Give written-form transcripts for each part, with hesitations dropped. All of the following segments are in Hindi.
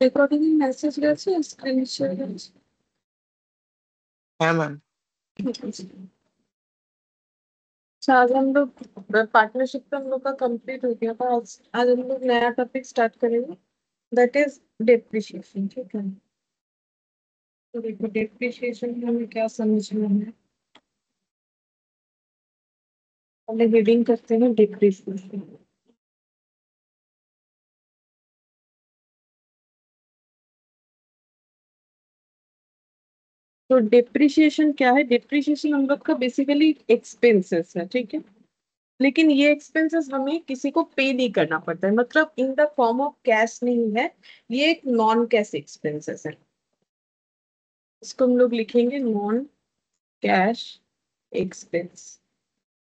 রেকর্ডিং মেসেজ গেছে, স্ক্রিন শেয়ার গেছে। हाँ मैम। ठीक है जी। अच्छा, आज हम लोग पार्टनरशिप पे हम लोग का कंप्लीट हो गया था। आज हम लोग नया टॉपिक स्टार्ट करेंगे, दैट इज डेप्रिशिएशन। ठीक है, तो देखो डेप्रिशिएशन में हमें क्या समझना है। पहले रीडिंग करते हैं डेप्रिशिएशन। तो डेप्रिशिएशन क्या है? डेप्रिशिएशन हम लोग का बेसिकली एक्सपेंसेस है, ठीक है। लेकिन ये एक्सपेंसेस हमें किसी को पे नहीं करना पड़ता है, मतलब in the form of cash नहीं है। ये एक नॉन कैश एक्सपेंसेस है। इसको हम लोग लिखेंगे नॉन कैश एक्सपेंस।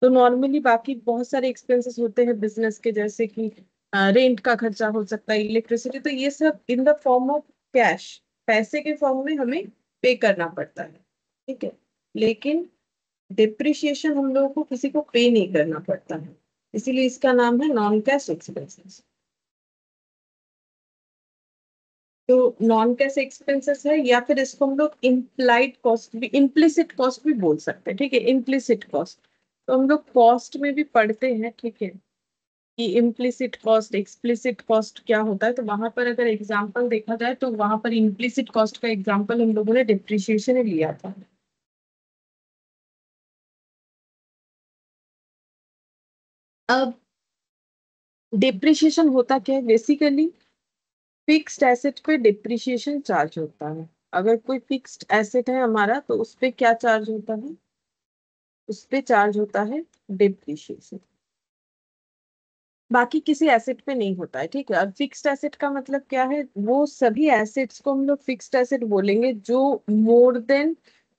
तो नॉर्मली बाकी बहुत सारे एक्सपेंसेस होते हैं बिजनेस के, जैसे कि रेंट का खर्चा हो सकता है, इलेक्ट्रिसिटी, तो ये सब in the form of cash, पैसे के फॉर्म में हमें पे करना पड़ता है, ठीक है। लेकिन डिप्रिशिएशन हम लोगों को किसी को पे नहीं करना पड़ता है, इसीलिए इसका नाम है नॉन कैश एक्सपेंसेस। तो नॉन कैश एक्सपेंसेस है, या फिर इसको हम लोग इम्प्लाइड कॉस्ट भी, इम्प्लिसिट कॉस्ट भी बोल सकते हैं, ठीक है। इम्प्लिसिट कॉस्ट तो हम लोग कॉस्ट में भी पढ़ते हैं, ठीक है, कि इम्प्लिसिट कॉस्ट एक्सप्लिसिट कॉस्ट क्या होता है। तो वहां पर अगर एग्जांपल देखा जाए तो वहां पर इम्प्लिसिट कॉस्ट का एग्जांपल हम लोगों ने डिप्रिशिएशन लिया था। अब डिप्रिशिएशन होता क्या है? बेसिकली फिक्स्ड एसेट पे डिप्रिशिएशन चार्ज होता है। अगर कोई फिक्स्ड एसेट है हमारा तो उस पे क्या चार्ज होता है? उस पे चार्ज होता है डिप्रिशिएशन। बाकी किसी एसेट पे नहीं होता है, ठीक है। अब फिक्स्ड एसेट का मतलब क्या है? वो सभी एसेट्स को हम लोग फिक्स्ड एसेट बोलेंगे जो मोर देन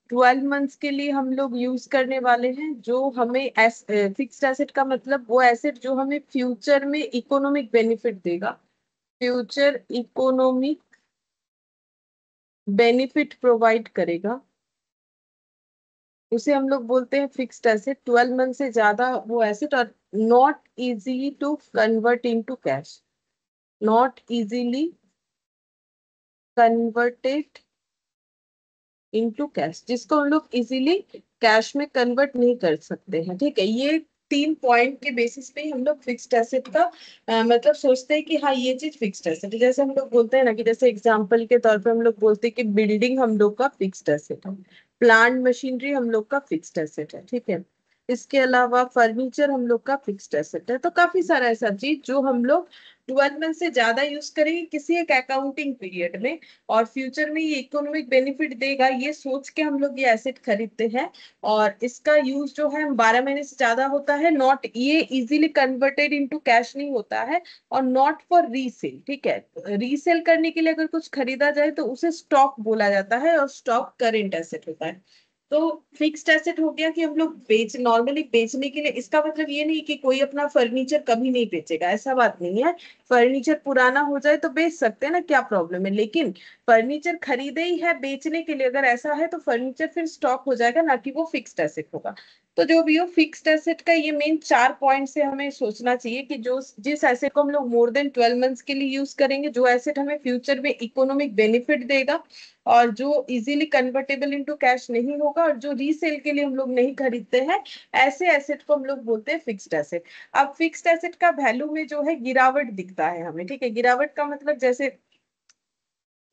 12 मंथ्स के लिए हम लोग यूज करने वाले हैं। जो हमें फिक्स्ड एसेट का मतलब वो एसेट जो हमें फ्यूचर में इकोनॉमिक बेनिफिट देगा, फ्यूचर इकोनॉमिक बेनिफिट प्रोवाइड करेगा, उसे हम लोग बोलते हैं फिक्स्ड एसेट। 12 मंथ से ज्यादा वो एसेट, और not easy to convert into cash, not easily converted into cash, जिसको हम लोग इजीली कैश में कन्वर्ट नहीं कर सकते हैं, ठीक है। ये 3 पॉइंट के बेसिस पे ही हम लोग फिक्स्ड एसेट का मतलब सोचते हैं कि हाँ ये चीज फिक्स्ड एसेट है। जैसे हम लोग बोलते हैं ना, कि जैसे एग्जांपल के तौर पे हम लोग बोलते हैं कि बिल्डिंग हम लोग का फिक्स्ड एसेट है, प्लांट मशीनरी हम लोग का फिक्स्ड एसेट है, ठीक है। इसके अलावा फर्नीचर हम लोग का फिक्स्ड एसेट है। तो काफी सारा ऐसा चीज जो हम लोग 12 मंथ से ज्यादा यूज करेंगे किसी एक अकाउंटिंग पीरियड में, और फ्यूचर में ये इकोनॉमिक बेनिफिट देगा, ये सोच के हम लोग ये एसेट खरीदते हैं। और इसका यूज जो है 12 महीने से ज्यादा होता है, नॉट ये इजीली कन्वर्टेड इनटू कैश नहीं होता है, और नॉट फॉर रीसेल, ठीक है। रीसेल करने के लिए अगर कुछ खरीदा जाए तो उसे स्टॉक बोला जाता है, और स्टॉक करेंट एसेट होता है। तो फिक्स्ड एसेट हो गया कि हम लोग नॉर्मली बेचने के लिए, इसका मतलब ये नहीं कि कोई अपना फर्नीचर कभी नहीं बेचेगा, ऐसा बात नहीं है। फर्नीचर पुराना हो जाए तो बेच सकते हैं ना, क्या प्रॉब्लम है। लेकिन फर्नीचर खरीदे ही है बेचने के लिए, अगर ऐसा है तो फर्नीचर फिर स्टॉक हो जाएगा, ना कि वो फिक्स्ड एसेट होगा। तो जो भी हो, फिक्स्ड एसेट का ये मेन 4 पॉइंट से हमें सोचना चाहिए कि जो जिस एसेट को हम लोग मोर देन 12 मंथ्स के लिए यूज करेंगे, जो एसेट हमें फ्यूचर में इकोनॉमिक बेनिफिट देगा, और जो इजीली कन्वर्टेबल इनटू कैश नहीं होगा, और जो रीसेल के लिए हम लोग नहीं खरीदते हैं, ऐसे एसेट को हम लोग बोलते हैं फिक्स्ड एसेट। अब फिक्स्ड एसेट का वैल्यू में जो है गिरावट दिखता है हमें, ठीक है। गिरावट का मतलब जैसे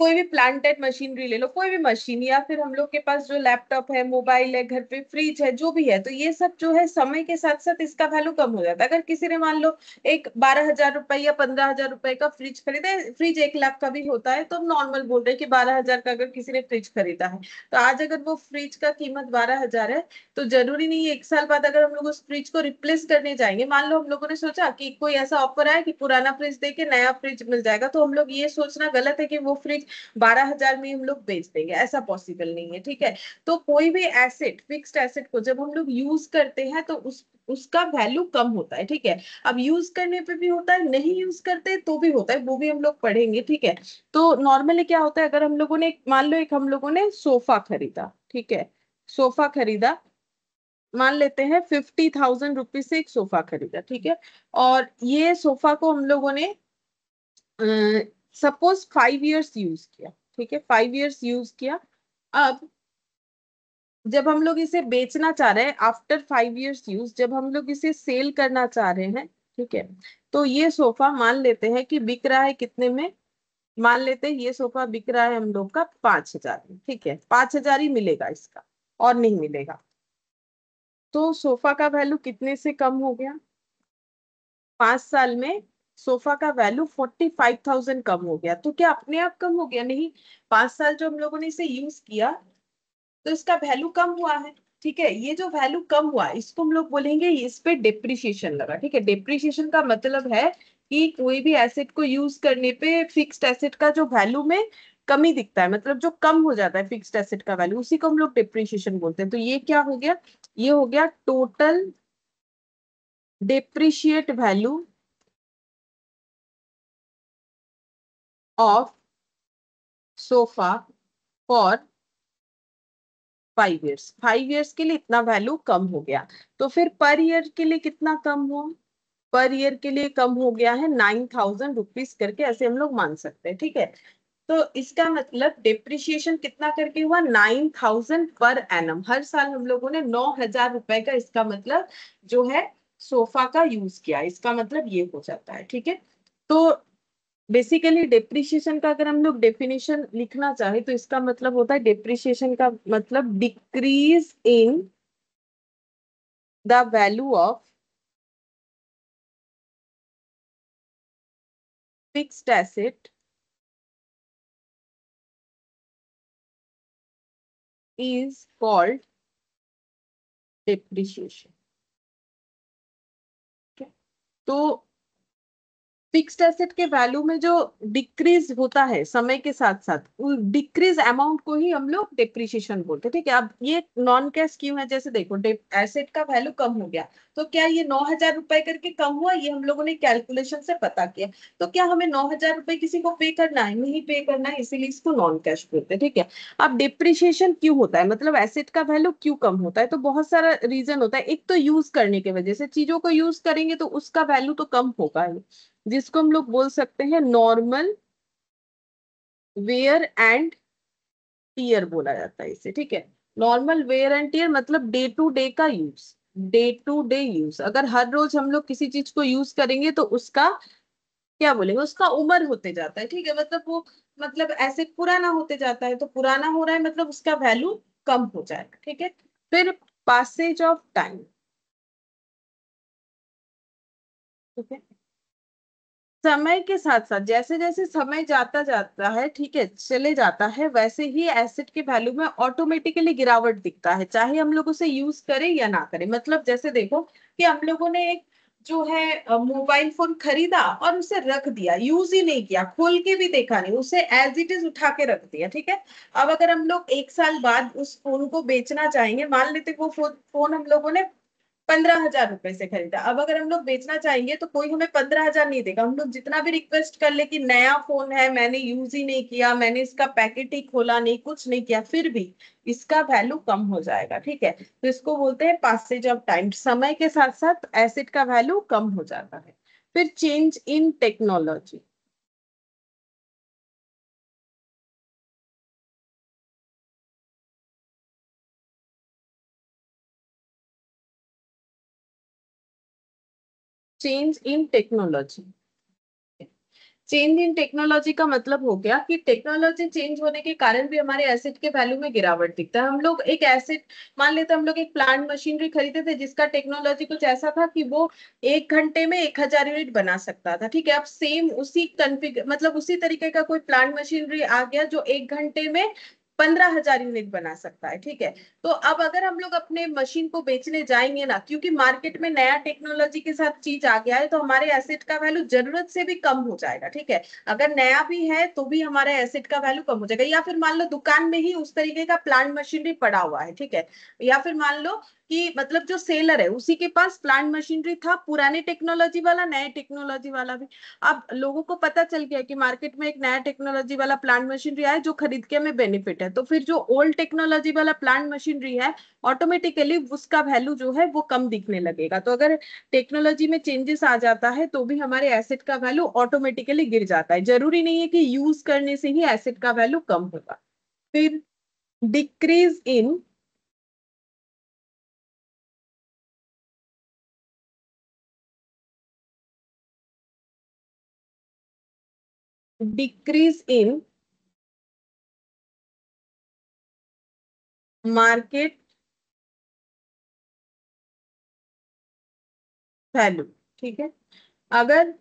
कोई भी प्लांटेड मशीनरी ले लो, कोई भी मशीन, या फिर हम लोग के पास जो लैपटॉप है, मोबाइल है, घर पे फ्रिज है, जो भी है, तो ये सब जो है समय के साथ साथ इसका वैल्यू कम हो जाता है। अगर किसी ने मान लो एक 12,000 रुपए या 15,000 रुपए का फ्रिज खरीदा, फ्रिज 1 लाख का भी होता है, तो नॉर्मल बोल रहे हैं कि 12,000 का अगर किसी ने फ्रिज खरीदा है, तो आज अगर वो फ्रिज का कीमत 12,000 है, तो जरूरी नहीं है 1 साल बाद अगर हम लोग उस फ्रिज को रिप्लेस करने जाएंगे, मान लो हम लोगों ने सोचा कि कोई ऐसा ऑफर है कि पुराना फ्रिज दे के नया फ्रिज मिल जाएगा, तो हम लोग ये सोचना गलत है कि वो फ्रिज 12,000 में हम लोग बेच देंगे, ऐसा पॉसिबल नहीं है, ठीक है। तो कोई भी एसेट, फिक्स्ड एसेट को जब हम लोग यूज करते हैं तो उसका वैल्यू कम होता है, ठीक है। अब यूज करने पे भी होता है, नहीं यूज करते तो भी होता है, वो भी हम लोग पढ़ेंगे, ठीक है। तो नॉर्मली क्या होता है, अगर हम लोगों ने मान लो एक हम लोगों ने सोफा खरीदा, ठीक है, सोफा खरीदा, मान लेते हैं 50,000 रुपीज से एक सोफा खरीदा, ठीक है। और ये सोफा को हम लोगों ने सपोज 5 years यूज किया, ठीक है, 5 years यूज किया। अब जब हम लोग इसे बेचना चाह रहे हैं आफ्टर 5 years यूज, जब हम लोग इसे सेल करना चाह रहे हैं, ठीक है, तो ये सोफा मान लेते हैं कि बिक रहा है कितने में, मान लेते हैं ये सोफा बिक रहा है हम लोग का 5,000 में, ठीक है, 5,000 ही मिलेगा इसका, और नहीं मिलेगा। तो सोफा का वैल्यू कितने से कम हो गया, 5 साल में सोफा का वैल्यू 45,000 कम हो गया। तो क्या अपने आप कम हो गया? नहीं, 5 साल जो हम लोगों ने इसे यूज किया तो इसका वैल्यू कम हुआ है, ठीक है। ये जो वैल्यू कम हुआ इसको हम लोग बोलेंगे इस पे डेप्रिसिएशन लगा, ठीक है। डेप्रिसिएशन का मतलब है कि कोई भी एसेट को यूज करने पे फिक्स्ड एसेट का जो वैल्यू में कमी दिखता है, मतलब जो कम हो जाता है फिक्स्ड एसेट का वैल्यू, उसी को हम लोग डेप्रिसिएशन बोलते हैं। तो ये क्या हो गया, ये हो गया total depreciate value of sofa for 5 years। 5 years के लिए इतना वैल्यू कम हो गया। तो फिर पर ईयर के लिए कितना कम हुआ, पर ईयर के लिए कम हो गया है 9,000 रुपीज करके, ऐसे हम लोग मान सकते हैं, ठीक है। तो इसका मतलब डेप्रिसिएशन कितना करके हुआ, 9,000 पर एनम, हर साल हम लोगों ने 9,000 रुपए का, इसका मतलब जो है सोफा का यूज किया, इसका मतलब ये हो जाता है, ठीक है। तो बेसिकली डेप्रिसिएशन का अगर हम लोग डेफिनेशन लिखना चाहे तो इसका मतलब होता है, डेप्रिसिएशन का मतलब decrease in the value of fixed asset is called depreciation. तो फिक्स्ड एसेट के वैल्यू में जो डिक्रीज होता है समय के साथ साथ, उस डिक्रीज अमाउंट को ही हम लोग डेप्रिसिएशन बोलते हैं, ठीक है। अब ये नॉन कैश क्यों है, जैसे देखो एसेट का वैल्यू कम हो गया, तो क्या ये 9,000 रुपए करके कम हुआ, ये हम लोगों ने कैलकुलेशन से पता किया। तो क्या हमें 9,000 रुपए किसी को पे करना है? नहीं पे करना है, इसीलिए इसको नॉन कैश बोलते हैं, ठीक है। अब डिप्रिसिएशन क्यों होता है, मतलब एसेट का वैल्यू क्यों कम होता है, तो बहुत सारा रीजन होता है। एक तो यूज करने की वजह से, चीजों को यूज करेंगे तो उसका वैल्यू तो कम होगा ही, जिसको हम लोग बोल सकते हैं नॉर्मल वेयर एंड टीयर बोला जाता है इसे, ठीक है। नॉर्मल वेयर एंड टीयर मतलब डे टू डे का use, day to day use. अगर हर रोज हम लोग किसी चीज को यूज करेंगे तो उसका क्या बोलेंगे, उसका उम्र होते जाता है, ठीक है, मतलब वो मतलब ऐसे पुराना होते जाता है, तो पुराना हो रहा है मतलब उसका वैल्यू कम हो जाएगा, ठीक है। फिर पासेज ऑफ टाइम, ठीक है, समय के साथ साथ जैसे जैसे समय जाता जाता है, ठीक है, चले जाता है, वैसे ही एसिड के वैल्यू में ऑटोमेटिकली गिरावट दिखता है, चाहे हम लोग उसे यूज करें या ना करें। मतलब जैसे देखो कि हम लोगों ने एक जो है मोबाइल फोन खरीदा और उसे रख दिया, यूज ही नहीं किया, खोल के भी देखा नहीं, उसे एज इट इज उठा के रख दिया, ठीक है। अब अगर हम लोग 1 साल बाद उस फोन को बेचना चाहेंगे, मान लेते वो फोन हम लोगों ने 15,000 रुपए से खरीदा, अब अगर हम लोग बेचना चाहेंगे तो कोई हमें 15,000 नहीं देगा, हम लोग जितना भी रिक्वेस्ट कर ले कि नया फोन है, मैंने यूज ही नहीं किया, मैंने इसका पैकेट ही खोला नहीं, कुछ नहीं किया, फिर भी इसका वैल्यू कम हो जाएगा, ठीक है। तो इसको बोलते हैं पासेज ऑफ टाइम, समय के साथ साथ एसिड का वैल्यू कम हो जाता है। फिर change in technology, change in technology, change in technology का मतलब हो गया कि टेक्नोलॉजी चेंज होने के कारण भी हमारे एसेट के वैल्यू में गिरावट दिखता है। हम लोग एक एसेट, मान लेते हम लोग एक प्लांट मशीनरी खरीदे थे जिसका टेक्नोलॉजी कुछ ऐसा था कि वो 1 घंटे में 1,000 यूनिट बना सकता था, ठीक है। अब सेम उसी कन्फिग मतलब उसी तरीके का कोई प्लांट मशीनरी आ गया जो 1 घंटे में 15,000 यूनिट बना सकता है, ठीक है। तो अब अगर हम लोग अपने मशीन को बेचने जाएंगे ना, क्योंकि मार्केट में नया टेक्नोलॉजी के साथ चीज आ गया है, तो हमारे एसेट का वैल्यू जरूरत से भी कम हो जाएगा, ठीक है। अगर नया भी है तो भी हमारा एसेट का वैल्यू कम हो जाएगा। या फिर मान लो दुकान में ही उस तरीके का प्लांट मशीनरी पड़ा हुआ है, ठीक है। या फिर मान लो कि मतलब जो सेलर है उसी के पास प्लांट मशीनरी था, पुराने टेक्नोलॉजी वाला, नए टेक्नोलॉजी वाला भी। अब लोगों को पता चल गया कि मार्केट में एक नया टेक्नोलॉजी वाला प्लांट मशीनरी आया जो खरीद के हमें बेनिफिट है, है, तो फिर जो ओल्ड टेक्नोलॉजी वाला प्लांट मशीनरी है ऑटोमेटिकली उसका वैल्यू जो है वो कम दिखने लगेगा। तो अगर टेक्नोलॉजी में चेंजेस आ जाता है तो भी हमारे एसेट का वैल्यू ऑटोमेटिकली गिर जाता है। जरूरी नहीं है कि यूज करने से ही एसेट का वैल्यू कम होगा। फिर decrease in decrease in market value. ठीक है, अगर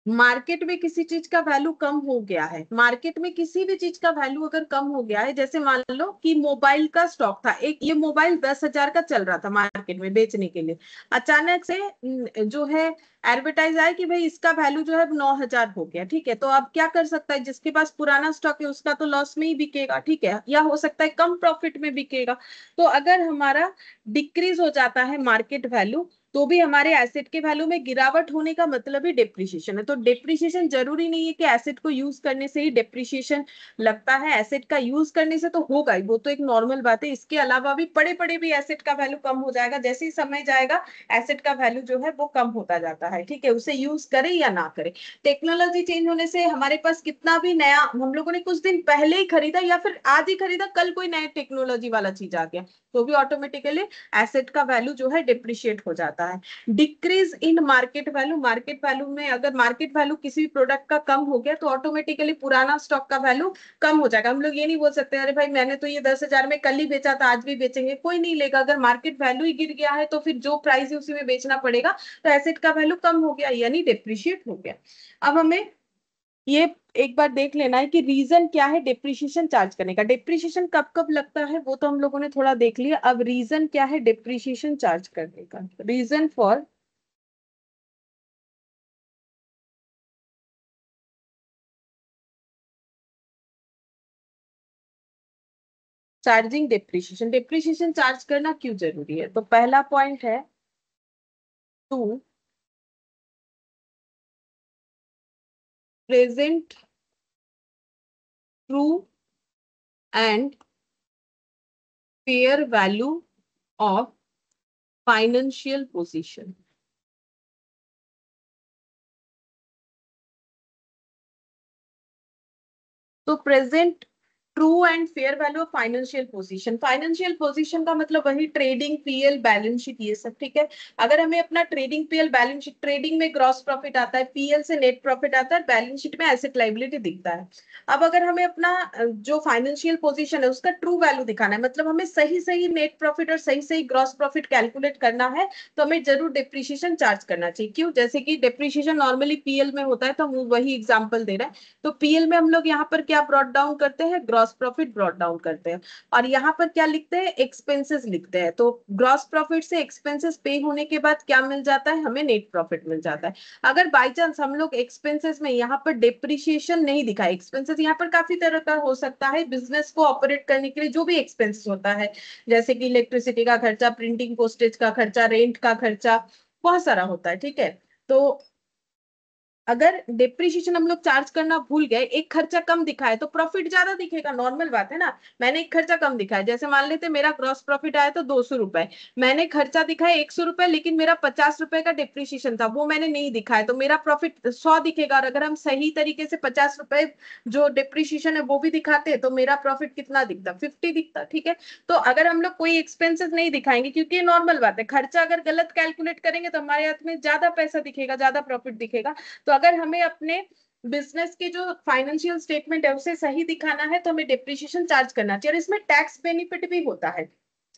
मार्केट में किसी चीज का वैल्यू कम हो गया है, मार्केट में किसी भी चीज का वैल्यू अगर कम हो गया है, जैसे मान लो कि मोबाइल का स्टॉक था, एक ये मोबाइल 10,000 का चल रहा था मार्केट में बेचने के लिए, अचानक से जो है एडवर्टाइज आया कि भाई इसका वैल्यू जो है 9,000 हो गया। ठीक है, तो अब क्या कर सकता है, जिसके पास पुराना स्टॉक है उसका तो लॉस में ही बिकेगा। ठीक है, या हो सकता है कम प्रॉफिट में बिकेगा। तो अगर हमारा डिक्रीज हो जाता है मार्केट वैल्यू, तो भी हमारे एसेट के वैल्यू में गिरावट होने का मतलब ही डेप्रिसिएशन है। तो डेप्रिसिएशन जरूरी नहीं है कि एसेट को यूज करने से ही डेप्रिसिएशन लगता है, एसेट का यूज करने से तो होगा ही, वो तो एक नॉर्मल बात है। इसके अलावा भी पड़े पड़े भी एसेट का वैल्यू कम हो जाएगा, जैसे ही समय जाएगा एसेट का वैल्यू जो है वो कम होता जाता है। ठीक है, उसे यूज करें या ना करें, टेक्नोलॉजी चेंज होने से हमारे पास कितना भी नया, हम लोगों ने कुछ दिन पहले ही खरीदा या फिर आज ही खरीदा, कल कोई नया टेक्नोलॉजी वाला चीज आ गया तो भी ऑटोमेटिकली एसेट का वैल्यू जो है डिप्रिशिएट हो जाता है। Decrease in market value, market value में अगर मार्केट वैल्यू किसी भी प्रोडक्ट का कम हो गया तो ऑटोमेटिकली पुराना स्टॉक का वैल्यू कम हो जाएगा। हम लोग ये नहीं बोल सकते अरे भाई मैंने तो ये 10,000 में कल ही बेचा था आज भी बेचेंगे, कोई नहीं लेगा। अगर मार्केट वैल्यू ही गिर गया है तो फिर जो प्राइस है उसी में बेचना पड़ेगा, तो एसेट का वैल्यू कम हो गया यानी डिप्रिशिएट हो गया। अब हमें ये एक बार देख लेना है कि रीजन क्या है डिप्रिशिएशन चार्ज करने का। डिप्रिशिएशन कब कब लगता है वो तो हम लोगों ने थोड़ा देख लिया, अब रीजन क्या है डिप्रिशिएशन चार्ज करने का। Reason for charging depreciation, depreciation charge करना क्यों जरूरी है, तो पहला पॉइंट है to present true and fair value of financial position. तो present true and fair value of financial position, financial position का मतलब वही ट्रेडिंग पीएल बैलेंस शीट ये सब। ठीक है, अगर हमें अपना trading PL balance sheet, trading में ग्रॉस प्रॉफिट आता है, पीएल से नेट प्रॉफिट आता है, बैलेंस शीट में एसेट लायबिलिटी दिखता है। अब अगर हमें अपना जो फाइनेंशियल पोजीशन है उसका ट्रू वैल्यू दिखाना है, मतलब हमें सही सही नेट प्रॉफिट और सही सही ग्रॉस प्रॉफिट कैलकुलेट करना है, तो हमें जरूर डिप्रिशिएशन चार्ज करना चाहिए। क्यों, जैसे कि डिप्रिशिएशन नॉर्मली पीएल में होता है, तो हम वही एग्जांपल दे रहे हैं। तो पीएल में हम लोग यहाँ पर क्या ब्रॉट डाउन करते हैं, ग्रॉस प्रॉफिट ब्रॉट डाउन करते हैं, और यहाँ पर क्या लिखते हैं, एक्सपेंसेस लिखते हैं। तो ग्रॉस प्रॉफिट से एक्सपेंसेस पे होने के बाद क्या मिल जाता है, हमें नेट प्रॉफिट मिल जाता है। अगर बाई चांस हम लोग एक्सपेंसेस में यहाँ पर डिप्रिशिएशन नहीं दिखाए, एक्सपेंसेस यहाँ पर काफी तरह का हो सकता है, बिजनेस को ऑपरेट करने के लिए जो भी एक्सपेंसेस होता है, जैसे कि इलेक्ट्रिसिटी का खर्चा, प्रिंटिंग पोस्टेज का खर्चा, रेंट का खर्चा, बहुत सारा होता है। ठीक है, तो अगर डिप्रिशिएशन हम लोग चार्ज करना भूल गए, एक खर्चा कम दिखाए तो प्रॉफिट ज्यादा दिखेगा, नॉर्मल बात है ना। मैंने एक खर्चा कम दिखाया, जैसे मान लेते मेरा ग्रॉस प्रॉफिट आया तो 200 रुपए, मैंने खर्चा दिखाया 100 रुपए, लेकिन मेरा 50 रुपए का डिप्रिशिएशन था वो मैंने नहीं दिखाया, तो मेरा प्रॉफिट 100 दिखेगा। और अगर हम सही तरीके से 50 रुपए जो डिप्रिशिएशन है वो भी दिखाते तो मेरा प्रॉफिट कितना दिखता, 50 दिखता। ठीक है, तो अगर हम लोग कोई एक्सपेंसेस नहीं दिखाएंगे, क्योंकि ये नॉर्मल बात है, खर्चा अगर गलत कैलकुलेट करेंगे तो हमारे हाथ में ज्यादा पैसा दिखेगा, ज्यादा प्रॉफिट दिखेगा। तो अगर हमें अपने बिजनेस की जो फाइनेंशियल स्टेटमेंट है उसे सही दिखाना है तो हमें डिप्रिशिएशन चार्ज करना चाहिए। और इसमें टैक्स बेनिफिट भी होता है,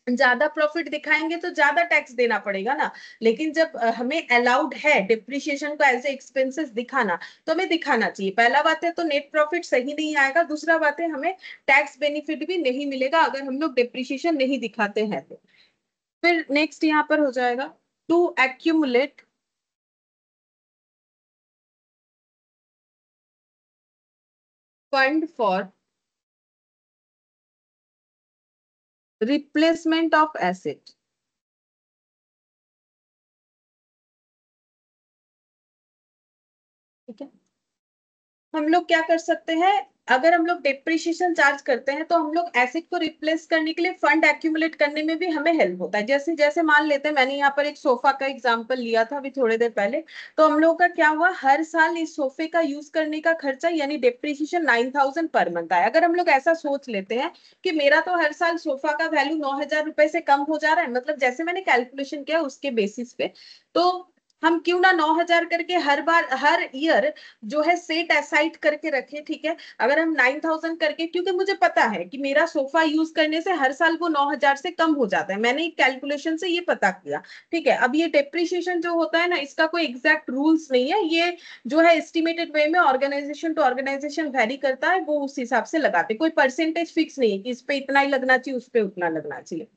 ज्यादा प्रॉफिट दिखाएंगे तो ज्यादा टैक्स देना पड़ेगा ना, लेकिन जब हमें अलाउड है डिप्रिशिएशन को एज ए एक्सपेंसेस दिखाना तो हमें दिखाना चाहिए। पहला बात है तो नेट प्रॉफिट सही नहीं आएगा, दूसरा बात है हमें टैक्स बेनिफिट भी नहीं मिलेगा अगर हम लोग डिप्रिशिएशन नहीं दिखाते हैं तो। फिर नेक्स्ट यहाँ पर हो जाएगा to accumulate fund for replacement of asset. ठीक है, हम लोग क्या कर सकते हैं, अगर हम लोग डेप्रिसिएशन चार्ज करते हैं तो हम लोग एसेट को रिप्लेस करने के लिए फंड एक्यूमुलेट करने में भी हमें हेल्प होता है। जैसे जैसे मान लेते हैं, मैंने यहाँ पर एक सोफा का एग्जांपल लिया था अभी थोड़ी देर पहले, तो हम लोग का क्या हुआ, हर साल इस सोफे का यूज करने का खर्चा यानी डेप्रिसिएशन 9,000 पर मंथ आया। अगर हम लोग ऐसा सोच लेते हैं कि मेरा तो हर साल सोफा का वैल्यू 9,000 रुपए से कम हो जा रहा है, मतलब जैसे मैंने कैलकुलेशन किया उसके बेसिस पे, तो हम क्यों ना 9,000 करके हर बार हर ईयर जो है सेट असाइड करके रखे, ठीक है। अगर हम 9,000 करके, क्योंकि मुझे पता है कि मेरा सोफा यूज करने से हर साल वो 9,000 से कम हो जाता है, मैंने एक कैलकुलेशन से ये पता किया, ठीक है। अब ये डेप्रिसिएशन जो होता है ना, इसका कोई एग्जैक्ट रूल्स नहीं है, ये जो है एस्टिमेटेड वे में ऑर्गेनाइजेशन टू ऑर्गेनाइजेशन वेरी करता है, वो उस हिसाब से लगाते, कोई परसेंटेज फिक्स नहीं है कि इस पे इतना ही लगना चाहिए उस पे उतना लगना चाहिए।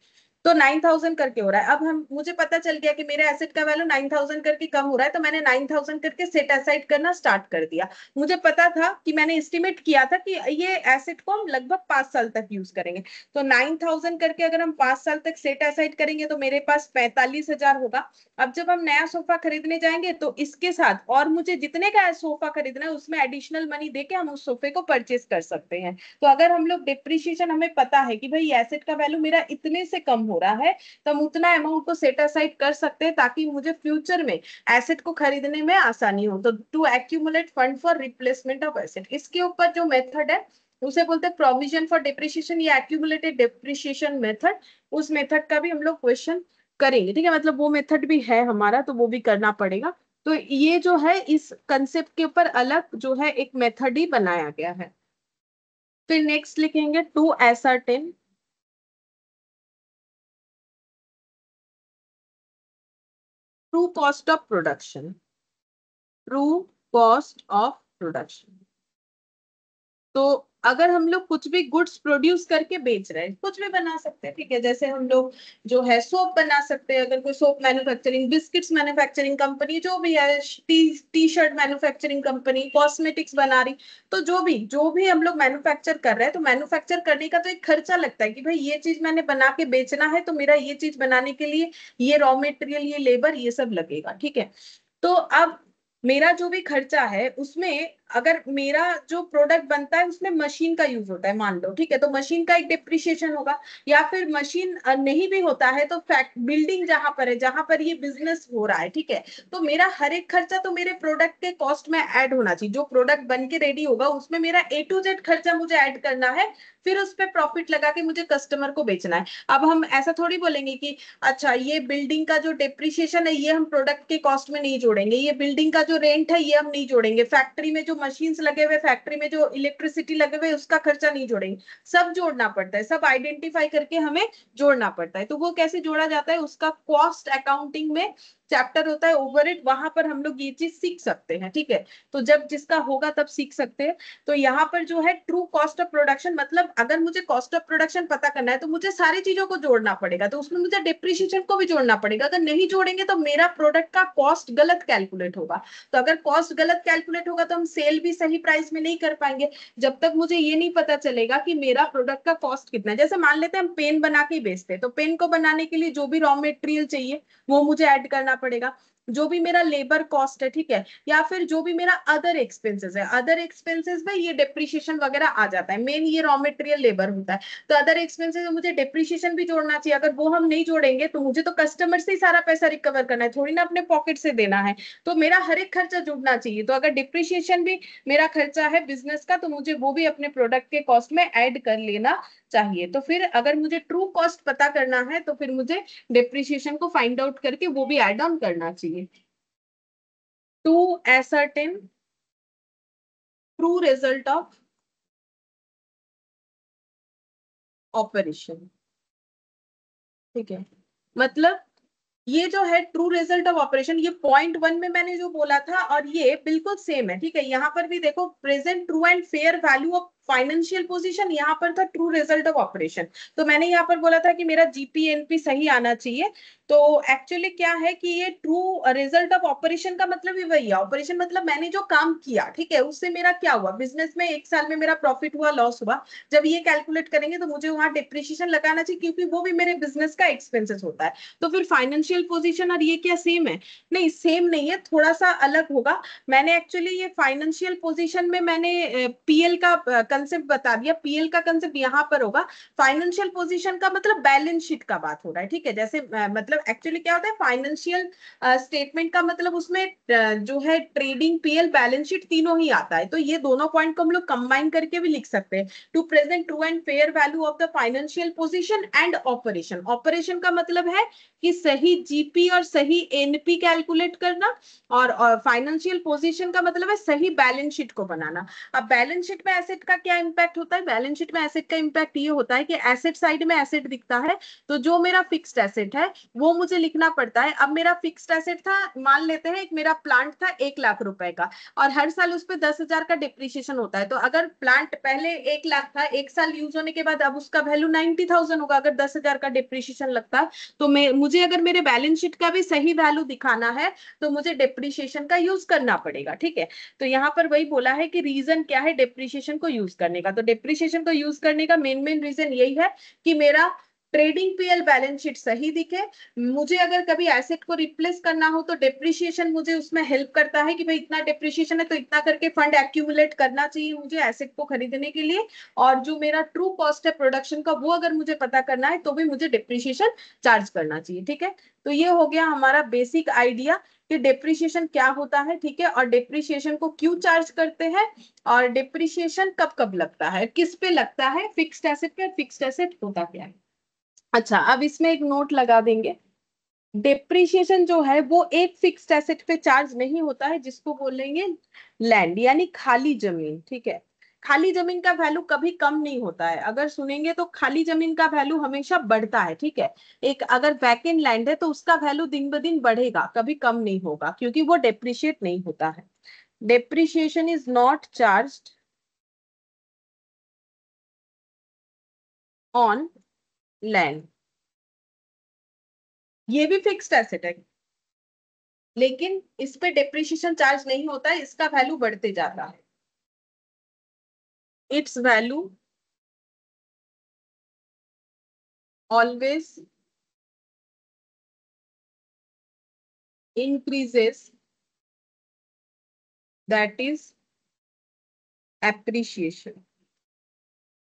तो 9,000 करके हो रहा है। अब हम मुझे पता चल गया कि मेरे एसेट का वैल्यू 9,000 करके कम हो रहा है, तो मैंने 9,000 करके सेट असाइड करना स्टार्ट कर दिया। मुझे पता था कि मैंने एस्टिमेट किया था कि ये एसेट को हम लगभग 5 साल तक यूज करेंगे, तो 9,000 करके अगर हम 5 साल तक सेट असाइड करेंगे तो मेरे पास 45,000 होगा। अब जब हम नया सोफा खरीदने जाएंगे तो इसके साथ और मुझे जितने का सोफा खरीदना है उसमें एडिशनल मनी देके हम उस सोफे को परचेज कर सकते हैं। तो अगर हम लोग डिप्रिशिएशन, हमें पता है कि भाई एसेट का वैल्यू मेरा इतने से कम हो रहा है, तो हम उतना अमाउंट को सेट असाइड कर सकते हैं ताकि मुझे फ्यूचर में एसेट को खरीदने में आसानी हो। तो to accumulate fund for replacement of asset, इसके ऊपर जो मेथड है उसे बोलते हैं प्रोविजन फॉर डिप्रिशिएशन या एक्यूमुलेटेड डिप्रिशिएशन मेथड। उस मेथड का भी हम लोग क्वेश्चन करेंगे, ठीक है, मतलब वो मेथड भी है हमारा, तो वो भी करना पड़ेगा। तो ये जो है इस कंसेप्ट के ऊपर अलग जो है एक मेथड ही बनाया गया है। फिर नेक्स्ट लिखेंगे to ascertain true cost of production. True cost of production, तो अगर हम लोग कुछ भी गुड्स प्रोड्यूस करके बेच रहे हैं, कुछ भी बना सकते हैं, ठीक है, जैसे हम लोग जो है सोप बना सकते हैं, अगर कोई soap manufacturing, biscuits manufacturing company जो भी है, T shirt manufacturing company, cosmetics बना रही, तो जो भी हम लोग मैन्युफैक्चर कर रहे हैं, तो मैन्युफैक्चर करने का तो एक खर्चा लगता है कि भाई ये चीज मैंने बना के बेचना है, तो मेरा ये चीज बनाने के लिए ये रॉ मेटेरियल, ये लेबर, ये सब लगेगा, ठीक है। तो अब मेरा जो भी खर्चा है उसमें अगर मेरा जो प्रोडक्ट बनता है उसमें मशीन का यूज होता है मान लो, ठीक है, तो मशीन का एक डिप्रिशिएशन होगा। या फिर मशीन नहीं भी होता है तो फैक्ट बिल्डिंग जहां पर है, जहां पर ये बिजनेस हो रहा है, ठीक है, तो मेरा हर एक खर्चा तो मेरे प्रोडक्ट के कॉस्ट में ऐड होना चाहिए। जो प्रोडक्ट बन के रेडी होगा उसमें मेरा A to Z खर्चा मुझे ऐड करना है, फिर उस पर प्रॉफिट लगा के मुझे कस्टमर को बेचना है। अब हम ऐसा थोड़ी बोलेंगे कि अच्छा ये बिल्डिंग का जो डेप्रिशिएशन है ये हम प्रोडक्ट के कॉस्ट में नहीं जोड़ेंगे, ये बिल्डिंग का जो रेंट है ये हम नहीं जोड़ेंगे, फैक्ट्री में जो मशीन्स लगे हुए, फैक्ट्री में जो इलेक्ट्रिसिटी लगे हुए उसका खर्चा नहीं जोड़ेंगे। सब जोड़ना पड़ता है, सब आइडेंटिफाई करके हमें जोड़ना पड़ता है। तो वो कैसे जोड़ा जाता है, उसका कॉस्ट अकाउंटिंग में चैप्टर होता है ओवरहेड, वहां पर हम लोग ये चीज सीख सकते हैं, ठीक है। तो जब जिसका होगा तब सीख सकते हैं। तो यहाँ पर जो है ट्रू कॉस्ट ऑफ प्रोडक्शन, मतलब अगर मुझे कॉस्ट ऑफ प्रोडक्शन पता करना है तो मुझे सारी चीजों को जोड़ना पड़ेगा, तो उसमें मुझे डिप्रिशिएशन को भी जोड़ना पड़ेगा। अगर नहीं जोड़ेंगे तो मेरा प्रोडक्ट का कॉस्ट गलत कैलकुलेट होगा, तो अगर कॉस्ट गलत कैलकुलेट होगा तो हम सेल भी सही प्राइस में नहीं कर पाएंगे जब तक मुझे ये नहीं पता चलेगा कि मेरा प्रोडक्ट का कॉस्ट कितना है। जैसे मान लेते हैं हम पेन बना के बेचते हैं, तो पेन को बनाने के लिए जो भी रॉ मेटेरियल चाहिए वो मुझे ऐड करना पड़ेगा, जो भी मेरा लेबर कॉस्ट है, ठीक है, या फिर जो भी मेरा अदर एक्सपेंसेस है, अदर एक्सपेंसेस में ये डिप्रिशिएशन वगैरह आ जाता है, मेन ये रॉ मटेरियल लेबर होता है। तो अदर एक्सपेंसेस में मुझे डिप्रिशिएशन भी जोड़ना चाहिए, अगर वो हम नहीं जोड़ेंगे तो मुझे तो कस्टमर से ही सारा पैसा रिकवर करना है, थोड़ी ना अपने पॉकेट से देना है। तो मेरा हर एक खर्चा जुड़ना चाहिए, तो अगर डिप्रिशिएशन भी मेरा खर्चा है बिजनेस का तो मुझे वो भी अपने प्रोडक्ट के कॉस्ट में ऐड कर लेना चाहिए। तो फिर अगर मुझे ट्रू कॉस्ट पता करना है तो फिर मुझे डिप्रिशिएशन को फाइंड आउट करके वो भी ऐड ऑन करना चाहिए। To ascertain true result of operation, ठीक है, मतलब ये जो है ट्रू रिजल्ट ऑफ ऑपरेशन, ये पॉइंट 1 में मैंने जो बोला था और ये बिल्कुल सेम है, ठीक है। यहाँ पर भी देखो present true and fair value of financial position, यहाँ पर था ट्रू रिजल्ट ऑफ ऑपरेशन। तो मैंने यहाँ पर बोला था कि मेरा जीपीएनपी सही आना चाहिए। तो एक्चुअली क्या है कि ये ट्रू रिजल्ट ऑफ ऑपरेशन का मतलब ही वही है, ऑपरेशन मतलब मैंने जो काम किया, ठीक है, उससे मेरा क्या हुआ, बिजनेस में एक साल में मेरा प्रॉफिट हुआ, लॉस हुआ, जब ये कैलकुलेट करेंगे तो मुझे वहां डिप्रिशिएशन लगाना चाहिए क्योंकि वो भी मेरे बिजनेस का एक्सपेंसेस होता है। तो फिर फाइनेंशियल पोजीशन और ये क्या सेम है? नहीं, सेम नहीं है, थोड़ा सा अलग होगा। मैंने एक्चुअली ये फाइनेंशियल पोजीशन में मैंने पीएल का कंसेप्ट बता दिया, पीएल का कंसेप्ट यहाँ पर होगा। फाइनेंशियल पोजीशन का मतलब बैलेंस शीट का बात हो रहा है, ठीक है। जैसे मतलब एक्चुअली क्या होता है, फाइनेंशियल स्टेटमेंट का मतलब उसमें जो है ट्रेडिंग, पीएल, बैलेंस शीट तीनों ही आता है। तो ये दोनों पॉइंट को हम लोग कंबाइन करके भी लिख सकते हैं। To present true and fair value of the financial position and operation. Operation का मतलब है कि सही जीपी और सही एनपी कैलकुलेट करना, और फाइनेंशियल पोजीशन का मतलब है सही बैलेंस शीट को बनाना। अब बैलेंस शीट में एसेट का क्या इंपैक्ट होता है, बैलेंस शीट में एसेट का इंपैक्ट ये होता है कि एसेट साइड में एसेट दिखता है, तो जो मेरा फिक्स्ड एसेट है वो मुझे लिखना पड़ता है। अब मेरा फिक्स्ड एसेट था, मान लेते हैं एक मेरा प्लांट था 1 लाख रुपए का, और हर साल उस पर 10,000 का डिप्रिशिएशन होता है। तो अगर प्लांट पहले 1 लाख था, 1 साल यूज होने के बाद अब उसका वैल्यू 90,000 होगा, अगर 10,000 का डिप्रिशिएशन लगता है। तो मुझे अगर मेरे बैलेंस शीट का भी सही वैल्यू दिखाना है तो मुझे डिप्रिशिएशन का यूज करना पड़ेगा, ठीक है। तो यहाँ पर वही बोला है कि रीजन क्या है डिप्रिशिएशन को यूज करने का। तो डिप्रिशिएशन को यूज करने का मेन रीजन यही है कि मेरा ट्रेडिंग पीएल बैलेंस शीट सही दिखे। मुझे अगर कभी एसेट को रिप्लेस करना हो तो डिप्रिशिएशन मुझे उसमें हेल्प करता है कि भाई इतना डिप्रिशिएशन है तो इतना करके फंड एक्यूमुलेट करना चाहिए मुझे एसेट को खरीदने के लिए। और जो मेरा ट्रू कॉस्ट है प्रोडक्शन का वो अगर मुझे पता करना है तो भी मुझे डिप्रिशिएशन चार्ज करना चाहिए, ठीक है। तो ये हो गया हमारा बेसिक आइडिया कि डिप्रिशिएशन क्या होता है, ठीक है, और डिप्रिशिएशन को क्यों चार्ज करते हैं, और डिप्रिशिएशन कब कब लगता है, किस पे लगता है, फिक्स्ड एसेट पे, फिक्स्ड एसेट होता क्या है। अच्छा, अब इसमें एक नोट लगा देंगे। डिप्रिशिएशन जो है वो एक फिक्स्ड एसेट पे चार्ज नहीं होता है, जिसको बोलेंगे लैंड, यानी खाली जमीन, ठीक है। खाली जमीन का वैल्यू कभी कम नहीं होता है, अगर सुनेंगे तो खाली जमीन का वैल्यू हमेशा बढ़ता है, ठीक है। एक अगर वैकेंट लैंड है तो उसका वैल्यू दिन ब दिन बढ़ेगा, कभी कम नहीं होगा, क्योंकि वो डेप्रिशिएट नहीं होता है। Depreciation is not charged on land. ये भी फिक्स्ड एसेट है, लेकिन इस पे डेप्रिशिएशन चार्ज नहीं होता है, इसका वैल्यू बढ़ते जाता है। It's value always increases, that is appreciation.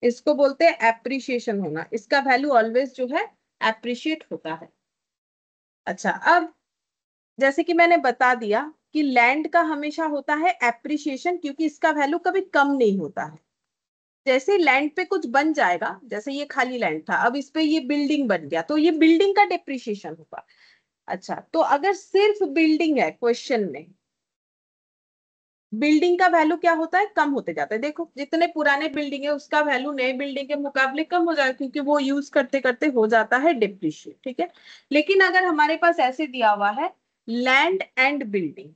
इसको बोलते हैं एप्रिशिएशन होना, इसका वैल्यू ऑलवेज जो है एप्रिशिएट होता है। अच्छा, अब जैसे कि मैंने बता दिया कि लैंड का हमेशा होता है एप्रिशिएशन, क्योंकि इसका वैल्यू कभी कम नहीं होता है। जैसे लैंड पे कुछ बन जाएगा, जैसे ये खाली लैंड था, अब इस पे ये बिल्डिंग बन गया, तो ये बिल्डिंग का डिप्रिशिएशन होगा। अच्छा, तो अगर सिर्फ बिल्डिंग है, क्वेश्चन में बिल्डिंग का वैल्यू क्या होता है, कम होते जाता है। देखो जितने पुराने बिल्डिंग है उसका वैल्यू नए बिल्डिंग के मुकाबले कम हो जाएगा, क्योंकि वो यूज करते करते हो जाता है डिप्रिशिएट, ठीक है। लेकिन अगर हमारे पास ऐसे दिया हुआ है लैंड एंड बिल्डिंग,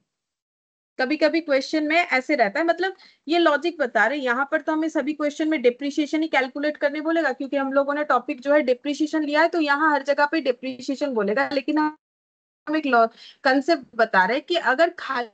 कभी कभी क्वेश्चन में ऐसे रहता है, मतलब ये लॉजिक बता रहे, यहाँ पर तो हमें सभी क्वेश्चन में डिप्रिशिएशन ही कैलकुलेट करने बोलेगा, क्योंकि हम लोगों ने टॉपिक जो है डिप्रिशिएशन लिया है, तो यहाँ हर जगह पे डिप्रिशिएशन बोलेगा। लेकिन हम एक कंसेप्ट बता रहे हैं कि अगर खाली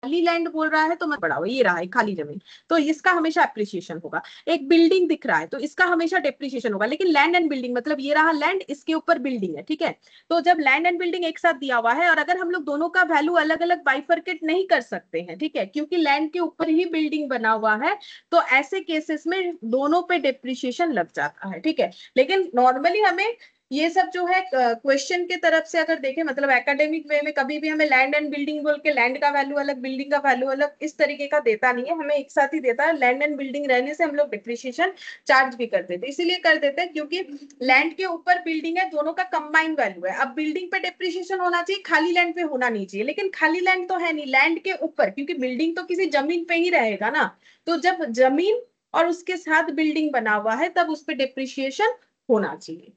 लैंड बोल रहा है तो मत बढ़ाओ, ये रहा है खाली जमीन, तो इसका हमेशा एप्रिसिएशन होगा। एक बिल्डिंग दिख रहा है तो इसका हमेशा डेप्रिसिएशन होगा। लेकिन लैंड एंड बिल्डिंग मतलब ये रहा लैंड, इसके ऊपर बिल्डिंग है, ठीक है। तो जब लैंड एंड बिल्डिंग एक साथ दिया हुआ है और अगर हम लोग दोनों का वैल्यू अलग अलग बाइफरकेट नहीं कर सकते हैं, ठीक है, क्योंकि लैंड के ऊपर ही बिल्डिंग बना हुआ है, तो ऐसे केसेस में दोनों पे डेप्रिसिएशन लग जाता है, ठीक है। लेकिन नॉर्मली हमें ये सब जो है क्वेश्चन के तरफ से अगर देखें, मतलब एकेडमिक वे में कभी भी हमें लैंड एंड बिल्डिंग बोल के लैंड का वैल्यू अलग बिल्डिंग का वैल्यू अलग इस तरीके का देता नहीं है, हमें एक साथ ही देता है। लैंड एंड बिल्डिंग रहने से हम लोग डिप्रिशिएशन चार्ज भी कर देते, इसीलिए कर देते हैं क्योंकि लैंड के ऊपर बिल्डिंग है, दोनों का कंबाइंड वैल्यू है। अब बिल्डिंग पे डिप्रिशिएशन होना चाहिए, खाली लैंड पे होना नहीं चाहिए, लेकिन खाली लैंड तो है नहीं, लैंड के ऊपर, क्योंकि बिल्डिंग तो किसी जमीन पे ही रहेगा ना, तो जब जमीन और उसके साथ बिल्डिंग बना हुआ है तब उस पर डिप्रिशिएशन होना चाहिए।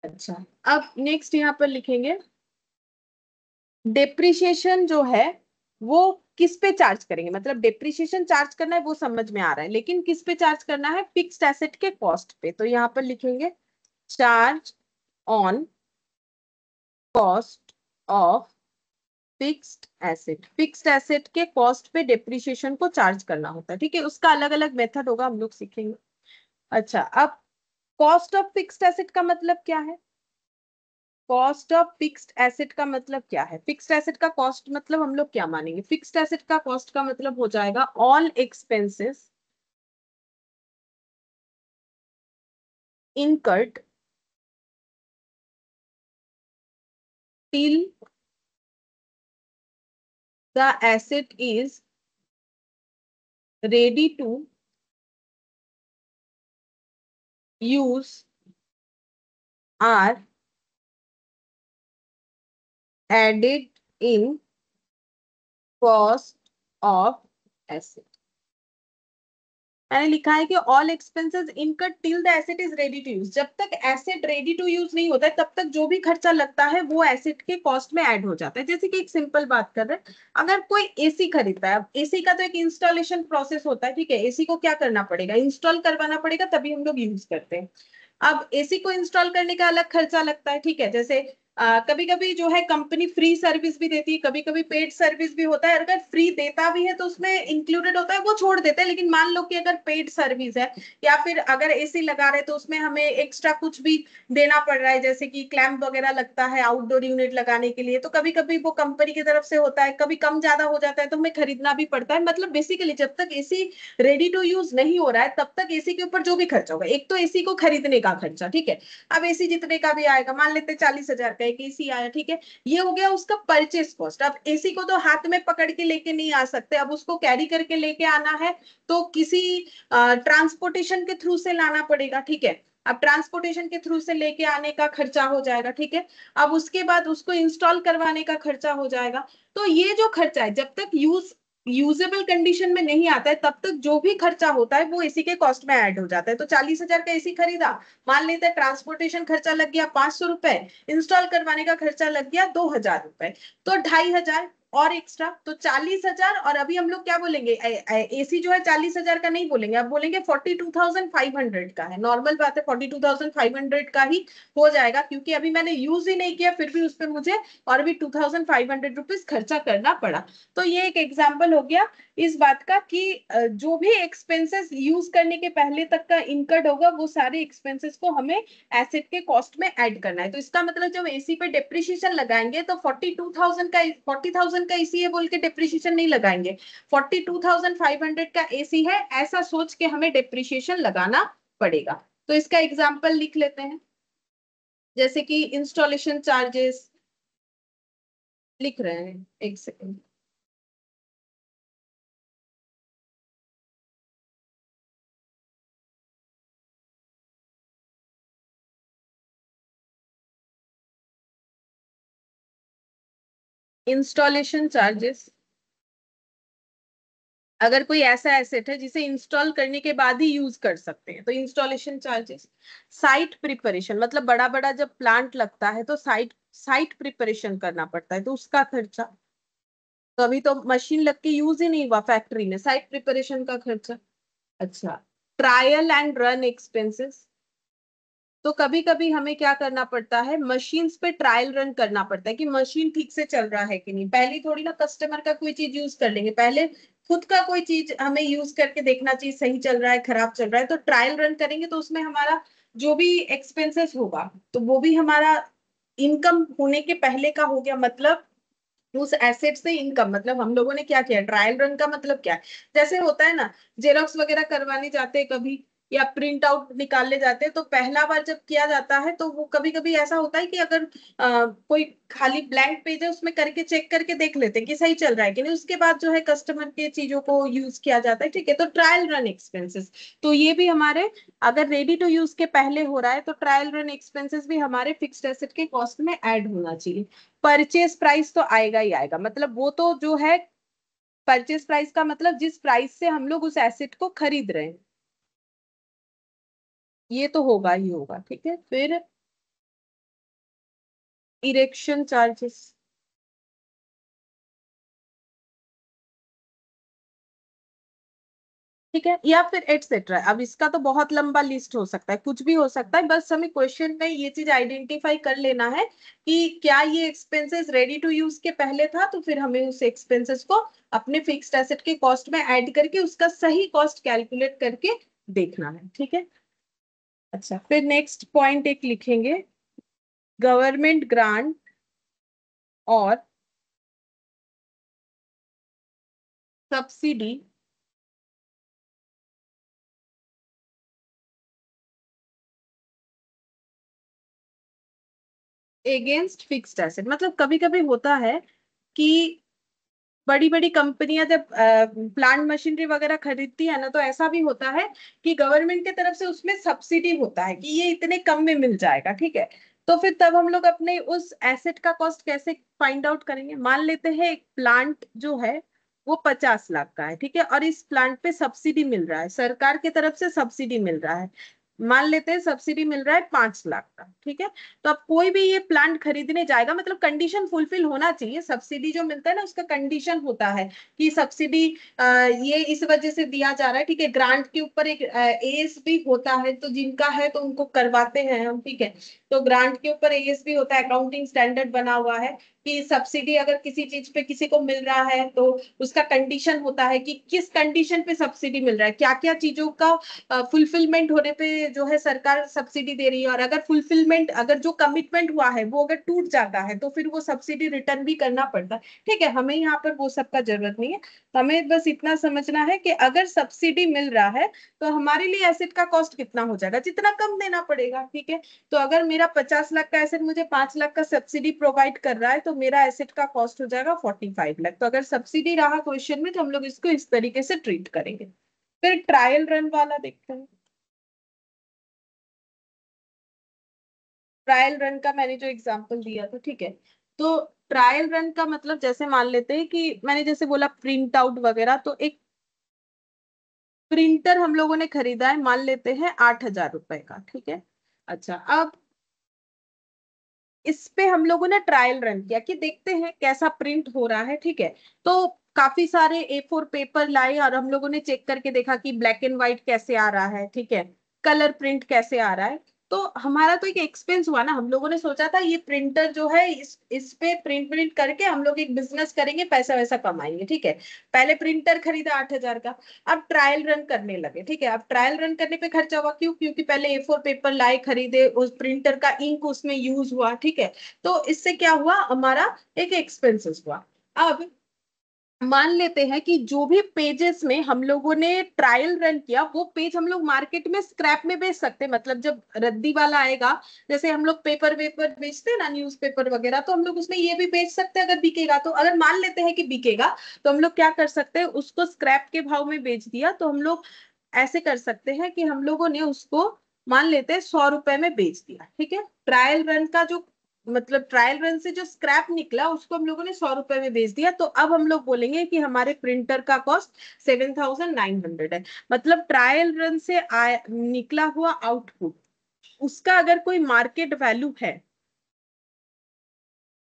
अच्छा, अब नेक्स्ट यहाँ पर लिखेंगे डेप्रिशिएशन जो है वो किस पे चार्ज करेंगे, मतलब डेप्रिशिएशन चार्ज करना है वो समझ में आ रहा है, लेकिन किस पे चार्ज करना है, फिक्स्ड एसेट के कॉस्ट पे। तो यहाँ पर लिखेंगे charge on cost of fixed asset. Fixed asset के कॉस्ट पे डेप्रिशिएशन को चार्ज करना होता है, ठीक है। उसका अलग अलग मेथड होगा, हम लोग सीखेंगे। अच्छा, अब कॉस्ट ऑफ फिक्स्ड एसेट का मतलब क्या है, कॉस्ट ऑफ फिक्स्ड एसेट का मतलब क्या है? फिक्स्ड एसेट का कॉस्ट मतलब हम लोग क्या मानेंगे? फिक्स्ड एसेट का कॉस्ट का मतलब हो जाएगा all expenses incurred till the asset is ready to use are added in cost of asset। मैंने लिखा है कि all expenses incurred till the asset is ready to use. जब तक एसेट रेडी टू यूज नहीं होता है तब तक जो भी खर्चा लगता है वो एसेट के कॉस्ट में ऐड हो जाता है। जैसे कि एक सिंपल बात कर रहे हैं, अगर कोई एसी खरीदता है, अब एसी का तो एक इंस्टॉलेशन प्रोसेस होता है, ठीक है। एसी को क्या करना पड़ेगा? इंस्टॉल करवाना पड़ेगा, तभी हम लोग यूज करते हैं। अब एसी को इंस्टॉल करने का अलग खर्चा लगता है, ठीक है। जैसे कभी कभी जो है कंपनी फ्री सर्विस भी देती है, कभी कभी पेड सर्विस भी होता है। अगर फ्री देता भी है तो उसमें इंक्लूडेड होता है, वो छोड़ देते हैं। लेकिन मान लो कि अगर पेड सर्विस है या फिर अगर एसी लगा रहे तो उसमें हमें एक्स्ट्रा कुछ भी देना पड़ रहा है, जैसे कि क्लैंप वगैरह लगता है आउटडोर यूनिट लगाने के लिए, तो कभी कभी वो कंपनी की तरफ से होता है, कभी कम ज्यादा हो जाता है तो हमें खरीदना भी पड़ता है। मतलब बेसिकली जब तक एसी रेडी टू यूज नहीं हो रहा है तब तक एसी के ऊपर जो भी खर्चा होगा, एक तो एसी को खरीदने का खर्चा, ठीक है। अब एसी जितने का भी आएगा, मान लेते 40,000 का एक एसी आया, ठीक है, ये हो गया उसका परचेस कॉस्ट। अब एसी को तो हाथ में पकड़ के लेके नहीं आ सकते, अब उसको कैरी करके लेके आना है तो किसी ट्रांसपोर्टेशन के थ्रू से लाना पड़ेगा, ठीक है। अब ट्रांसपोर्टेशन के थ्रू से लेके आने का खर्चा हो जाएगा, ठीक है। अब उसके बाद उसको इंस्टॉल करवाने का खर्चा हो जाएगा। तो ये जो खर्चा है जब तक यूजेबल कंडीशन में नहीं आता है तब तक जो भी खर्चा होता है वो एसी के कॉस्ट में ऐड हो जाता है। तो 40,000 का एसी खरीदा, मान लेते हैं ट्रांसपोर्टेशन खर्चा लग गया 500 रुपए, इंस्टॉल करवाने का खर्चा लग गया 2,000 रुपए, तो 2,500 और एक्स्ट्रा, तो 40,000। और अभी हम लोग क्या बोलेंगे? एसी जो है 40,000 का नहीं बोलेंगे, अब बोलेंगे 42,500 का है। नॉर्मल बात है, 42,500 का ही हो जाएगा, क्योंकि अभी मैंने यूज ही नहीं किया फिर भी उस पर मुझे और भी 2,500 रुपीज खर्चा करना पड़ा। तो ये एक एग्जाम्पल हो गया इस बात का कि जो भी एक्सपेंसेस यूज करने के पहले तक का इनकर्ड होगा वो सारे एक्सपेंसेस को हमें एसेट के कॉस्ट में ऐड करना है। तो इसका मतलब जब एसी पे डेप्रिसिएशन लगाएंगे तो 40,000 का एसी है बोल के डेप्रिसिएशन नहीं लगाएंगे। 42,500 का एसी है ऐसा सोच के हमें डेप्रिसिएशन लगाना पड़ेगा। तो इसका एग्जाम्पल लिख लेते हैं, जैसे कि इंस्टॉलेशन चार्जेस लिख रहे हैं, एक सेकेंड। इंस्टॉलेशन चार्जेस, अगर कोई ऐसा एसेट है जिसे इंस्टॉल करने के बाद ही यूज कर सकते हैं तो इंस्टॉलेशन चार्जेस। साइट प्रिपरेशन मतलब बड़ा बड़ा जब प्लांट लगता है तो साइट साइट प्रिपरेशन करना पड़ता है तो उसका खर्चा। तो अभी तो मशीन लग के यूज ही नहीं हुआ फैक्ट्री में, साइट प्रिपरेशन का खर्चा। अच्छा, ट्रायल एंड रन एक्सपेंसेस, तो कभी कभी हमें क्या करना पड़ता है, मशीन्स पे ट्रायल रन करना पड़ता है कि मशीन ठीक से चल रहा है कि नहीं। पहले थोड़ी ना कस्टमर का कोई चीज यूज कर लेंगे, पहले खुद का कोई चीज हमें यूज करके देखना चाहिए सही चल रहा है खराब चल रहा है। तो ट्रायल रन करेंगे तो उसमें हमारा जो भी एक्सपेंसेस होगा तो वो भी हमारा इनकम होने के पहले का हो गया। मतलब उस एसेट से इनकम, मतलब हम लोगों ने क्या किया, ट्रायल रन का मतलब क्या है, जैसे होता है ना जेरोक्स वगैरह करवाने जाते हैं कभी या प्रिंट आउट निकालने जाते हैं तो पहला बार जब किया जाता है तो वो कभी कभी ऐसा होता है कि अगर कोई खाली ब्लैंक पेज है उसमें करके चेक करके देख लेते हैं कि सही चल रहा है कि नहीं, उसके बाद जो है कस्टमर के चीजों को यूज किया जाता है, ठीक है। तो ट्रायल रन एक्सपेंसेस, तो ये भी हमारे अगर रेडी टू यूज के पहले हो रहा है तो ट्रायल रन एक्सपेंसेस भी हमारे फिक्स्ड एसेट के कॉस्ट में ऐड होना चाहिए। परचेज प्राइस तो आएगा ही आएगा, मतलब वो तो जो है परचेज प्राइस का मतलब जिस प्राइस से हम लोग उस एसेट को खरीद रहे हैं ये तो होगा ही होगा, ठीक है। फिर इरेक्शन चार्जेस, ठीक है, या फिर एटसेट्रा। अब इसका तो बहुत लंबा लिस्ट हो सकता है, कुछ भी हो सकता है, बस हमें क्वेश्चन में ये चीज आइडेंटिफाई कर लेना है कि क्या ये एक्सपेंसेस रेडी टू यूज के पहले था, तो फिर हमें उस एक्सपेंसेस को अपने फिक्स्ड एसेट के कॉस्ट में ऐड करके उसका सही कॉस्ट कैलकुलेट करके देखना है, ठीक है। अच्छा, फिर नेक्स्ट पॉइंट एक लिखेंगे, गवर्नमेंट ग्रांट और सब्सिडी अगेंस्ट फिक्स्ड एसेट। मतलब कभी कभी होता है कि बड़ी बड़ी कंपनियां जब प्लांट मशीनरी वगैरह खरीदती है ना, तो ऐसा भी होता है कि गवर्नमेंट की तरफ से उसमें सब्सिडी होता है कि ये इतने कम में मिल जाएगा, ठीक है। तो फिर तब हम लोग अपने उस एसेट का कॉस्ट कैसे फाइंड आउट करेंगे? मान लेते हैं एक प्लांट जो है वो 50 लाख का है, ठीक है, और इस प्लांट पे सब्सिडी मिल रहा है, सरकार की तरफ से सब्सिडी मिल रहा है। मान लेते हैं सब्सिडी मिल रहा है 5 लाख का, ठीक है। तो अब कोई भी ये प्लांट खरीदने जाएगा, मतलब कंडीशन फुलफिल होना चाहिए। सब्सिडी जो मिलता है ना, उसका कंडीशन होता है कि सब्सिडी ये इस वजह से दिया जा रहा है, ठीक है। ग्रांट के ऊपर एक एएस भी होता है, तो जिनका है तो उनको करवाते हैं हम, ठीक है। तो ग्रांट के ऊपर एएस भी होता है, अकाउंटिंग स्टैंडर्ड बना हुआ है कि सब्सिडी अगर किसी चीज पे किसी को मिल रहा है तो उसका कंडीशन होता है कि किस कंडीशन पे सब्सिडी मिल रहा है, क्या क्या चीजों का फुलफिलमेंट होने पे जो है सरकार सब्सिडी दे रही है। और अगर फुलफिलमेंट, अगर जो कमिटमेंट हुआ है वो अगर टूट जाता है तो फिर वो सब्सिडी रिटर्न भी करना पड़ता है, ठीक है। हमें यहाँ पर वो सब का जरूरत नहीं है। हमें बस इतना समझना है कि अगर सब्सिडी मिल रहा है तो हमारे लिए एसेट का कॉस्ट कितना हो जाएगा, जितना कम देना पड़ेगा, ठीक है। तो अगर मेरा 50 लाख का एसेट मुझे 5 लाख का सब्सिडी प्रोवाइड कर रहा है, तो मेरा एसेट का कॉस्ट हो जाएगा 45 लाख। तो अगर सब्सिडी रहा क्वेश्चन में तो हम लोग इसको इस तरीके से ट्रीट करेंगे। फिर ट्रायल रन वाला देखते हैं। ट्रायल रन का मैंने जो एग्जांपल दिया था, ठीक है। तो ट्रायल रन का मतलब जैसे मान लेते हैं कि मैंने जैसे बोला प्रिंट आउट वगैरह, तो एक प्रिंटर हम लोगों ने खरीदा है, मान लेते हैं 8,000 रुपए का, ठीक है। अच्छा, अब इस पे हम लोगों ने ट्रायल रन किया कि देखते हैं कैसा प्रिंट हो रहा है, ठीक है। तो काफी सारे A4 पेपर लाए और हम लोगों ने चेक करके देखा कि ब्लैक एंड व्हाइट कैसे आ रहा है, ठीक है, कलर प्रिंट कैसे आ रहा है। तो हमारा तो एक एक्सपेंस हुआ ना। हम लोगों ने सोचा था ये प्रिंटर जो है इस पे प्रिंट प्रिंट करके हम लोग एक बिजनेस करेंगे, पैसा वैसा कमाएंगे, ठीक है। पहले प्रिंटर खरीदा 8,000 का। अब ट्रायल रन करने लगे, ठीक है। अब ट्रायल रन करने पे खर्चा हुआ, क्यों? क्योंकि पहले A4 पेपर लाए, खरीदे, उस प्रिंटर का इंक उसमें यूज हुआ, ठीक है। तो इससे क्या हुआ, हमारा एक एक्सपेंसेस हुआ। अब मान लेते हैं कि जो भी पेजेस में हम लोगों ने ट्रायल रन किया वो पेज हम लोग मार्केट में स्क्रैप में बेच सकते हैं। मतलब जब रद्दी वाला आएगा, जैसे हम लोग पेपर वेपर बेचते हैं ना, न्यूज़पेपर वगैरह, तो हम लोग उसमें ये भी बेच सकते हैं अगर बिकेगा तो। अगर मान लेते हैं कि बिकेगा तो हम लोग क्या कर सकते हैं, उसको स्क्रैप के भाव में बेच दिया। तो हम लोग ऐसे कर सकते हैं कि हम लोगों ने उसको मान लेते हैं 100 रुपए में बेच दिया, ठीक है। ट्रायल रन का जो मतलब ट्रायल रन से जो स्क्रैप निकला उसको हम लोगों ने 100 रुपए में बेच दिया। तो अब हम लोग बोलेंगे कि हमारे प्रिंटर का कॉस्ट 7,900 है। मतलब ट्रायल रन से निकला हुआ आउटपुट, उसका अगर कोई मार्केट वैल्यू है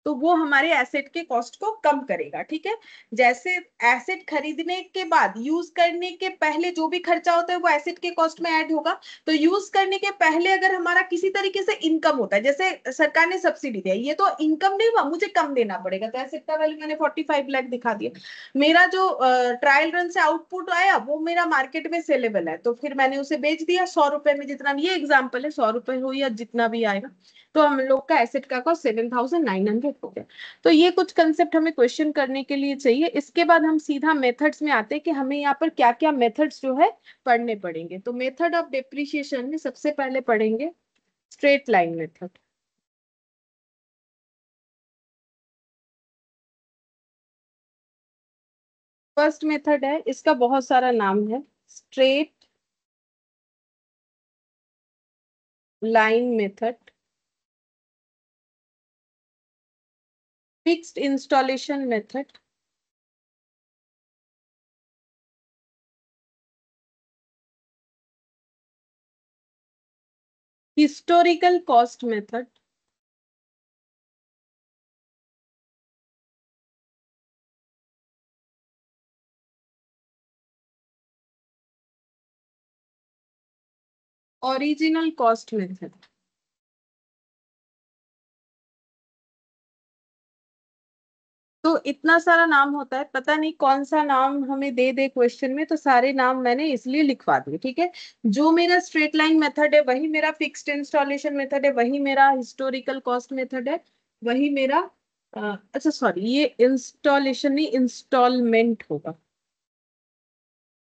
तो वो हमारे एसेट के कॉस्ट को कम करेगा, ठीक है। जैसे एसेट खरीदने के बाद यूज करने के पहले जो भी खर्चा होता है वो एसेट के कॉस्ट में ऐड होगा। तो यूज करने के पहले अगर हमारा किसी तरीके से इनकम होता है, जैसे सरकार ने सब्सिडी दिया, ये तो इनकम नहीं हुआ, मुझे कम देना पड़ेगा, तो एसेट का वैल्यू मैंने 45 लाख दिखा दिया। मेरा जो ट्रायल रन से आउटपुट आया वो मेरा मार्केट में सेलेबल है, तो फिर मैंने उसे बेच दिया 100 रुपए में, जितना भी, ये एग्जाम्पल है, 100 रुपए हो या जितना भी आएगा। तो हम लोग का एसेट का कॉस्ट 7,900 हो गया। तो ये कुछ कंसेप्ट हमें क्वेश्चन करने के लिए चाहिए। इसके बाद हम सीधा मेथड्स में आते हैं कि हमें यहाँ पर क्या क्या मेथड्स जो है पढ़ने पड़ेंगे। तो मेथड ऑफ डेप्रिसिएशन में सबसे पहले पढ़ेंगे straight line method. First method है, इसका बहुत सारा नाम है, straight line method, fixed installation method, historical cost method, original cost method. तो तो इतना सारा नाम होता है, पता नहीं कौन सा नाम हमें दे दे क्वेश्चन में, तो सारे नाम मैंने इसलिए लिखवा दिए, ठीक है। जो मेरा स्ट्रेट लाइन मेथड है वही मेरा फिक्स्ड इंस्टॉलेशन मेथड है, वही मेरा हिस्टोरिकल कॉस्ट मेथड है, वही मेरा अच्छा सॉरी, ये इंस्टॉलेशन नहीं, इंस्टॉलमेंट होगा,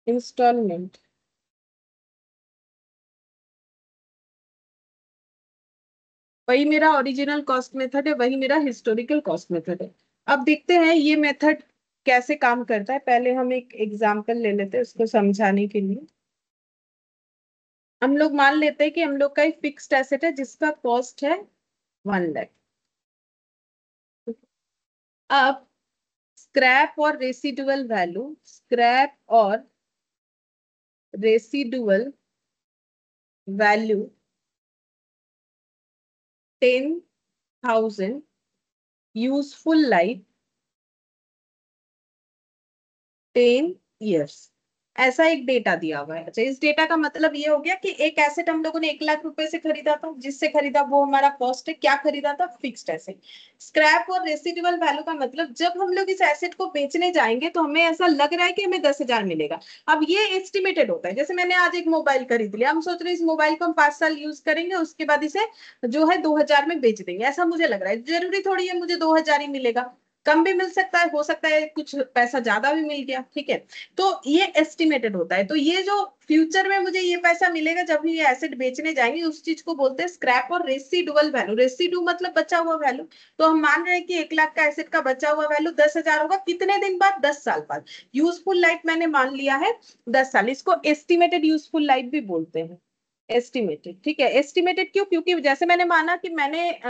इंस्टॉलमेंट। वही मेरा ओरिजिनल कॉस्ट मेथड है, वही मेरा हिस्टोरिकल कॉस्ट मेथड है। अब देखते हैं ये मेथड कैसे काम करता है। पहले हम एक एग्जांपल ले लेते हैं उसको समझाने के लिए। हम लोग मान लेते हैं कि हम लोग का एक फिक्स्ड एसेट है जिसका कॉस्ट है 1 लाख। अब स्क्रैप और रेसिडुअल वैल्यू, स्क्रैप और residual value 10,000, useful life 10 years, ऐसा एक डेटा दिया हुआ है। अच्छा, इस डेटा का मतलब ये हो गया कि एक एसेट हम लोगों ने 1 लाख रुपए से खरीदा था, जिससे खरीदा वो हमारा कॉस्ट है, क्या खरीदा था, फिक्स्ड एसेट। स्क्रैप और रेसिडुअल वैल्यू का मतलब जब हम लोग इस एसेट को बेचने जाएंगे तो हमें ऐसा लग रहा है कि हमें 10,000 मिलेगा। अब ये एस्टिमेटेड होता है, जैसे मैंने आज एक मोबाइल खरीद लिया, हम सोच रहे हैं इस मोबाइल को हम 5 साल यूज करेंगे, उसके बाद इसे जो है 2,000 में बेच देंगे, ऐसा मुझे लग रहा है। जरूरी थोड़ी है मुझे 2,000 ही मिलेगा, कम भी मिल सकता है, हो सकता है कुछ पैसा ज्यादा भी मिल गया, ठीक है। तो ये एस्टिमेटेड होता है। तो ये जो फ्यूचर में मुझे ये पैसा मिलेगा जब भी ये एसेट बेचने जाएंगे, उस चीज को बोलते हैं स्क्रैप और रेसिडुअल वैल्यू। रेसिडू मतलब बचा हुआ वैल्यू। तो हम मान रहे हैं कि 1 लाख का एसेट का बचा हुआ वैल्यू 10,000 होगा, कितने दिन बाद, 10 साल बाद। यूजफुल लाइफ मैंने मान लिया है 10 साल, इसको एस्टिमेटेड यूजफुल लाइफ भी बोलते हैं। एस्टिमेटेड, ठीक है। एस्टिमेटेड क्यों? क्योंकि जैसे मैंने माना कि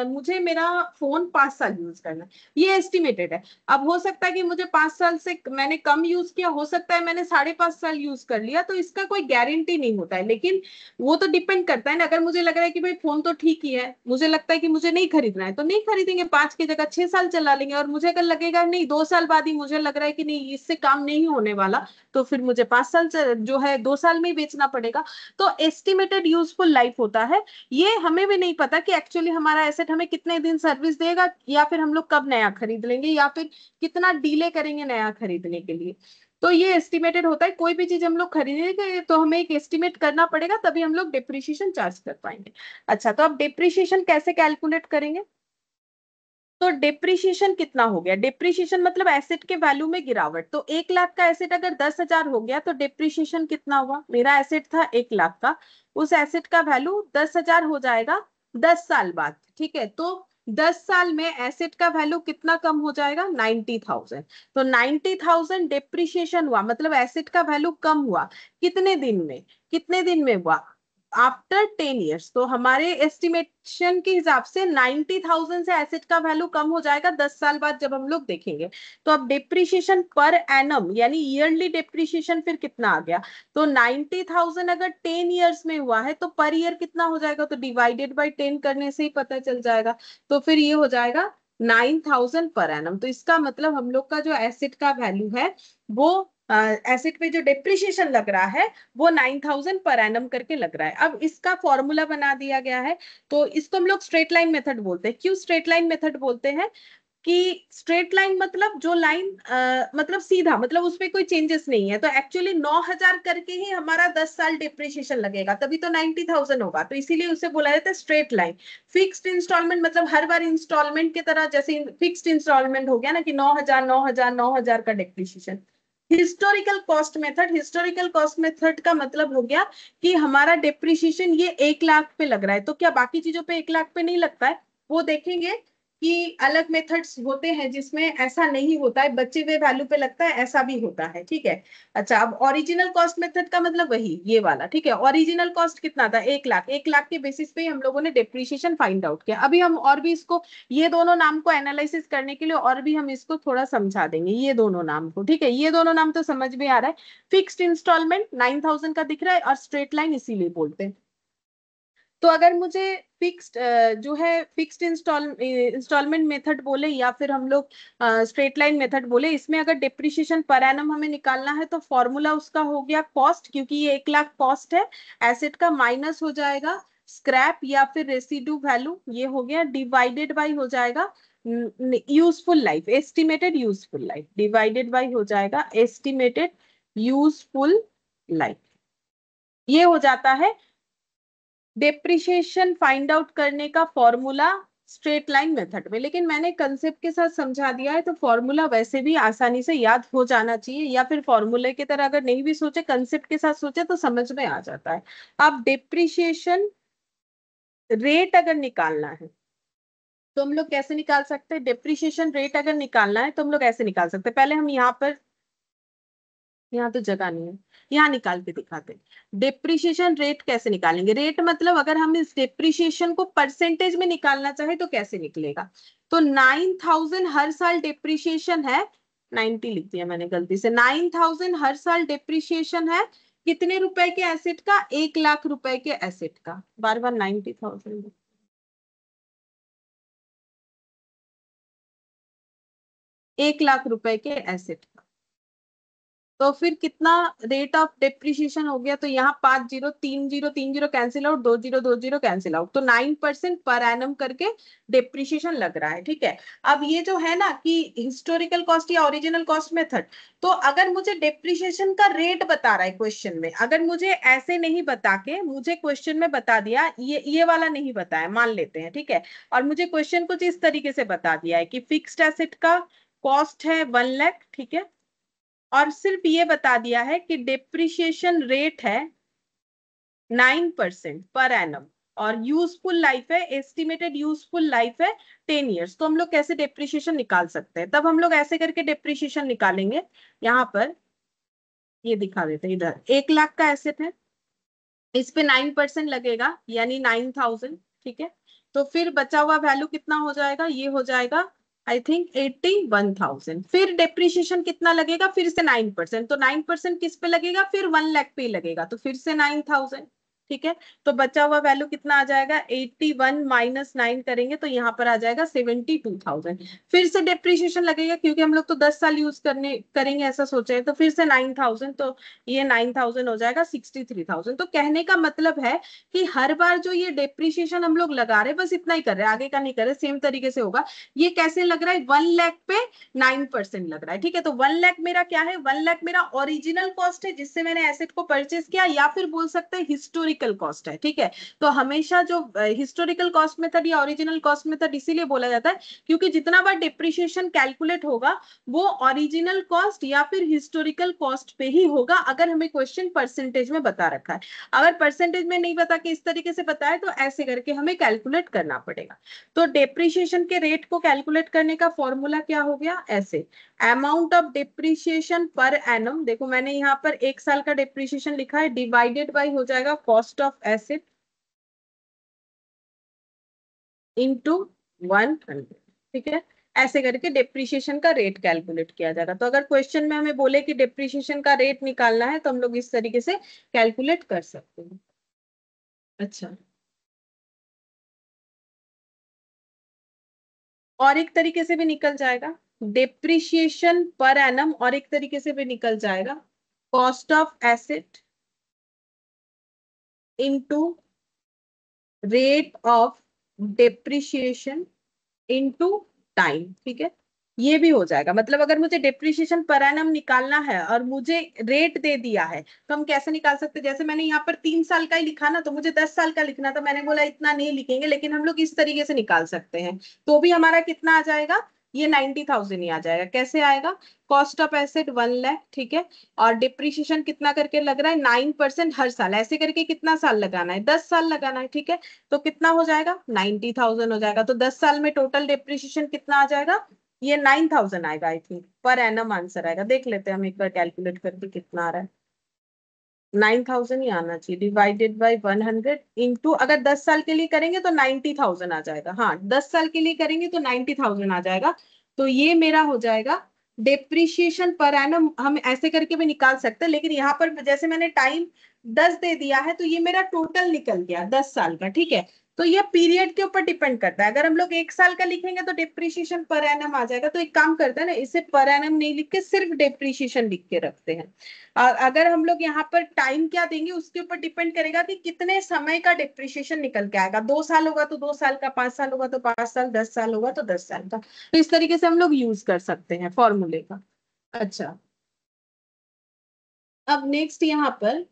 मुझे मेरा फोन 5 साल यूज करना है, ये एस्टिमेटेड है। अब हो सकता है कि मुझे 5 साल से मैंने कम यूज किया, हो सकता है मैंने 5.5 साल यूज कर लिया, तो इसका कोई गारंटी नहीं होता है। लेकिन वो तो डिपेंड करता है ना, अगर मुझे लग रहा है कि भाई फोन तो ठीक ही है, मुझे लगता है कि मुझे नहीं खरीदना है, तो नहीं खरीदेंगे, 5 की जगह 6 साल चला लेंगे। और मुझे अगर लगेगा नहीं, 2 साल बाद ही मुझे लग रहा है कि नहीं इससे काम नहीं होने वाला, तो फिर मुझे 5 साल जो है 2 साल में ही बेचना पड़ेगा। तो एस्टिमेटेड यूजफुल लाइफ होता है। ये हमें भी नहीं पता कि एक्चुअली हमारा एसेट हमें कितने दिन सर्विस देगा, या फिर हम लोग कब नया खरीद लेंगे, या फिर कितना डीले करेंगे नया खरीदने के लिए। तो ये एस्टिमेटेड होता है। कोई भी चीज हम लोग खरीदेंगे तो हमें एक एस्टिमेट करना पड़ेगा, तभी हम लोग डिप्रिशिएशन चार्ज कर पाएंगे। अच्छा, तो अब डिप्रिशिएशन कैसे कैलकुलेट करेंगे? तो डिप्रिशिएशन कितना हो गया? डिप्रिशिएशन मतलब एसेट के वैल्यू में गिरावट। तो 1 लाख का एसेट अगर 10,000 हो गया तो डिप्रिशिएशन कितना हुआ? मेरा एसेट था 1 लाख का, उस एसेट का वैल्यू 10,000 हो जाएगा 10 साल बाद, ठीक है। तो 10 साल में एसेट का वैल्यू कितना कम हो जाएगा? 90,000। तो 90,000 डिप्रिशिएशन हुआ, मतलब एसेट का वैल्यू कम हुआ। कितने दिन में? कितने दिन में हुआ? After 10 years। तो हमारे एस्टिमेशन के हिसाब से 90,000 से एसेट का वैल्यू कम हो जाएगा 10 साल बाद, जब हम लोग देखेंगे। तो अब डिप्रिशिएशन पर एनम यानी ईयरली डिप्रिशिएशन फिर कितना आ गया? तो 90,000 अगर 10 years में हुआ है तो पर ईयर कितना हो जाएगा? तो डिवाइडेड बाई 10 करने से ही पता चल जाएगा। तो फिर ये हो जाएगा 9,000 पर एनम। तो इसका मतलब हम लोग का जो एसेट का वैल्यू है, वो एसेट पे जो डिप्रिशिएशन लग रहा है वो 9,000 पर एनम करके लग रहा है। अब इसका फॉर्मूला बना दिया गया है। तो इसको हम लोग स्ट्रेट लाइन मेथड बोलते हैं। क्यों स्ट्रेट लाइन मेथड बोलते हैं? कि स्ट्रेट लाइन मतलब जो लाइन मतलब सीधा, मतलब उसमें कोई चेंजेस नहीं है। तो एक्चुअली 9,000 करके ही हमारा 10 साल डिप्रिशिएशन लगेगा, तभी तो 90,000 होगा। तो इसीलिए उसे बोला जाता है स्ट्रेट लाइन। फिक्स्ड इंस्टॉलमेंट मतलब हर बार इंस्टॉलमेंट की तरह, जैसे फिक्स्ड इंस्टॉलमेंट हो गया ना कि 9,000 9,000 9,000 का depreciation. Historical cost method, historical cost method का मतलब हो गया कि हमारा डिप्रिशिएशन ये 1 लाख पे लग रहा है, तो क्या बाकी चीजों पे 1 लाख पे नहीं लगता है? वो देखेंगे कि अलग मेथड्स होते हैं जिसमें ऐसा नहीं होता है, बचे हुए वैल्यू पे लगता है, ऐसा भी होता है, ठीक है। अच्छा, अब ओरिजिनल कॉस्ट मेथड का मतलब वही ये वाला, ठीक है। ओरिजिनल कॉस्ट कितना था? 1 लाख। 1 लाख के बेसिस पे हम लोगों ने डिप्रिशिएशन फाइंड आउट किया। अभी हम और भी इसको, ये दोनों नाम को एनालिसिस करने के लिए और भी हम इसको थोड़ा समझा देंगे, ये दोनों नाम को, ठीक है। ये दोनों नाम तो समझ में आ रहा है। फिक्स्ड इंस्टॉलमेंट 9,000 का दिख रहा है, और स्ट्रेट लाइन इसीलिए बोलते हैं। तो अगर मुझे फिक्स्ड जो है फिक्स्ड इंस्टॉलमेंट मेथड बोले, या फिर हम लोग स्ट्रेट लाइन मेथड बोले, इसमें अगर डिप्रिशिएशन पर एनम हमें निकालना है तो फॉर्मूला उसका हो गया कॉस्ट, क्योंकि ये 1 लाख कॉस्ट है एसेट का, माइनस हो जाएगा स्क्रैप या फिर रेसिड्यू वैल्यू, ये हो गया, डिवाइडेड बाय हो जाएगा useful life, estimated useful life, divided by हो जाएगा एस्टिमेटेड यूजफुल लाइफ। ये हो जाता है डेप्रिसिएशन फाइंड आउट करने का फॉर्मूला स्ट्रेट लाइन मेथड में। लेकिन मैंने कंसेप्ट के साथ समझा दिया है, तो फॉर्मूला वैसे भी आसानी से याद हो जाना चाहिए, या फिर फॉर्मूले की तरह अगर नहीं भी सोचे, कंसेप्ट के साथ सोचे तो समझ में आ जाता है। अब डेप्रिसिएशन रेट अगर निकालना है तो हम लोग कैसे निकाल सकते हैं? डेप्रिसिएशन रेट अगर निकालना है तो हम लोग ऐसे निकाल सकते हैं। पहले हम यहाँ पर, यहाँ तो जगह नहीं है, यहाँ निकाल के दिखाते हैं। डेप्रिसिएशन रेट कैसे निकालेंगे? रेट मतलब अगर हम इस डेप्रिसिएशन को परसेंटेज में निकालना चाहे तो कैसे निकलेगा? तो 9,000 हर साल डेप्रिसिएशन है, 90 लिख दिया मैंने गलती से, 9,000 हर साल डेप्रिसिएशन है कितने रुपए के एसेट का? 1,00,000 रुपए के एसेट का। बार बार 90,000, 1,00,000 रुपए के एसेट का। तो फिर कितना रेट ऑफ डेप्रिसिएशन हो गया? तो यहाँ 5 zero, 3 zero, 3 zero cancel out, 2 zero 2 zero cancel out, तो 9% पर एनम करके डेप्रिसिएशन लग रहा है। ठीक है, अब ये जो है ना कि हिस्टोरिकल कॉस्ट या ओरिजिनल कॉस्ट मेथड, तो अगर मुझे डेप्रिसिएशन का रेट बता रहा है क्वेश्चन में, अगर मुझे ऐसे नहीं बता के मुझे क्वेश्चन में बता दिया, ये वाला नहीं बताया मान लेते हैं, ठीक है, और मुझे क्वेश्चन कुछ इस तरीके से बता दिया है कि फिक्स्ड एसेट का कॉस्ट है 1,00,000, ठीक है, और सिर्फ ये बता दिया है कि डेप्रिसिएशन रेट है 9% पर एनम, और यूजफुल लाइफ है, एस्टिमेटेड यूजफुल लाइफ है 10 इयर्स, तो हम लोग कैसे डेप्रिसिएशन निकाल सकते हैं? तब हम लोग ऐसे करके डेप्रिसिएशन निकालेंगे। यहाँ पर ये दिखा देते हैं, इधर 1,00,000 का एसेट है, इस पे 9% लगेगा यानी 9,000, ठीक है, तो फिर बचा हुआ वैल्यू कितना हो जाएगा? ये हो जाएगा आई थिंक 81,000। फिर डेप्रिसिएशन कितना लगेगा? फिर से 9%, तो 9% किस पे लगेगा? फिर 1,00,000 पे ही लगेगा, तो फिर से 9,000, ठीक है, तो बचा हुआ वैल्यू कितना आ जाएगा? 81 माइनस 9 करेंगे तो यहाँ पर आ जाएगा 72,000। फिर से डेप्रिसिएशन लगेगा क्योंकि हम लोग तो 10 साल यूज करेंगे ऐसा सोचे हैं, तो फिर से 9,000, तो ये 9,000 हो जाएगा 63,000। तो कहने का मतलब है कि हर बार जो ये डेप्रिसिएशन हम लोग लगा रहे हैं बस इतना ही कर रहे हैं, आगे का नहीं कर रहे, सेम तरीके से होगा। ये कैसे लग रहा है? 1,00,000 पे 9% लग रहा है, ठीक है, तो 1,00,000 मेरा क्या है? 1,00,000 मेरा ओरिजिनल कॉस्ट है जिससे मैंने एसेट को परचेज किया, या फिर बोल सकते हैं हिस्टोरिकल कॉस्ट है, ठीक है। तो हमेशा जो हिस्टोरिकल कॉस्ट मेथड या ओरिजिनल कॉस्ट मेथड इसीलिए बोला जाता है क्योंकि जितना बार डेप्रिसिएशन कैलकुलेट होगा वो ओरिजिनल कॉस्ट या फिर हिस्टोरिकल कॉस्ट पे ही होगा, अगर हमें क्वेश्चन परसेंटेज में बता रखा है। अगर परसेंटेज में नहीं बता के इस तरीके से बताए तो ऐसे करके हमें कैलकुलेट करना पड़ेगा। तो डेप्रिसिएशन के रेट को कैलकुलेट करने का फॉर्मूला क्या हो गया? ऐसे, amount of depreciation per annum, देखो मैंने यहाँ पर 1 साल का डेप्रिसिएशन लिखा है, डिवाइडेड बाय हो जाएगा कॉस्ट ऑफ एसेट इंटू 100, ठीक है, ऐसे करके डेप्रिसिएशन का रेट कैलकुलेट किया जाएगा। तो अगर क्वेश्चन में हमें बोले कि डेप्रिसिएशन का रेट निकालना है तो हम लोग इस तरीके से कैलकुलेट कर सकते हैं। अच्छा, और एक तरीके से भी निकल जाएगा डेप्रिसिएशन पर एनम, और एक तरीके से भी निकल जाएगा cost of asset into rate of depreciation into time, ठीक है, ये भी हो जाएगा। मतलब अगर मुझे डेप्रिसिएशन पर एनम निकालना है और मुझे रेट दे दिया है तो हम कैसे निकाल सकते हैं? जैसे मैंने यहाँ पर 3 साल का ही लिखा ना, तो मुझे 10 साल का लिखना था, मैंने बोला इतना नहीं लिखेंगे, लेकिन हम लोग इस तरीके से निकाल सकते हैं, तो भी हमारा कितना आ जाएगा? ये 90,000 ही आ जाएगा। कैसे आएगा? कॉस्ट ऑफ एसेट 1,00,000, ठीक है, और डिप्रिसिएशन कितना करके लग रहा है? 9% हर साल, ऐसे करके कितना साल लगाना है? 10 साल लगाना है, ठीक है, तो कितना हो जाएगा? 90,000 हो जाएगा। तो 10 साल में टोटल डिप्रिसिएशन कितना आ जाएगा? ये 9,000 आएगा I think, per annum answer आएगा। देख लेते हैं हम एक बार कैलकुलेट करके कितना आ रहा है। 9,000 ही आना चाहिए, डिवाइडेड बाय 100 इंटू, अगर 10 साल के लिए करेंगे तो 90,000 आ जाएगा। हाँ, 10 साल के लिए करेंगे तो 90,000 आ जाएगा। तो ये मेरा हो जाएगा डेप्रिसिएशन पर एनम। हम ऐसे करके भी निकाल सकते हैं, लेकिन यहाँ पर जैसे मैंने टाइम 10 दे दिया है तो ये मेरा टोटल निकल गया 10 साल का, ठीक है। तो ये पीरियड के ऊपर डिपेंड करता है। अगर हम लोग 1 साल का लिखेंगे तो डिप्रिशिएशन पर एनम आ जाएगा। तो एक काम करते हैं ना, इसे पर एनम नहीं लिख के सिर्फ डिप्रिशिएशन लिख के रखते हैं। अगर हम लोग यहाँ पर टाइम क्या देंगे उसके ऊपर डिपेंड करेगा कि कितने समय का डिप्रिशिएशन निकल के आएगा। 2 साल होगा तो 2 साल का, 5 साल होगा तो 5 साल, 10 साल होगा तो 10 साल का। तो इस तरीके से हम लोग यूज कर सकते हैं फॉर्मूले का। अच्छा, अब नेक्स्ट यहाँ पर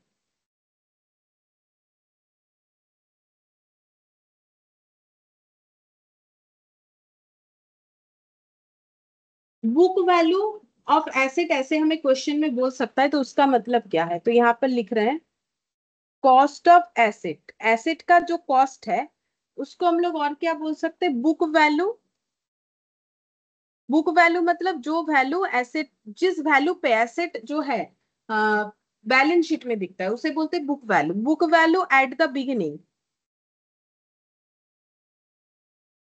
बुक वैल्यू ऑफ एसेट ऐसे हमें क्वेश्चन में बोल सकता है, तो उसका मतलब क्या है? तो यहाँ पर लिख रहे हैं कॉस्ट ऑफ एसेट। एसेट का जो कॉस्ट है उसको हम लोग और क्या बोल सकते हैं? Book value. बुक वैल्यू मतलब जो वैल्यू एसेट, जिस वैल्यू पे एसेट जो है बैलेंस शीट में दिखता है उसे बोलते हैं book value. Book value at the beginning,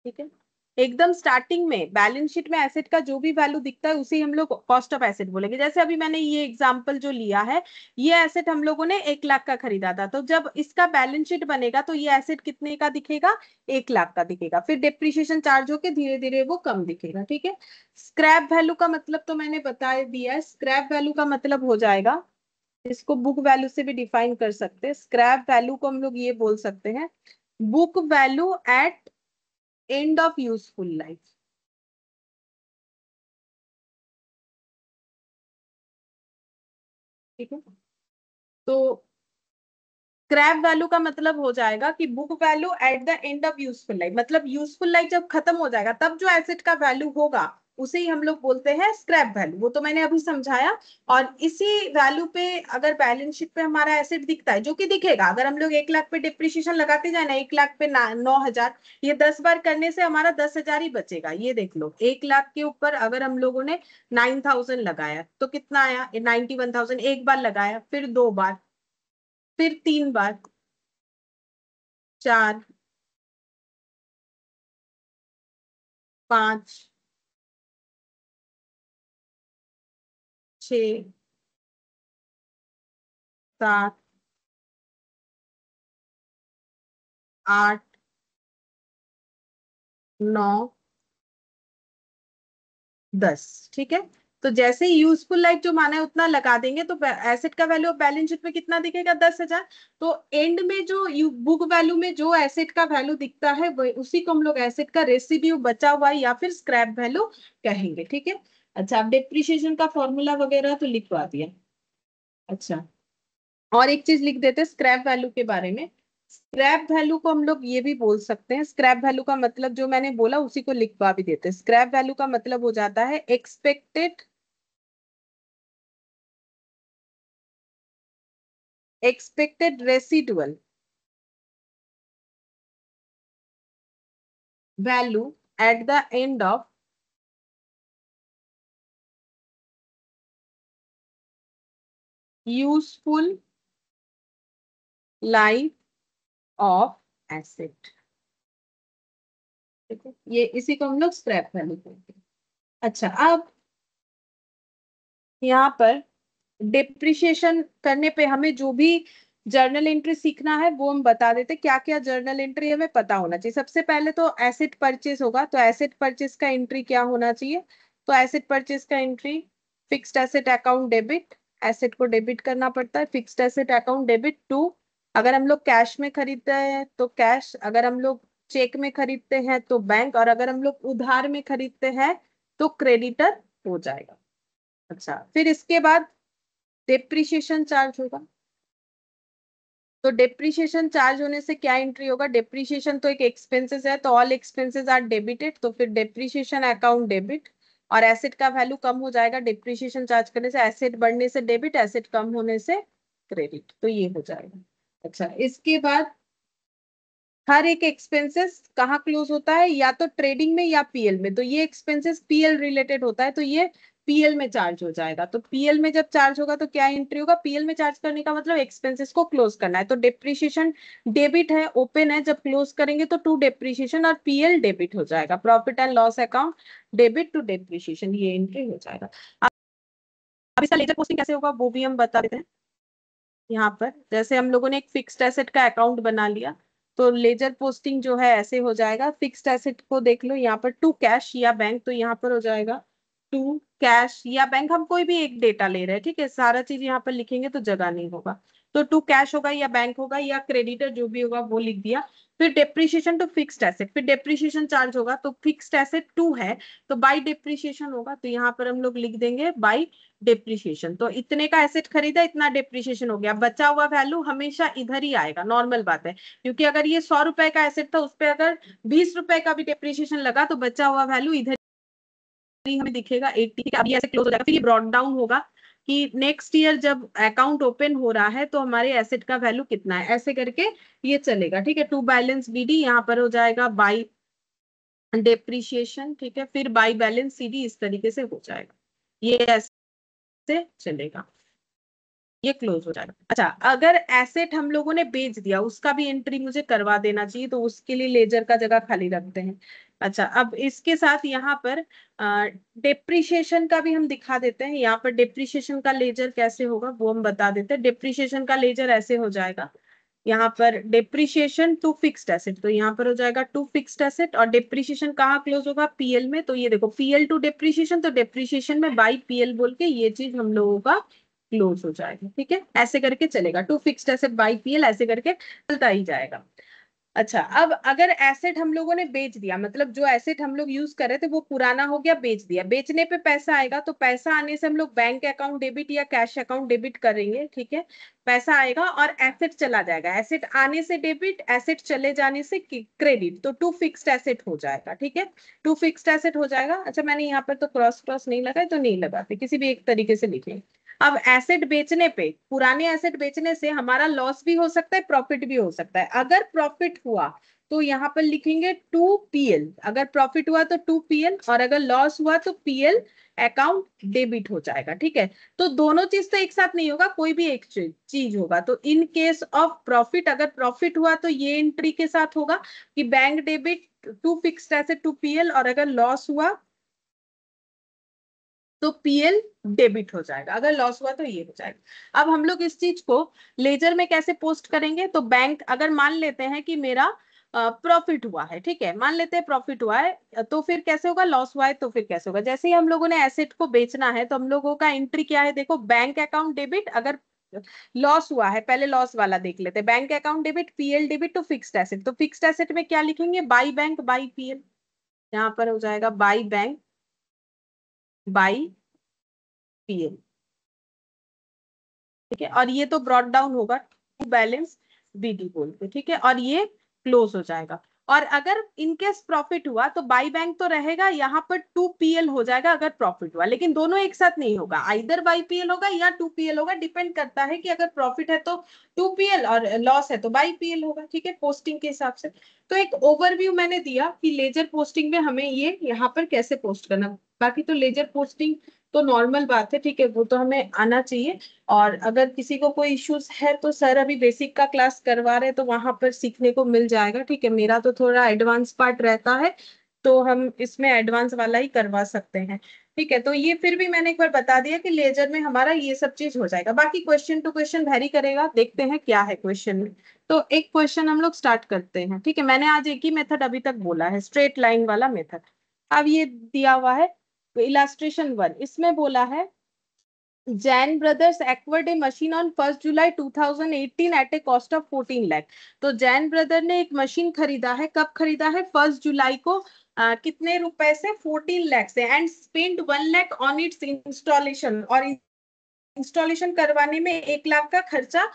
ठीक है, एकदम स्टार्टिंग में बैलेंस शीट में एसेट का जो भी वैल्यू दिखता है उसे हम लोग कॉस्ट ऑफ एसेट बोलेंगे। जैसे अभी मैंने ये एग्जांपल जो लिया है, ये एसेट हम लोगों ने 1 लाख का खरीदा था, तो जब इसका बैलेंस शीट बनेगा तो ये एसेट कितने का दिखेगा? 1 लाख का दिखेगा। फिर डिप्रिशिएशन चार्ज होके धीरे धीरे वो कम दिखेगा, ठीक है। स्क्रैप वैल्यू का मतलब तो मैंने बता दिया है। स्क्रैप वैल्यू का मतलब हो जाएगा, इसको बुक वैल्यू से भी डिफाइन कर सकते हैं। स्क्रैप वैल्यू को हम लोग ये बोल सकते हैं, book value at end of useful life, ठीक है। तो स्क्रैप वैल्यू का मतलब हो जाएगा कि book value at the end of useful life, मतलब यूजफुल लाइफ जब खत्म हो जाएगा तब जो एसेट का वैल्यू होगा उसे ही हम लोग बोलते हैं स्क्रैप वैल्यू। वो तो मैंने अभी समझाया। और इसी वैल्यू पे अगर बैलेंस शीट पे हमारा एसेट दिखता है, जो कि दिखेगा अगर हम लोग 1 लाख पे डिप्रिशिएशन लगाते जाए ना, 1 लाख पे 9,000, ये 10 बार करने से हमारा 10,000 ही बचेगा। ये देख लो, 1 लाख के ऊपर अगर हम लोगों ने 9,000 लगाया तो कितना आया? 91,000। एक बार लगाया, फिर 2 बार, फिर 3 बार, 4, 5, 6, 7, 8, 9, 10, ठीक है। तो जैसे ही यूजफुल लाइफ जो माना है उतना लगा देंगे तो एसेट का वैल्यू ऑफ बैलेंस शीट में कितना दिखेगा? 10,000। तो एंड में जो बुक वैल्यू में जो एसेट का वैल्यू दिखता है वो, उसी को हम लोग एसेट का रेसिड्यू बचा हुआ या फिर स्क्रैप वैल्यू कहेंगे, ठीक है। अच्छा, अब डिप्रिशिएशन का फॉर्मूला वगैरह तो लिखवा दिया। अच्छा, और एक चीज लिख देते हैं स्क्रैप वैल्यू के बारे में। स्क्रैप वैल्यू को हम लोग ये भी बोल सकते हैं, स्क्रैप वैल्यू का मतलब जो मैंने बोला उसी को लिखवा भी देते हैं। स्क्रैप वैल्यू का मतलब हो जाता है expected residual value at the end of useful life of asset, ठीक है। ये इसी को हम लोग स्क्रैप वैल्यू बोलते हैं। अच्छा, अब यहाँ पर डिप्रिशिएशन करने पे हमें जो भी जर्नल एंट्री सीखना है वो हम बता देते। क्या क्या जर्नल एंट्री हमें पता होना चाहिए? सबसे पहले तो एसेट परचेज होगा, तो एसेट परचेज का एंट्री क्या होना चाहिए? तो एसेट परचेज का entry, fixed asset account debit, asset को डेबिट करना पड़ता है। Fixed asset account debit to, अगर हम लोग कैश में खरीदते हैं तो कैश, अगर हम लोग चेक में खरीदते हैं तो बैंक, और अगर हम लोग उधार में खरीदते हैं तो क्रेडिटर हो जाएगा। अच्छा, फिर इसके बाद डेप्रिशिएशन चार्ज होगा। तो डेप्रिशिएशन चार्ज होने से क्या एंट्री होगा? डेप्रिशिएशन तो एक एक्सपेंसेस है, तो ऑल एक्सपेंसेस आर डेबिटेड, तो फिर डेप्रिशिएशन अकाउंट डेबिट। और एसेट का वैल्यू कम हो जाएगा डेप्रिशिएशन चार्ज करने से, एसेट बढ़ने से डेबिट, एसेट कम होने से क्रेडिट, तो ये हो जाएगा। अच्छा, इसके बाद हर एक एक्सपेंसेस कहाँ क्लोज होता है? या तो ट्रेडिंग में या पीएल में। तो ये एक्सपेंसेस पीएल रिलेटेड होता है, तो ये पीएल में चार्ज हो जाएगा। तो पीएल में जब चार्ज होगा तो क्या एंट्री होगा? पीएल में चार्ज करने का मतलब एक्सपेंसेस को क्लोज करना है। तो डेप्रिशिएशन डेबिट है, ओपन है, जब क्लोज करेंगे तो टू डेप्रिशिएशन और पीएल डेबिट हो जाएगा। Profit and loss account debit to depreciation, ये एंट्री हो जाएगा। अब इसका लेजर पोस्टिंग कैसे होगा वो भी हम बता देते हैं। यहाँ पर जैसे हम लोगों ने एक फिक्स्ड एसेट का अकाउंट बना लिया, तो लेजर पोस्टिंग जो है ऐसे हो जाएगा। फिक्स्ड एसेट को देख लो यहाँ पर, टू कैश या बैंक, तो यहाँ पर हो जाएगा टू कैश या बैंक। हम कोई भी एक डेटा ले रहे हैं, ठीक है, सारा चीज यहाँ पर लिखेंगे तो जगह नहीं होगा। तो टू कैश होगा या बैंक होगा या क्रेडिटर जो भी होगा वो लिख दिया। फिर डेप्रिसिएशन टू फिक्स्ड एसेट, फिर डेप्रिसिएशन चार्ज होगा, तो फिक्स्ड एसेट टू है तो बाई डेप्रिसिएशन होगा, तो यहाँ पर हम लोग लिख देंगे बाई डेप्रिसिएशन। तो इतने का एसेट खरीदा, इतना डेप्रिसिएशन हो गया, बचा हुआ वैल्यू हमेशा इधर ही आएगा, नॉर्मल बात है। क्योंकि अगर ये 100 रुपए का एसेट था, उस पर अगर 20 रुपए का भी डेप्रिसिएशन लगा तो बचा हुआ वैल्यू इधर ही हमें दिखेगा 80। अब ये ऐसे क्लोज हो जाएगा। फिर ये ब्रॉड डाउन होगा कि नेक्स्ट ईयर जब अकाउंट ओपन हो रहा है तो हमारे एसेट का वैल्यू कितना है, ऐसे करके ये चलेगा, ठीक है। टू बैलेंस बीडी यहाँ पर हो जाएगा बाई डेप्रिसिएशन, ठीक है, फिर बाई बैलेंस सीडी, इस तरीके से हो जाएगा, ये ऐसे चलेगा, ये क्लोज हो जाएगा। अच्छा, अगर एसेट हम लोगों ने बेच दिया, उसका भी एंट्री मुझे करवा देना चाहिए, तो उसके लिए लेजर का जगह खाली रखते हैं। अच्छा, अब इसके साथ यहाँ पर डेप्रिसिएशन का भी हम दिखा देते हैं। यहाँ पर डेप्रिसिएशन का लेजर कैसे होगा वो हम बता देते हैं। डेप्रिसिएशन का लेजर ऐसे हो जाएगा, यहाँ पर डेप्रिसिएशन टू फिक्स्ड एसेट, तो यहाँ पर हो जाएगा टू फिक्स्ड एसेट, और डेप्रिसिएशन कहाँ क्लोज होगा, पीएल में। तो ये देखो पीएल टू डेप्रिसिएशन, तो डेप्रिसिएशन में बाई पीएल बोल के ये चीज हम लोगों का क्लोज हो जाएगा, ठीक है। ऐसे करके चलेगा, to fixed asset by PL, ऐसे करके चलता ही जाएगा। अच्छा, अब अगर एसेट हम लोगों ने बेच दिया, मतलब जो एसेट हम लोग यूज कर रहे थे वो पुराना हो गया, बेच दिया, बेचने पे पैसा आएगा, तो पैसा आने से हम लोग बैंक अकाउंट डेबिट या कैश अकाउंट डेबिट करेंगे, ठीक है। पैसा आएगा और एसेट चला जाएगा, एसेट आने से डेबिट, एसेट चले जाने से क्रेडिट, तो टू फिक्स्ड एसेट हो जाएगा, ठीक है। टू फिक्स्ड एसेट हो जाएगा। अच्छा, मैंने यहाँ पर तो क्रॉस क्रॉस नहीं लगाए, तो नहीं लगाते, किसी भी एक तरीके से लिखें। अब एसेट बेचने पे, पुराने एसेट बेचने से हमारा लॉस भी हो सकता है, प्रॉफिट भी हो सकता है। अगर प्रॉफिट हुआ तो यहाँ पर लिखेंगे टू पीएल, अगर प्रॉफिट हुआ तो टू पीएल, और अगर लॉस हुआ तो पीएल अकाउंट डेबिट हो जाएगा, ठीक है। तो दोनों चीज तो एक साथ नहीं होगा, कोई भी एक चीज होगा। तो इन केस ऑफ प्रॉफिट, अगर प्रॉफिट हुआ तो ये एंट्री के साथ होगा कि bank debit to fixed asset to PL, और अगर लॉस हुआ तो पीएल डेबिट हो जाएगा, अगर लॉस हुआ तो ये हो जाएगा। अब हम लोग इस चीज को लेजर में कैसे पोस्ट करेंगे, तो बैंक, अगर मान लेते हैं कि मेरा प्रॉफिट हुआ है, ठीक है, मान लेते हैं प्रॉफिट हुआ है, तो फिर कैसे होगा, लॉस हुआ है तो फिर कैसे होगा। जैसे ही हम लोगों ने एसेट को बेचना है तो हम लोगों का एंट्री क्या है, देखो, बैंक अकाउंट डेबिट, अगर लॉस हुआ है, पहले लॉस वाला देख लेते हैं, bank account debit, PL debit to fixed asset, तो फिक्स्ड एसेट में क्या लिखेंगे, बाई बैंक बाई पीएल, यहाँ पर हो जाएगा बाई बैंक बाई पीएल, ठीक है। और ये तो ब्रॉट डाउन होगा टू बैलेंस बीडी बोल के, ठीक है, और ये क्लोज हो जाएगा। और अगर इनकेस प्रॉफिट हुआ तो बाई बैंक तो रहेगा, यहाँ पर टू पीएल हो जाएगा अगर प्रॉफिट हुआ, लेकिन दोनों एक साथ नहीं होगा, आइदर बाई पीएल होगा या टू पीएल होगा, डिपेंड करता है कि अगर प्रॉफिट है तो टू पीएल और लॉस है तो बाई पीएल होगा, ठीक है, पोस्टिंग के हिसाब से। तो एक ओवरव्यू मैंने दिया कि लेजर पोस्टिंग में हमें ये यहाँ पर कैसे पोस्ट करना। बाकी तो लेजर पोस्टिंग तो नॉर्मल बात है, ठीक है, वो तो हमें आना चाहिए। और अगर किसी को कोई इश्यूज है तो सर अभी बेसिक का क्लास करवा रहे हैं, तो वहां पर सीखने को मिल जाएगा, ठीक है। मेरा तो थोड़ा एडवांस पार्ट रहता है, तो हम इसमें एडवांस वाला ही करवा सकते हैं, ठीक है। तो ये फिर भी मैंने एक बार बता दिया कि लेजर में हमारा ये सब चीज हो जाएगा। बाकी क्वेश्चन टू क्वेश्चन वेरी करेगा, देखते हैं क्या है क्वेश्चन में। तो एक क्वेश्चन हम लोग स्टार्ट करते हैं, ठीक है। मैंने आज एक ही मेथड अभी तक बोला है, स्ट्रेट लाइन वाला मेथड। अब ये दिया हुआ है इलास्ट्रेशन 1, इसमें बोला है Jain brothers acquired a machine on 1 July 2018 at a cost of 14 lakh. तो जैन ब्रदर ने एक मशीन खरीदा है, कब खरीदा है, 1 जुलाई को, कितने रुपए से, 14 लाख से, and spend 1 lakh on it's installation, और इंस्टॉलेशन करवाने में 1 लाख का खर्चा,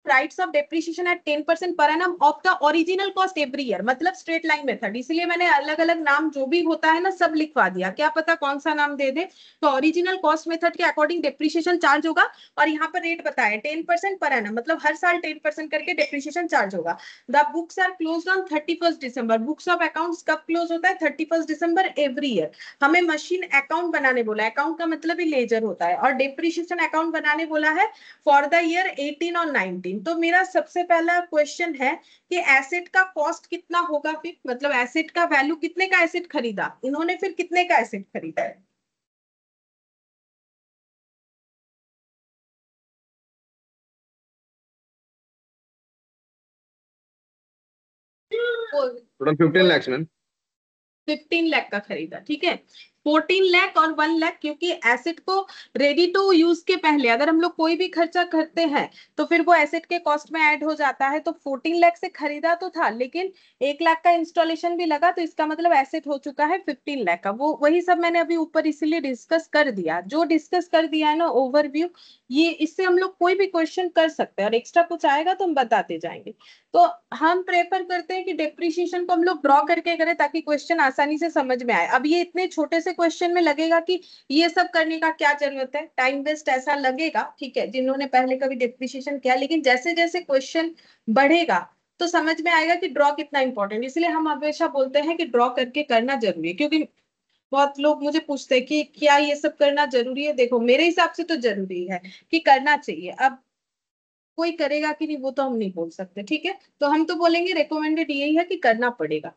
rights of depreciation eight 10% per annum of the original cost every year, मतलब स्ट्रेट लाइन मेथड, इसलिए मैंने अलग अलग नाम जो भी होता है ना सब लिखवा दिया, क्या पता कौन सा नाम दे दे। तो ओरिजिनल कॉस्ट मेथड के अकॉर्डिंग डेप्रिसिएशन चार्ज होगा, और यहाँ पर रेट बताया 10% पर एनम, मतलब हर साल 10% करके डेप्रिसिएशन चार्ज होगा। The books are close on 31 December, books of accounts कब क्लोज होता है, 31 दिसंबर एवरी ईयर। हमें मशीन अकाउंट बनाने बोला है, अकाउंट का मतलब ही लेजर होता है, और डेप्रिसिएशन अकाउंट बनाने बोला है फॉर द ईयर 18 और 19। तो मेरा सबसे पहला क्वेश्चन है कि एसेट का कॉस्ट कितना होगा, फिर मतलब एसेट का वैल्यू, कितने का एसेट खरीदा इन्होंने, फिर कितने का एसेट खरीदा है। Total 15 lakh ma'am. 15 लाख का खरीदा, ठीक है। 14 लाख और 1 लाख, क्योंकि एसेट को रेडी टू यूज के पहले अगर हम लोग कोई भी खर्चा करते हैं तो फिर वो एसेट के कॉस्ट में ऐड हो जाता है। तो 14 लाख से खरीदा तो था, लेकिन 1 लाख का इंस्टॉलेशन भी लगा, तो इसका मतलब एसेट हो चुका है 15 लाख का। वो वही सब मैंने अभी ऊपर इसीलिए डिस्कस कर दिया, जो डिस्कस कर दिया है ना ओवरव्यू, ये इससे हम लोग कोई भी क्वेश्चन कर सकते हैं, और एक्स्ट्रा कुछ आएगा तो हम बताते जाएंगे। तो हम प्रेफर करते हैं कि डेप्रिसिएशन को हम लोग ड्रॉ करके करें ताकि क्वेश्चन आसानी से समझ में आए। अब ये इतने छोटे से क्वेश्चन में लगेगा कि ये सब करने का क्या जरूरत है, टाइम वेस्ट ऐसा लगेगा, ठीक है, जिन्होंने पहले कभी डेप्रिसिएशन किया। लेकिन जैसे जैसे क्वेश्चन बढ़ेगा तो समझ में आएगा कि ड्रॉ कितना इंपॉर्टेंट। इसलिए हम हमेशा बोलते हैं कि ड्रॉ करके करना जरूरी है, क्योंकि बहुत लोग मुझे पूछते हैं कि क्या ये सब करना जरूरी है। देखो मेरे हिसाब से तो जरूरी है कि करना चाहिए। अब कोई करेगा कि नहीं वो तो हम नहीं बोल सकते, ठीक है। तो हम तो बोलेंगे रिकमेंडेड यही है कि करना पड़ेगा।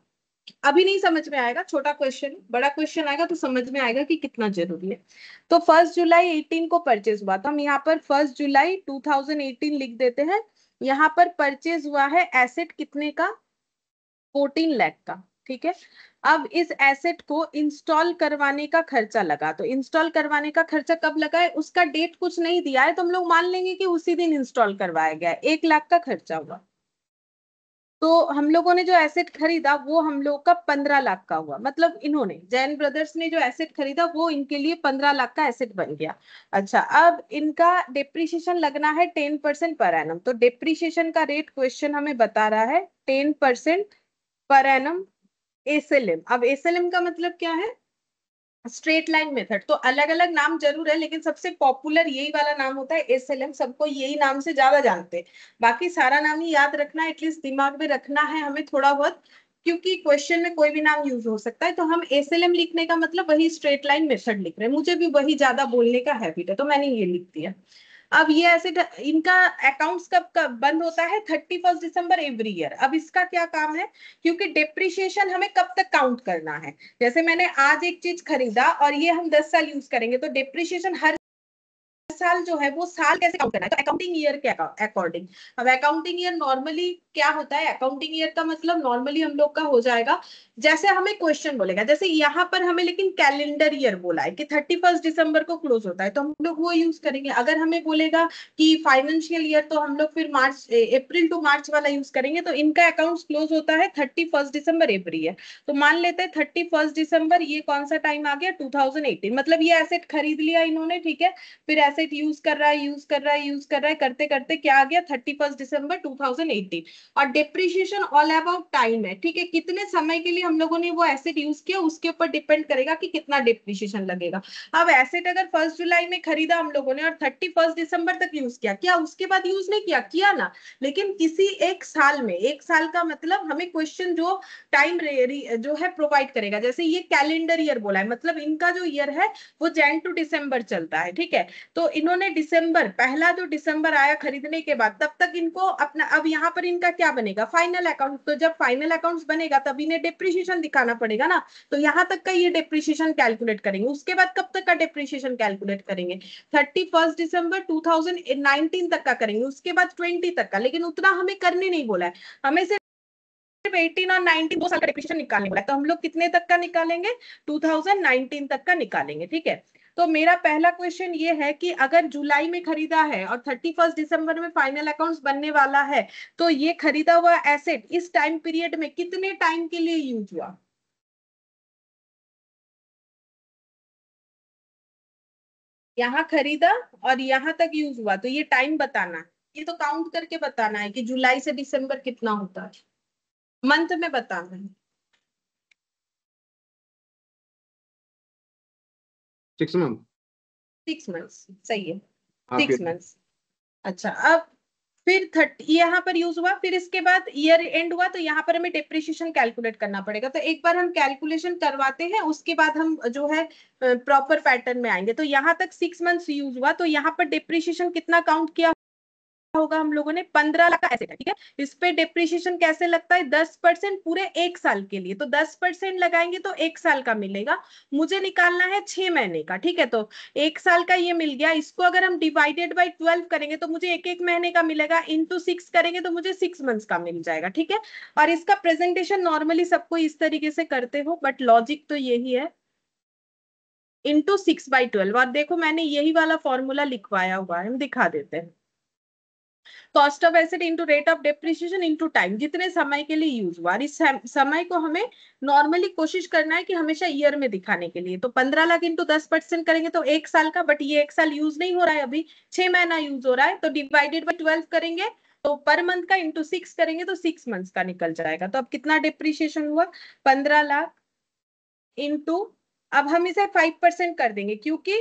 अभी नहीं समझ में आएगा, छोटा क्वेश्चन, बड़ा क्वेश्चन आएगा तो समझ में आएगा कि कितना जरूरी है। तो 1 जुलाई 18 को परचेज हुआ, तो हम यहाँ पर 1 जुलाई 2018 लिख देते हैं। यहाँ पर परचेज हुआ है एसेट कितने का, 14 लाख का, ठीक है। अब इस एसेट को इंस्टॉल करवाने का खर्चा लगा, तो इंस्टॉल करवाने का खर्चा कब लगा है उसका डेट कुछ नहीं दिया है, तो हम लोग मान लेंगे कि उसी दिन इंस्टॉल करवाया गया है। 1 लाख का खर्चा हुआ, तो हम लोगों ने जो एसेट खरीदा वो हम लोग का 15 लाख का हुआ। मतलब इन्होंने जैन ब्रदर्स ने जो एसेट खरीदा वो इनके लिए 15 लाख का एसेट बन गया। अच्छा, अब इनका डेप्रिसिएशन लगना है 10% पर एनम। तो डेप्रिसिएशन का रेट क्वेश्चन हमें बता रहा है 10% पर एनम एसएलएम। अब एसएलएम का मतलब क्या है, स्ट्रेट लाइन मेथड। तो अलग अलग नाम जरूर है, लेकिन सबसे पॉपुलर यही वाला नाम होता है एसएलएम। सबको यही नाम से ज्यादा जानते हैं, बाकी सारा नाम ही याद रखना, एटलीस्ट दिमाग में रखना है हमें थोड़ा बहुत, क्योंकि क्वेश्चन में कोई भी नाम यूज हो सकता है। तो हम एसएलएम लिखने का मतलब वही स्ट्रेट लाइन मेथड लिख रहे हैं, मुझे भी वही ज्यादा बोलने का हैबिट है तो मैंने ये लिख दिया। अब ये ऐसे इनका अकाउंट्स कब बंद होता है, 31 दिसंबर एवरी ईयर। अब इसका क्या काम है, क्योंकि डेप्रिसिएशन हमें कब तक काउंट करना है। जैसे मैंने आज एक चीज खरीदा और ये हम 10 साल यूज करेंगे, तो डेप्रिसिएशन हर साल जो है वो साल कैसे काउंट करना है, तो अकाउंटिंग ईयर के अकॉर्डिंग। अब अकाउंटिंग ईयर नॉर्मली क्या होता है, अकाउंटिंग ईयर का मतलब नॉर्मली हम लोग का हो जाएगा, जैसे हमें क्वेश्चन बोलेगा, जैसे यहाँ पर हमें लेकिन कैलेंडर ईयर बोला है कि 31 दिसंबर को क्लोज होता है, तो हम लोग वो यूज करेंगे। अगर हमें बोलेगा कि फाइनेंशियल ईयर, तो हम लोग फिर मार्च, अप्रैल टू मार्च वाला यूज करेंगे। तो इनका अकाउंट क्लोज होता है 31 दिसंबर एवरी ईयर। तो मान लेते हैं 31 दिसंबर, ये कौन सा टाइम आ गया, 2018। मतलब ये एसेट खरीद लिया इन्होंने, ठीक है, फिर एसेट यूज कर रहा है, यूज कर रहा है, यूज कर रहा है, करते करते क्या आ गया, 31 दिसंबर 2018। और डेप्रिसिएशन ऑल अबाउट टाइम है, ठीक है, कितने समय के लिए हम लोगों ने वो एसेट यूज किया उसके ऊपर डिपेंड करेगा कि कितना डेप्रिसिएशन लगेगा। अब एसेट अगर 1 जुलाई में खरीदा हम लोगों ने और 31 दिसंबर तक यूज किया, क्या उसके बाद यूज नहीं किया, किया ना, लेकिन किसी एक साल में, एक साल का मतलब हमें क्वेश्चन जो टाइम जो है प्रोवाइड करेगा, जैसे ये कैलेंडर ईयर बोला है, मतलब इनका जो ईयर है वो जैन टू दिसंबर चलता है, ठीक है। तो इन्होंने दिसंबर, पहला जो दिसंबर आया खरीदने के बाद, तब तक इनको अपना, अब यहाँ पर इनका क्या बनेगा, फाइनल अकाउंट। तो जब फाइनल अकाउंट्स बनेगा तब इन्हें डेप्रिसिएशन दिखाना पड़ेगा ना, तो यहाँ तक का ये डेप्रिसिएशन कैलकुलेट करेंगे। उसके बाद कब तक का डेप्रिसिएशन कैलकुलेट करेंगे, 31 दिसंबर 2019 तक का करेंगे, उसके बाद 20 तक का। लेकिन उतना हमें करने नहीं बोला है, हमें सिर्फ 18 और 19 2 साल का डेप्रिसिएशन निकालने बोला है। तो हम लोग कितने तक का निकालेंगे, 2019 तक का निकालेंगे, ठीक है। तो मेरा पहला क्वेश्चन ये है कि अगर जुलाई में खरीदा है और 31 दिसंबर में फाइनल अकाउंट्स बनने वाला है, तो ये खरीदा हुआ एसेट इस टाइम पीरियड में कितने टाइम के लिए यूज हुआ। यहाँ खरीदा और यहाँ तक यूज हुआ, तो ये टाइम बताना है, ये तो काउंट करके बताना है कि जुलाई से दिसंबर कितना होता है, मंथ में बताना है। 6 मंथ। 6 मंथ्स, सही है, हाफ 6 मंथ्स। अच्छा, अब फिर 30 यहाँ पर यूज हुआ, फिर इसके बाद ईयर एंड हुआ, तो यहाँ पर हमें डेप्रिसिएशन कैलकुलेट करना पड़ेगा। तो एक बार हम कैलकुलेशन करवाते हैं, उसके बाद हम जो है प्रॉपर पैटर्न में आएंगे। तो यहाँ तक 6 मंथ्स यूज हुआ, तो यहाँ पर डेप्रिसिएशन कितना काउंट किया होगा हम लोगों ने 15 लाख का एसेट है, ठीक है। इस पे डिप्रिशिएशन कैसे लगता है, 10% पूरे 1 साल के लिए, तो 10% लगाएंगे तो 1 साल का मिलेगा। मुझे निकालना है 6 महीने का, ठीक है। तो 1 साल का ये मिल गया, इसको अगर हम डिवाइडेड बाई 12 करेंगे तो मुझे एक एक महीने का मिलेगा, इंटू 6 करेंगे तो मुझे 6 मंथ्स का मिल जाएगा, ठीक है। और इसका प्रेजेंटेशन नॉर्मली सबको इस तरीके से करते हो, बट लॉजिक तो यही है, इंटू 6/12। और देखो मैंने यही वाला फॉर्मूला लिखवाया हुआ है, हम दिखा देते हैं। Cost of asset into rate of depreciation into time, जितने समय के लिए यूज हुआ। इस समय को हमें नॉर्मली कोशिश करना है कि हमेशा ईयर में दिखाने के लिए। तो 15 लाख इंटू 10% करेंगे तो 1 साल का, बट ये 1 साल यूज नहीं हो रहा है, अभी 6 महीना यूज हो रहा है। तो डिवाइडेड बाई 12 करेंगे तो पर मंथ का, इंटू 6 करेंगे तो 6 मंथ्स का निकल जाएगा। तो अब कितना डिप्रिशिएशन हुआ, 15 लाख इंटू, अब हम इसे 5% कर देंगे, क्योंकि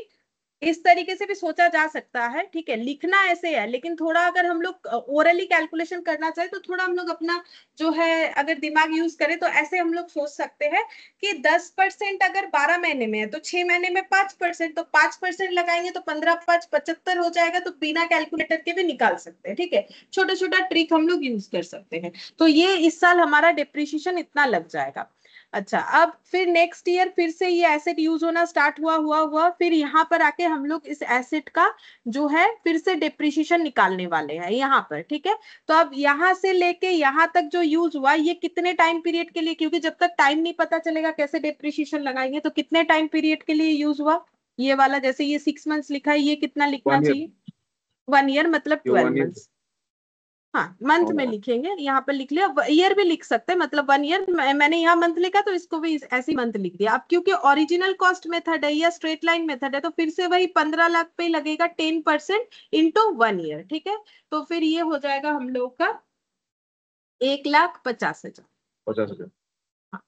इस तरीके से भी सोचा जा सकता है, ठीक है। लिखना ऐसे है, लेकिन थोड़ा अगर हम लोग ओरली कैलकुलेशन करना चाहे तो थोड़ा हम लोग अपना जो है अगर दिमाग यूज करें तो ऐसे हम लोग सोच सकते हैं कि 10% अगर 12 महीने में है तो 6 महीने में 5%, तो 5% लगाएंगे तो 15×5 = 75 हो जाएगा। तो बिना कैलकुलेटर के भी निकाल सकते हैं, ठीक है। छोटा छोटा ट्रिक हम लोग यूज कर सकते हैं। तो ये इस साल हमारा डिप्रिशिएशन इतना लग जाएगा। अच्छा, अब फिर नेक्स्ट ईयर फिर से ये एसेट यूज होना स्टार्ट हुआ, फिर यहाँ पर आके हम लोग इस एसेट का जो है फिर से डिप्रिशिएशन निकालने वाले हैं यहाँ पर, ठीक है। तो अब यहाँ से लेके यहाँ तक जो यूज हुआ ये कितने टाइम पीरियड के लिए, क्योंकि जब तक टाइम नहीं पता चलेगा कैसे डिप्रिशिएशन लगाएंगे, तो कितने टाइम पीरियड के लिए यूज हुआ ये वाला, जैसे ये 6 मंथ्स लिखा है, ये कितना लिखना 1 year. चाहिए, 1 ईयर मतलब ये 12 1 year. मंथ्स। हाँ, मंथ में लिखेंगे, यहाँ पर लिख लिया, ईयर भी लिख सकते हैं, मतलब 1 ईयर। मैंने यहाँ मंथ लिखा तो इसको भी ऐसे मंथ लिख दिया। अब क्योंकि ओरिजिनल कॉस्ट मेथड है या स्ट्रेट लाइन मेथड है, तो फिर से वही 15 लाख पे लगेगा 10% इंटू 1 ईयर, ठीक है। तो फिर ये हो जाएगा हम लोग का 1,50,000। 50,000. हाँ,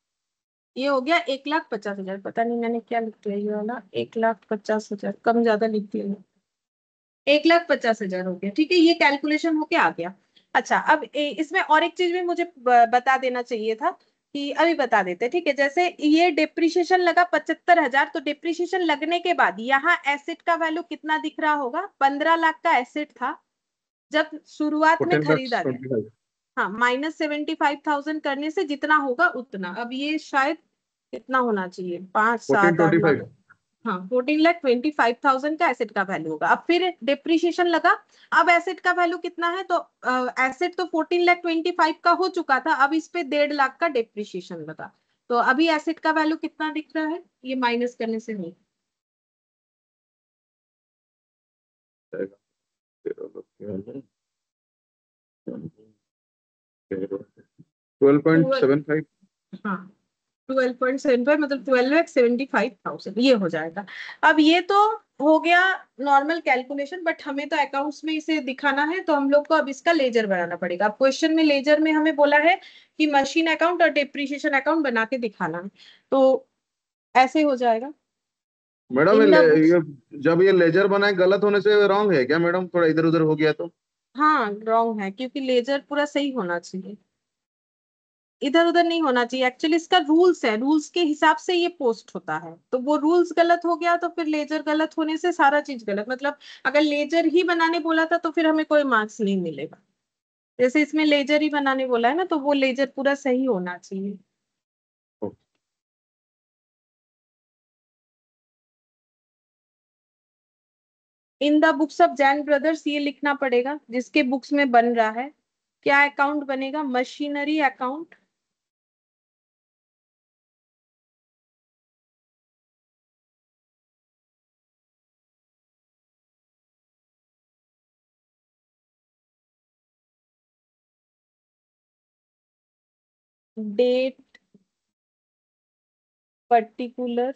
ये हो गया 1,50,000। पता नहीं मैंने क्या लिख दिया, ये वाला 1,50,000 कम ज्यादा लिख दिया, 1,50,000 हो गया, ठीक है। ये कैलकुलेशन होके आ गया। अच्छा, अब इसमें और एक चीज भी मुझे बता देना चाहिए था, कि अभी बता देते, ठीक है। जैसे ये डिप्रिशिएशन लगा 75,000, तो डिप्रिशिएशन लगने के बाद यहाँ एसेट का वैल्यू कितना दिख रहा होगा, 15 लाख का एसेट था जब शुरुआत में 14 lakhs खरीदा गया। 25. हाँ, -75,000 करने से जितना होगा उतना, अब ये शायद कितना होना चाहिए, 5, 7, 8, 9, 1425. हाँ 14,25,000 का एसेट का वैल्यू होगा। अब फिर डिप्रिशिएशन लगा, अब एसेट का वैल्यू कितना है, तो एसेट तो 14,25,000 का हो चुका था, अब इस पे 1.5 लाख का डिप्रिशिएशन लगा। तो अभी एसेट का वैल्यू कितना दिख रहा है, ये माइनस करने से नहीं, 12.75. हाँ 12.75, मतलब 12,75,000 ये हो जाएगा। अब ये तो हो गया नॉर्मल कैलकुलेशन, बट हमें तो अकाउंट्स में इसे दिखाना है, तो हम लोग को अब इसका लेजर बनाना पड़ेगा। अब क्वेश्चन में लेजर में हमें बोला है कि मशीन अकाउंट और डिप्रिशिएशन अकाउंट बना के दिखाना है, तो ऐसे हो जाएगा। मैडम इन द बुक्स, ये जब ये लेजर बनाए गलत होने से रॉन्ग है क्या मैडम, थोड़ा इधर उधर हो गया तो? हाँ रॉन्ग है, क्योंकि लेजर पूरा सही होना चाहिए, इधर उधर नहीं होना चाहिए। एक्चुअली इसका रूल्स है, रूल्स के हिसाब से ये पोस्ट होता है, तो वो रूल्स गलत हो गया तो फिर लेजर गलत होने से सारा चीज गलत, मतलब अगर लेजर ही बनाने बोला था तो फिर हमें कोई मार्क्स नहीं मिलेगा। जैसे इसमें लेजर ही बनाने बोला है ना, तो वो लेजर पूरा सही होना चाहिए। In the books of Jain brothers ये लिखना पड़ेगा, जिसके बुक्स में बन रहा है। क्या अकाउंट बनेगा, machinery account, date particular,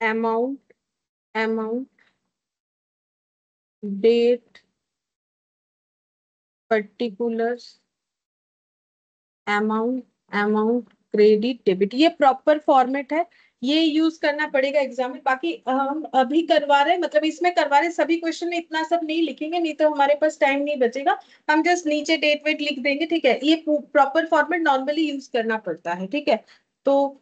amount, amount, date particular, amount, amount, credit, debit, ये प्रॉपर फॉर्मेट है, ये यूज करना पड़ेगा एग्जाम में। बाकी हम अभी करवा रहे हैं, मतलब इसमें करवा रहे सभी क्वेश्चन में इतना सब नहीं लिखेंगे, नहीं तो हमारे पास टाइम नहीं बचेगा। हम जस्ट नीचे डेट वेट लिख देंगे, ठीक है। ये प्रॉपर फॉर्मेट नॉर्मली यूज करना पड़ता है, ठीक है। तो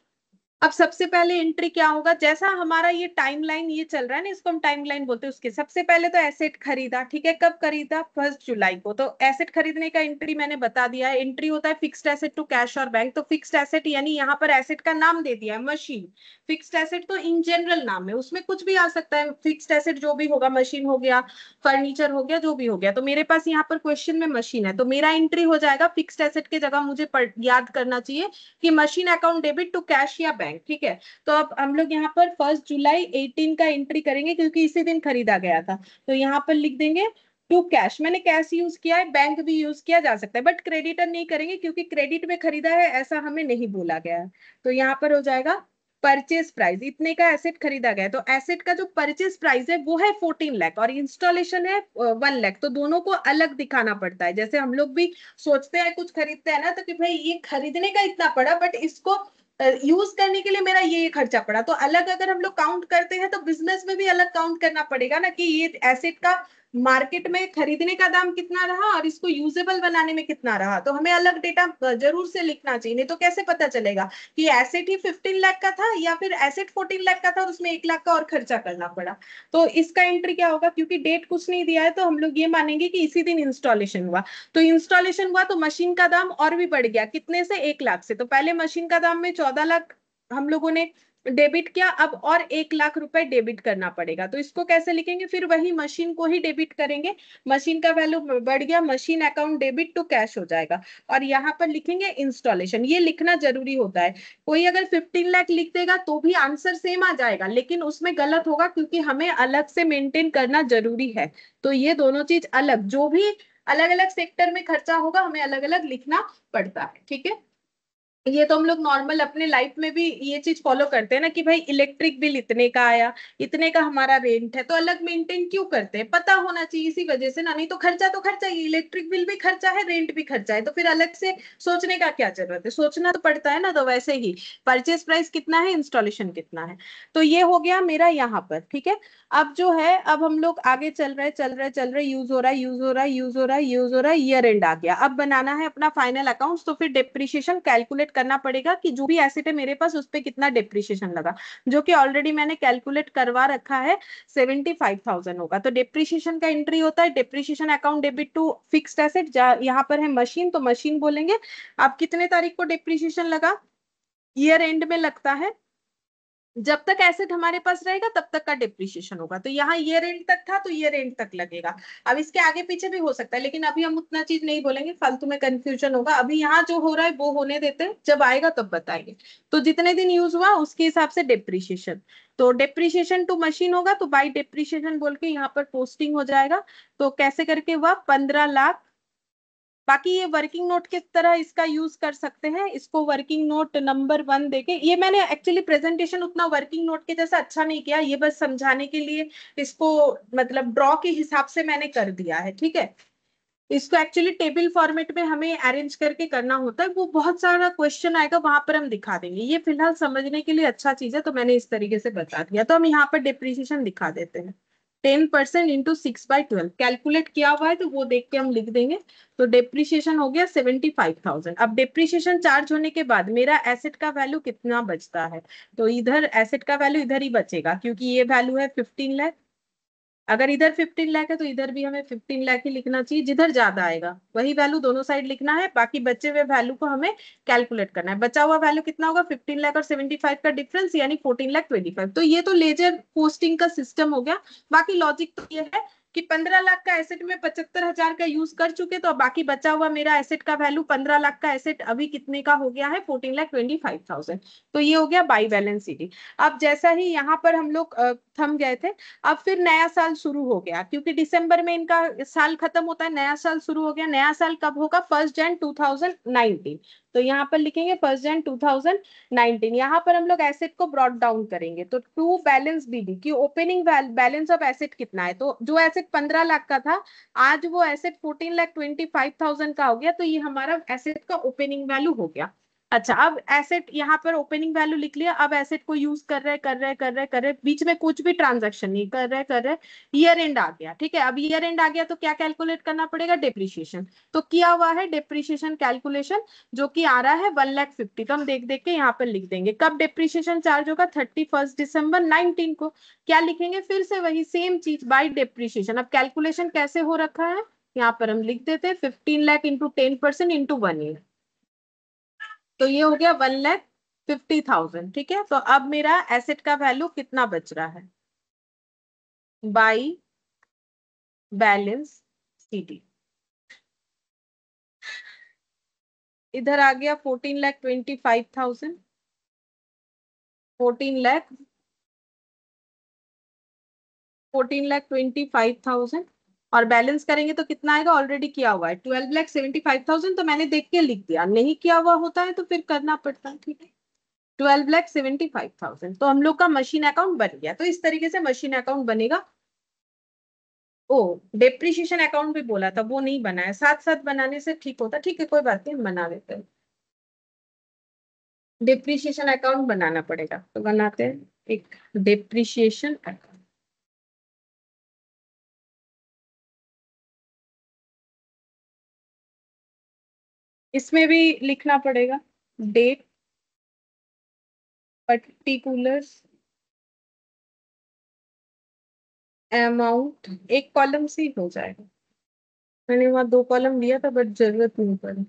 अब सबसे पहले एंट्री क्या होगा, जैसा हमारा ये टाइमलाइन ये चल रहा है ना, इसको हम टाइमलाइन बोलते हैं। उसके सबसे पहले तो एसेट खरीदा, ठीक है, कब खरीदा, 1 जुलाई को। तो एसेट खरीदने का एंट्री मैंने बता दिया है। एंट्री होता है फिक्स्ड एसेट टू कैश और बैंक। तो फिक्स्ड एसेट यानी यहाँ पर एसेट का नाम दे दिया है मशीन। फिक्स्ड एसेट तो इन जनरल नाम है, उसमें कुछ भी आ सकता है। फिक्स्ड एसेट जो भी होगा, मशीन हो गया, फर्नीचर हो गया, जो भी हो गया। तो मेरे पास यहाँ पर क्वेश्चन में मशीन है, तो मेरा एंट्री हो जाएगा फिक्स्ड एसेट की जगह। मुझे याद करना चाहिए कि machine account debit to cash या बैंक, ठीक है। तो अब हम लोग यहाँ पर 1 जुलाई 18 का एंट्री करेंगे, क्योंकि इसी दिन खरीदा गया था। तो यहाँ पर लिख देंगे टू कैश। मैंने कैश यूज किया है, बैंक भी यूज किया जा सकता है, बट क्रेडिटर नहीं करेंगे क्योंकि क्रेडिट में खरीदा है ऐसा हमें नहीं बोला गया है। तो यहाँ पर हो जाएगा परचेज प्राइस, इतने का एसेट खरीदा गया है। तो एसेट का जो परचेज प्राइस है वो है 14 लाख और इंस्टॉलेशन है 1 लाख। तो दोनों को अलग दिखाना पड़ता है। जैसे हम लोग भी सोचते हैं कुछ खरीदते हैं ना, तो कि भाई ये खरीदने का इतना पड़ा, बट इसको यूज करने के लिए मेरा ये खर्चा पड़ा। तो अलग अगर हम लोग काउंट करते हैं तो बिजनेस में भी अलग काउंट करना पड़ेगा ना, कि ये एसेट का मार्केट में खरीदने का दाम कितना रहा और इसको यूजेबल बनाने में कितना रहा। तो हमें अलग डेटा जरूर से लिखना चाहिए, नहीं तो कैसे पता चलेगा कि एसेट ही 15 लाख का था या फिर एसेट 14 लाख का था और उसमें 1 लाख का और खर्चा करना पड़ा। तो इसका एंट्री क्या होगा, क्योंकि डेट कुछ नहीं दिया है तो हम लोग ये मानेंगे कि इसी दिन इंस्टॉलेशन हुआ। तो इंस्टॉलेशन हुआ तो मशीन का दाम और भी बढ़ गया, कितने से, 1 लाख से। तो पहले मशीन का दाम में 14 लाख हम लोगों ने डेबिट किया, अब और 1 लाख रुपए डेबिट करना पड़ेगा। तो इसको कैसे लिखेंगे, फिर वही मशीन को ही डेबिट करेंगे। मशीन का वैल्यू बढ़ गया, machine account debit to cash हो जाएगा। और यहाँ पर लिखेंगे इंस्टॉलेशन, ये लिखना जरूरी होता है। कोई अगर 15 लाख लिख देगा तो भी आंसर सेम आ जाएगा, लेकिन उसमें गलत होगा क्योंकि हमें अलग से मेंटेन करना जरूरी है। तो ये दोनों चीज अलग, जो भी अलग अलग सेक्टर में खर्चा होगा हमें अलग अलग लिखना पड़ता है, ठीक है। ये तो हम लोग नॉर्मल अपने लाइफ में भी ये चीज फॉलो करते हैं ना, कि भाई इलेक्ट्रिक बिल इतने का आया, इतने का हमारा रेंट है, तो अलग मेंटेन क्यों करते हैं, पता होना चाहिए इसी वजह से ना। नहीं तो खर्चा तो खर्चा ही, इलेक्ट्रिक बिल भी खर्चा है, रेंट भी खर्चा है, तो फिर अलग से सोचने का क्या जरूरत है, सोचना तो पड़ता है ना। तो वैसे ही परचेज प्राइस कितना है, इंस्टॉलेशन कितना है। तो ये हो गया मेरा यहाँ पर, ठीक है। अब जो है, अब हम लोग आगे चल रहे चल रहे चल रहे, यूज हो रहा है यूज हो रहा है यूज हो रहा है यूज हो रहा है, ईयर एंड आ गया। अब बनाना है अपना फाइनल अकाउंट्स। तो फिर डिप्रिशिएशन कैलकुलेट करना पड़ेगा कि जो भी एसेट है मेरे पास उस पर कितना डिप्रिशिएशन लगा, जो कि ऑलरेडी मैंने कैलकुलेट करवा रखा है, 75,000 होगा। तो डिप्रिशिएशन का एंट्री होता है depreciation account debit to fixed asset. यहाँ पर है मशीन, तो मशीन बोलेंगे। अब कितने तारीख को डिप्रिशिएशन लगा, ईयर एंड में लगता है। जब तक एसेट हमारे पास रहेगा तब तक का डिप्रिशिएशन होगा। तो यहाँ ईयर एंड तक था तो ईयर एंड तक लगेगा। अब इसके आगे पीछे भी हो सकता है, लेकिन अभी हम उतना चीज नहीं बोलेंगे, फालतू में कंफ्यूजन होगा। अभी यहाँ जो हो रहा है वो होने देते हैं, जब आएगा तब बताएंगे। तो जितने दिन यूज हुआ उसके हिसाब से डिप्रिशिएशन। तो डिप्रिशिएशन टू मशीन होगा तो बाई डिप्रिशिएशन बोल के यहाँ पर पोस्टिंग हो जाएगा। तो कैसे करके हुआ, 15 लाख। बाकी ये वर्किंग नोट किस तरह इसका यूज कर सकते हैं, इसको वर्किंग नोट नंबर 1 देके, ये मैंने एक्चुअली प्रेजेंटेशन उतना वर्किंग नोट के जैसा अच्छा नहीं किया, ये बस समझाने के लिए इसको मतलब ड्रॉ के हिसाब से मैंने कर दिया है, ठीक है। इसको एक्चुअली टेबल फॉर्मेट में हमें अरेंज करके करना होता है, वो बहुत सारा क्वेश्चन आएगा वहां पर हम दिखा देंगे। ये फिलहाल समझने के लिए अच्छा चीज है, तो मैंने इस तरीके से बता दिया। तो हम यहाँ पर डिप्रिसिएशन दिखा देते हैं, 10% इंटू 6/12 कैलकुलेट किया हुआ है, तो वो देख के हम लिख देंगे। तो डिप्रिसिएशन हो गया 75,000। अब डिप्रिसिएशन चार्ज होने के बाद मेरा एसेट का वैल्यू कितना बचता है, तो इधर एसेट का वैल्यू इधर ही बचेगा, क्योंकि ये वैल्यू है 15 लाख। अगर इधर 15 लाख है तो इधर भी हमें 15 लाख ही लिखना चाहिए, जिधर ज्यादा आएगा वही वैल्यू दोनों साइड लिखना है। बाकी बचे हुए वैल्यू को हमें कैलकुलेट करना है। बचा हुआ वैल्यू कितना होगा, 15 लाख और 75 का डिफरेंस, यानी 14,25,000। तो ये तो लेजर पोस्टिंग का सिस्टम हो गया। बाकी लॉजिक तो ये है कि 15 लाख का एसेट में 75,000 का यूज कर चुके, तो बाकी बचा हुआ मेरा एसेट का वैल्यू, 15 लाख का एसेट अभी कितने का हो गया है, 14,25,000। तो ये हो गया बाई बैलेंस शीट। अब जैसा ही यहाँ पर हम लोग थम गए थे, अब फिर नया साल शुरू हो गया, क्योंकि दिसंबर में इनका साल खत्म होता है, नया साल शुरू हो गया। नया साल कब होगा, 1 जनवरी 2019। तो यहाँ पर लिखेंगे 1 जनवरी 2019। यहाँ पर हम लोग एसेट को ब्रॉट डाउन करेंगे, तो टू बैलेंस बीडी की ओपनिंग बैलेंस ऑफ एसेट कितना है। तो जो एसेट 15 लाख का था, आज वो एसेट 14,25,000 का हो गया। तो ये हमारा एसेट का ओपनिंग वैल्यू हो गया। अच्छा, अब एसेट यहाँ पर ओपनिंग वैल्यू लिख लिया, अब एसेट को यूज कर रहे बीच में कुछ भी ट्रांजैक्शन नहीं कर रहे, ईयर एंड आ गया। ठीक है, अब ईयर एंड आ गया तो क्या कैलकुलेट करना पड़ेगा, डेप्रिसिएशन। तो किया हुआ है डेप्रिसिएशन कैलकुलेशन, जो कि आ रहा है 1,50,000। तो हम देख देख के यहाँ पर लिख देंगे कब डेप्रिसिएशन चार्ज होगा, 31 दिसंबर 2019 को। क्या लिखेंगे, फिर से वही सेम चीज, बाई डेप्रिसिएशन। अब कैलकुलेशन कैसे हो रखा है, यहाँ पर हम लिख देते हैं 15 लाख इंटू 10% इंटू 1 ईयर। तो ये हो गया 1,50,000। ठीक है, तो अब मेरा एसेट का वैल्यू कितना बच रहा है, बाई बैलेंस सीडी। इधर आ गया 14,25,000, 14 लाख 14,25,000। और बैलेंस करेंगे तो कितना आएगा, ऑलरेडी किया हुआ है 12,75,000। तो मैंने देख के लिख दिया, नहीं किया हुआ होता है तो फिर करना पड़ता है। ठीक है, 12,75,000। तो हम लोग का मशीन अकाउंट बन गया। तो इस तरीके से मशीन अकाउंट बनेगा। ओ, डेप्रिशिएशन अकाउंट भी बोला था, वो नहीं बनाया, साथ साथ बनाने से ठीक होता। ठीक है, कोई बात नहीं, हम बना देते हैं। डेप्रिशिएशन अकाउंट बनाना पड़ेगा, तो बनाते हैं एक डेप्रिशिएशन अकाउंट। इसमें भी लिखना पड़ेगा डेट, पर्टिकुलर्स, अमाउंट। एक कॉलम से ही हो जाएगा, मैंने वहां 2 कॉलम लिया था बट जरूरत नहीं पड़ी।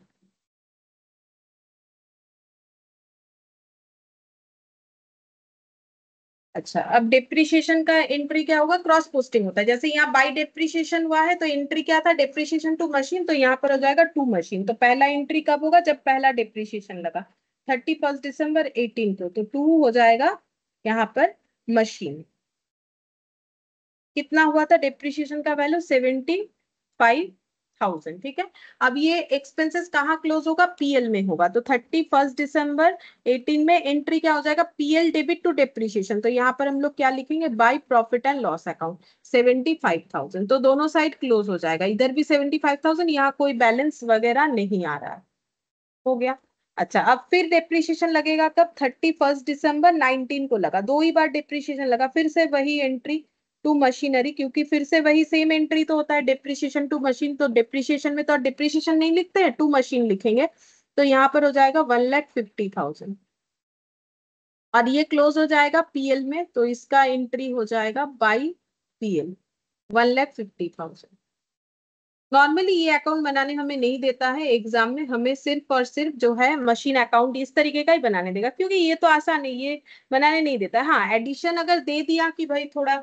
अच्छा, अब डेप्रिसिएशन का एंट्री क्या होगा, क्रॉस पोस्टिंग होता है। जैसे यहाँ बाई डेप्रिसिएशन हुआ है तो एंट्री क्या था, डेप्रिसिएशन टू मशीन, तो यहाँ पर हो जाएगा टू मशीन। तो पहला एंट्री कब होगा, जब पहला डेप्रिसिएशन लगा 31 दिसंबर 2018 को, तो टू हो जाएगा यहाँ पर मशीन। कितना हुआ था डेप्रिसिएशन का वैल्यू, 75,000। ठीक है, अब ये एक्सपेंसेस कहाँ क्लोज होगा, पीएल में होगा। तो 31 दिसंबर 2018 में एंट्री क्या हो जाएगा, पीएल डेबिट टू डेप्रिसिएशन। तो यहाँ पर हम लोग क्या लिखेंगे, by profit and loss account 75,000। तो दोनों साइड क्लोज हो जाएगा, इधर भी 75,000, यहाँ कोई बैलेंस वगैरह नहीं आ रहा है। हो गया। अच्छा, अब फिर डेप्रिसिएशन लगेगा कब, 31 दिसंबर 2019 को लगा, दो ही बार डेप्रिसिएशन लगा, फिर से वही एंट्री टू मशीनरी, क्योंकि फिर से वही सेम एंट्री तो होता है, डेप्रिसिएशन टू मशीन। तो डेप्रिसिएशन में तो डेप्रिसिएशन नहीं लिखते हैं, टू मशीन लिखेंगे। तो यहाँ पर हो जाएगा 1,50,000। और ये क्लोज हो जाएगा पीएल में, तो इसका एंट्री हो जाएगा बाई पीएल 1,50,000। नॉर्मली ये अकाउंट बनाने हमें नहीं देता है एग्जाम में, हमें सिर्फ और सिर्फ जो है मशीन अकाउंट इस तरीके का ही बनाने देगा, क्योंकि ये तो आसान है, ये बनाने नहीं देता है। हाँ, एडिशन अगर दे दिया कि भाई थोड़ा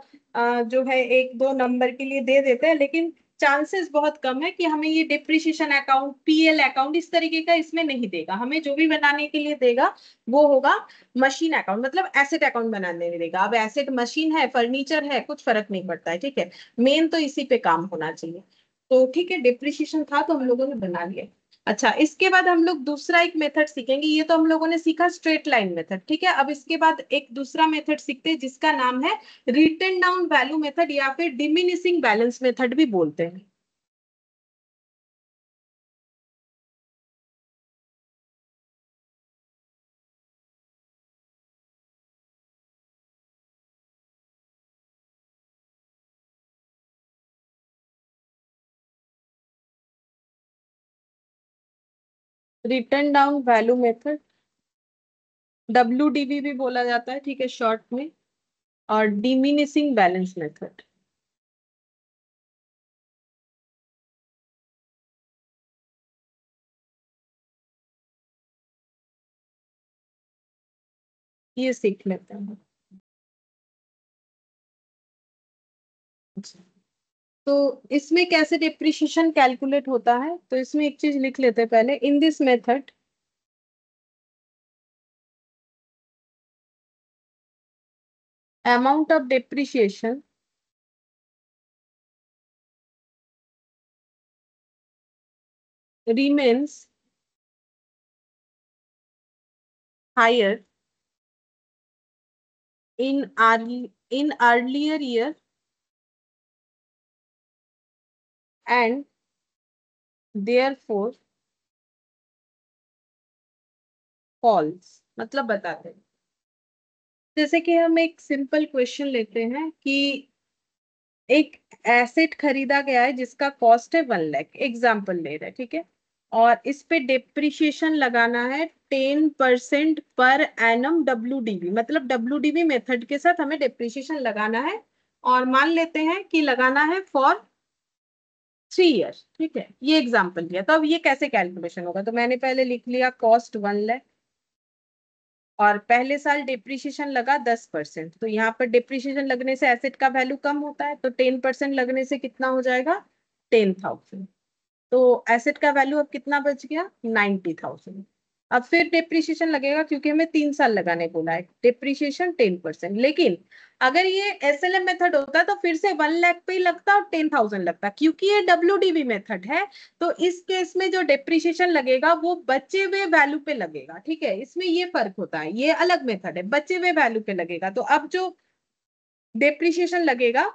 जो है 1-2 नंबर के लिए दे देते हैं, लेकिन चांसेस बहुत कम है कि हमें ये डिप्रिसिएशन अकाउंट, पीएल अकाउंट इस तरीके का इसमें नहीं देगा। हमें जो भी बनाने के लिए देगा वो होगा मशीन अकाउंट, मतलब एसेट अकाउंट बनाने नहीं देगा। अब एसेट मशीन है, फर्नीचर है, कुछ फर्क नहीं पड़ता है। ठीक है, मेन तो इसी पे काम होना चाहिए। तो ठीक है, डिप्रिसिएशन था तो हम लोगों ने बना लिया। अच्छा, इसके बाद हम लोग दूसरा एक मेथड सीखेंगे। ये तो हम लोगों ने सीखा स्ट्रेट लाइन मेथड। ठीक है, अब इसके बाद एक दूसरा मेथड सीखते हैं जिसका नाम है रिटन डाउन वैल्यू मेथड, या फिर डिमिनिशिंग बैलेंस मेथड भी बोलते हैं। Written down value method, WDV भी बोला जाता है, ठीक है, शॉर्ट में। और डिमिनिशिंग बैलेंस मेथड, ये सीख लेते हैं। तो इसमें कैसे डिप्रिसिएशन कैलकुलेट होता है, तो इसमें एक चीज लिख लेते हैं पहले। इन this method, amount of depreciation remains higher in earlier year, and therefore falls, मतलब बताते हैं। जैसे कि हम एक सिंपल क्वेश्चन लेते हैं कि एक एसेट खरीदा गया है जिसका कॉस्ट है 1 लाख, एग्जाम्पल ले रहे हैं, ठीक है, और इस पे डेप्रिसिएशन लगाना है 10% पर एनम WDV, मतलब WDV मेथड के साथ हमें डेप्रिसिएशन लगाना है, और मान लेते हैं कि लगाना है फॉर 3 ईयर, ठीक है, ये एग्जाम्पल दिया। तो अब ये कैसे कैलकुलेशन होगा, तो मैंने पहले लिख लिया कॉस्ट 1 लाख और पहले साल डिप्रिशिएशन लगा 10%, तो यहाँ पर डिप्रिशिएशन लगने से एसेट का वैल्यू कम होता है, तो 10% लगने से कितना हो जाएगा 10,000। तो एसेट का वैल्यू अब कितना बच गया 90,000। अब फिर डिप्रिशिएशन लगेगा क्योंकि हमें 3 साल लगाने बोला है, डिप्रिशिएशन 10%। लेकिन अगर ये SLM मेथड होता तो फिर से 1 लाख पे ही लगता और 10,000 लगता, क्योंकि ये WDV मेथड है तो इस केस में जो डिप्रिशिएशन लगेगा वो बचे हुए वैल्यू पे लगेगा, ठीक है, इसमें ये फर्क होता है, ये अलग मेथड है, बचे हुए वैल्यू पे लगेगा। तो अब जो डिप्रिशिएशन लगेगा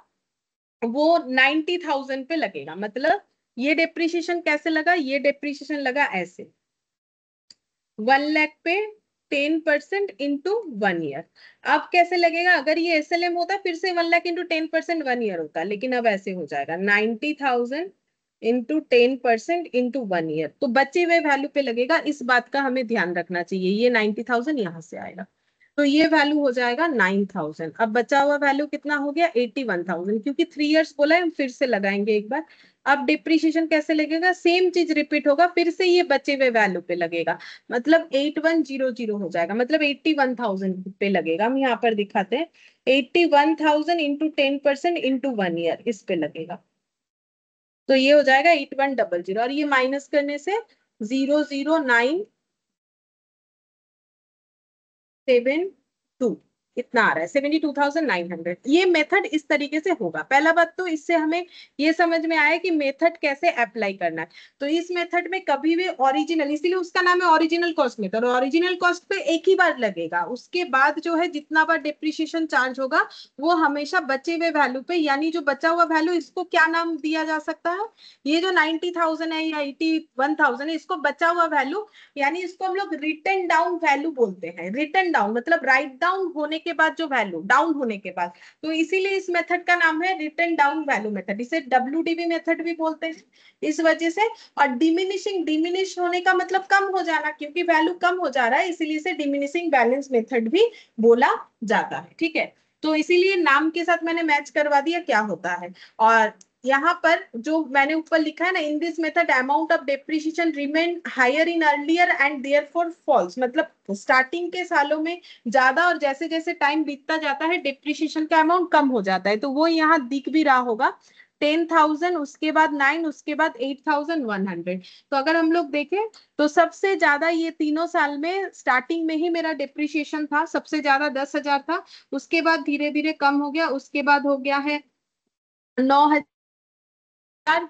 वो 90,000 पे लगेगा, मतलब ये डेप्रिसिएशन कैसे लगा, ये डेप्रिसिएशन लगा ऐसे 1 लाख पे 10% इंटू 1 ईयर। अब कैसे लगेगा, अगर ये SLM होता फिर से 1 लाख इंटू 10% 1 ईयर होता, लेकिन अब ऐसे हो जाएगा 90,000 इंटू 10% इंटू 1 ईयर, तो बचे हुए वैल्यू पे लगेगा। इस बात का हमें ध्यान रखना चाहिए, ये 90,000 यहाँ से आएगा, तो ये वैल्यू हो जाएगा 9,000। अब बचा हुआ वैल्यू कितना हो गया 81,000, क्योंकि 3 ईयर्स बोला है, हम फिर से लगाएंगे एक बार। अब डिप्रिशिएशन कैसे लगेगा, सेम चीज रिपीट होगा, फिर से ये बचे हुए वैल्यू पे लगेगा, मतलब 8100 हो जाएगा, मतलब 81,000 पे लगेगा। हम यहाँ पर दिखाते हैं 81,000 इंटू 10% इंटू 1 ईयर, इस पे लगेगा, तो ये हो जाएगा 8100, और ये माइनस करने से 00972 इतना आ रहा है, 72,900। ये मेथड इस तरीके से होगा। पहला बात तो इससे हमें ये समझ में आया कि मेथड कैसे अप्लाई करना है। तो इस मेथड में कभी भी ओरिजिनल, इसीलिए उसका नाम है original cost method, original cost पे एक ही बार लगेगा, उसके बाद जो है जितना बार डिप्रिशिएशन चार्ज होगा वो हमेशा बचे हुए वैल्यू पे, यानी जो बचा हुआ वैल्यू, इसको क्या नाम दिया जा सकता है, ये जो 90,000 है या 81,000 है, इसको बचा हुआ वैल्यू, यानी इसको हम लोग रिटन डाउन वैल्यू बोलते हैं। रिटन डाउन मतलब राइट डाउन होने के बाद जो वैल्यू, डाउन होने के बाद, तो इसीलिए इस मेथड का नाम है रिटन डाउन वैल्यू मेथड, इसे WDV मेथड भी बोलते हैं इस वजह से। और डिमिनिशिंग, डिमिनिश होने का मतलब कम हो जाना, क्योंकि वैल्यू कम हो जा रहा है, इसीलिए इसे डिमिनिशिंग बैलेंस मेथड भी बोला जाता है, ठीक है। तो इसीलिए नाम के साथ मैंने मैच करवा दिया क्या होता है। और यहाँ पर जो मैंने ऊपर लिखा है ना, in this method amount of depreciation remain higher in earlier and therefore falls, मतलब स्टार्टिंग के सालों में ज्यादा और जैसे जैसे टाइम बीतता जाता है डेप्रिसिएशन का अमाउंट कम हो जाता है, तो वो यहाँ दिख भी रहा होगा 10,000, उसके बाद 9, उसके बाद 8,100। तो अगर हम लोग देखें तो सबसे ज्यादा ये तीनों साल में स्टार्टिंग में ही मेरा डेप्रिसिएशन था, सबसे ज्यादा 10,000 था, उसके बाद धीरे धीरे कम हो गया, उसके बाद हो गया है 9,000,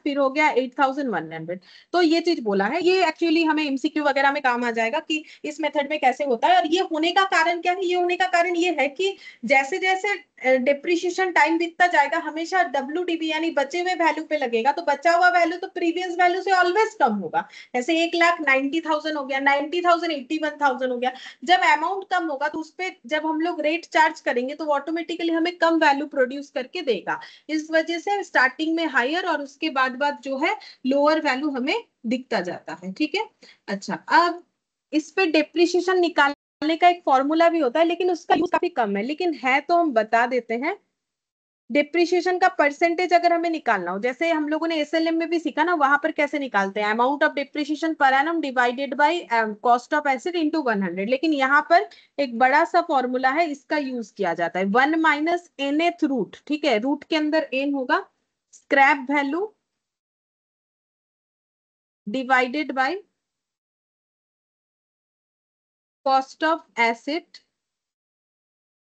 फिर हो गया 8,100। तो ये चीज बोला है, ये एक्चुअली हमें MCQ वगैरह में काम आ जाएगा कि इस मेथड में कैसे होता है। और ये होने का कारण क्या है, ये होने का कारण ये है कि जैसे जैसे डिप्रिशिएशन टाइम बीतता जाएगा हमेशा WDV यानी बचे हुए वैल्यू पे लगेगा, तो बचा हुआ वैल्यू तो प्रीवियस वैल्यू से ऑलवेज कम होगा। जैसे 1,90,000 हो गया, 90,000 81,000 हो गया, जब अमाउंट कम होगा तो उस पर जब हम लोग रेट चार्ज करेंगे तो ऑटोमेटिकली हमें कम वैल्यू प्रोड्यूस करके देगा। इस वजह से स्टार्टिंग में हायर और उसके बाद जो है लोअर वैल्यू हमें दिखता जाता है, ठीक है। अच्छा, अब इस पे डेप्रिसिएशन निकालने का एक फॉर्मूला भी होता है, लेकिन उसका यूज काफी कम है, लेकिन है तो हम बता देते हैं। डिप्रिसिएशन का परसेंटेज अगर हमें निकालना हो, जैसे हम लोगों ने SLM में भी सीखा ना, वहां पर कैसे निकालते हैं, amount of depreciation per annum divided by cost of asset into 100, लेकिन यहाँ पर एक बड़ा सा फॉर्मूला है, इसका यूज किया जाता है 1 माइनस nth रूट, ठीक है, रूट के अंदर n होगा, scrap value divided by cost of asset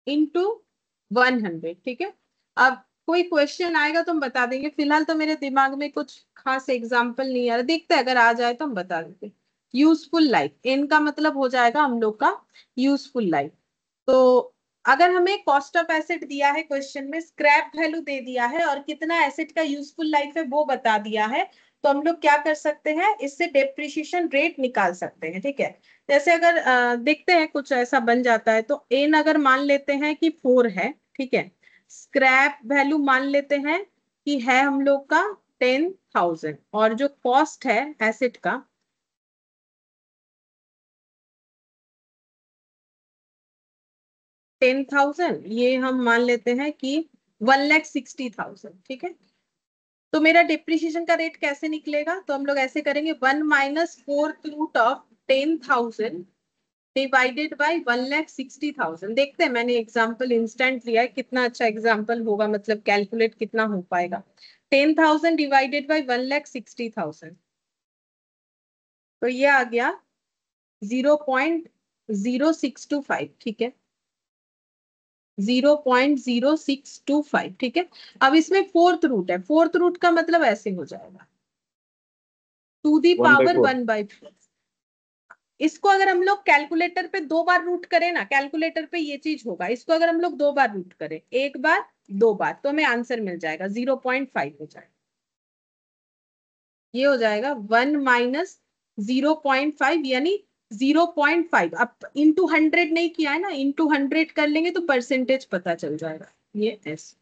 into 100, ठीक है। अब कोई क्वेश्चन आएगा तो हम बता देंगे, फिलहाल तो मेरे दिमाग में कुछ खास एग्जांपल नहीं आ रहा, देखते हैं अगर आ जाए तो हम बता देते। यूजफुल लाइफ, इनका मतलब हो जाएगा हम लोग का यूजफुल लाइफ। तो अगर हमें कॉस्ट ऑफ एसेट दिया है क्वेश्चन में, स्क्रैप वैल्यू दे दिया है और कितना एसेट का यूजफुल लाइफ है वो बता दिया है, तो हम लोग क्या कर सकते हैं, इससे डेप्रिसिएशन रेट निकाल सकते हैं। ठीक है, जैसे अगर देखते हैं कुछ ऐसा बन जाता है, तो एन अगर मान लेते हैं कि 4 है, ठीक है, स्क्रैप वैल्यू मान लेते हैं कि है हम लोग का 10,000, और जो कॉस्ट है एसेट का 10,000, ये हम मान लेते हैं कि 1,60,000। ठीक है, तो मेरा डिप्रिशिएशन का रेट कैसे निकलेगा, तो हम लोग ऐसे करेंगे 1 minus 4th root of 10,000 divided by 1,60,000। देखते हैं, मैंने एग्जाम्पल इंस्टेंट लिया है, कितना अच्छा एग्जाम्पल होगा, मतलब कैलकुलेट कितना हो पाएगा। 10,000 डिवाइडेड बाई 1,60,000, तो ये आ गया 0.0625। ठीक है, 0.0625। ठीक है, अब इसमें 4th रूट है, 4th रूट का मतलब ऐसे हो जाएगा टू दी 1/4। पावर 1/4। इसको अगर हम लोग कैलकुलेटर पे 2 बार रूट करें ना, कैलकुलेटर पे ये चीज होगा, इसको अगर हम लोग 2 बार रूट करें, 1 बार 2 बार, तो हमें आंसर मिल जाएगा 0.5 हो जाएगा। ये हो जाएगा 1 माइनस 0.5 यानी 0.5। अब इंटू 100 नहीं किया है ना, इंटू 100 कर लेंगे तो परसेंटेज पता चल जाएगा। ये ऐसे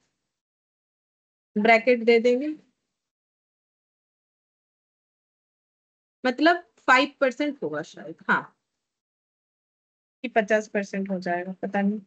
ब्रैकेट दे देंगे, मतलब 5% होगा शायद, हाँ, कि 50% हो जाएगा, पता नहीं।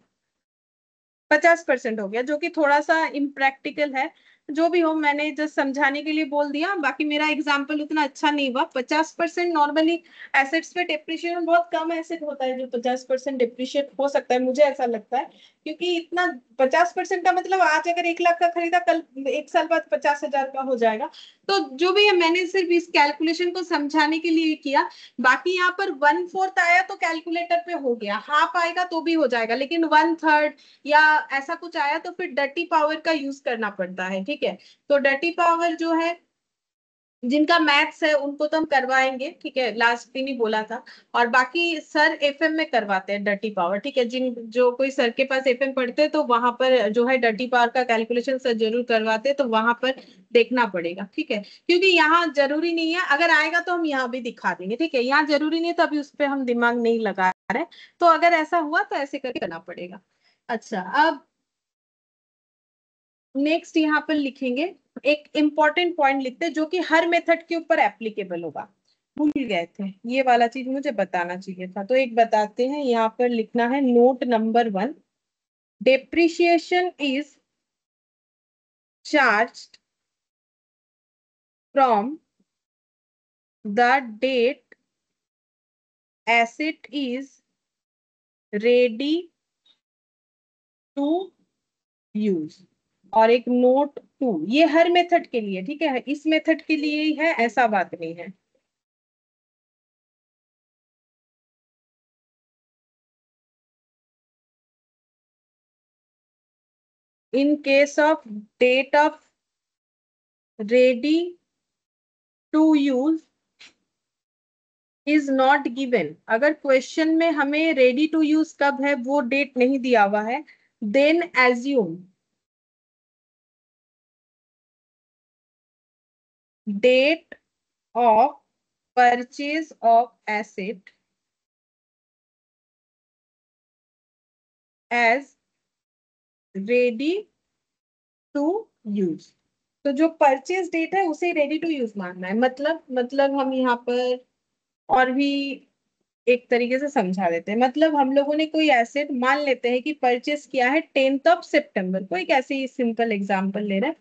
50% हो गया, जो कि थोड़ा सा इम्प्रैक्टिकल है। जो भी हो, मैंने जस्ट समझाने के लिए बोल दिया, बाकी मेरा एग्जाम्पल उतना अच्छा नहीं हुआ। 50% नॉर्मली एसेट्स पे डिप्रिशिएशन, बहुत कम एसेट होता है जो 50% डिप्रिशिएट हो सकता है, मुझे ऐसा लगता है, क्योंकि इतना 50% का मतलब आज अगर 1 लाख का खरीदा, कल 1 साल बाद 50,000 का हो जाएगा। तो जो भी है, मैंने सिर्फ इस कैलकुलेशन को समझाने के लिए किया। बाकी यहाँ पर 1/4 आया तो कैलकुलेटर पे हो गया, हाफ आएगा तो भी हो जाएगा, लेकिन 1/3 या ऐसा कुछ आया तो फिर डर्टी पावर का यूज करना पड़ता है। ठीक है, तो डर्टी पावर जो है, जिनका मैथ्स है उनको तो हम करवाएंगे, ठीक है, लास्ट दिन ही बोला था। और बाकी सर एफएम में करवाते हैं डर्टी पावर। ठीक है, जिन जो कोई सर के पास एफएम पढ़ते हैं तो वहां पर जो है डर्टी पावर का कैलकुलेशन सर जरूर करवाते हैं, तो वहां पर देखना पड़ेगा। ठीक है, क्योंकि यहाँ जरूरी नहीं है, अगर आएगा तो हम यहाँ भी दिखा देंगे। ठीक है, यहाँ जरूरी नहीं है, तो अभी उस पर हम दिमाग नहीं लगा रहे, तो अगर ऐसा हुआ तो ऐसे करके करना पड़ेगा। अच्छा, अब नेक्स्ट यहाँ पर लिखेंगे, एक इंपॉर्टेंट पॉइंट लिखते हैं जो कि हर मेथड के ऊपर एप्लीकेबल होगा। भूल गए थे, ये वाला चीज मुझे बताना चाहिए था, तो एक बताते हैं, यहाँ पर लिखना है note number 1, depreciation is charged from the date asset is ready to use. और एक नोट 2, ये हर मेथड के लिए, ठीक है, इस मेथड के लिए ही है, ऐसा बात नहीं है। in case of date of ready to use is not given, अगर क्वेश्चन में हमें रेडी टू यूज कब है वो डेट नहीं दिया हुआ है, then assume date of purchase of asset as ready to use। तो जो परचेज डेट है उसे रेडी टू यूज मानना है, मतलब हम यहाँ पर और भी एक तरीके से समझा देते हैं। मतलब हम लोगों ने कोई एसेट मान लेते हैं कि परचेस किया है 10th को, एक ऐसे ही सिंपल एग्जांपल ले रहे हैं,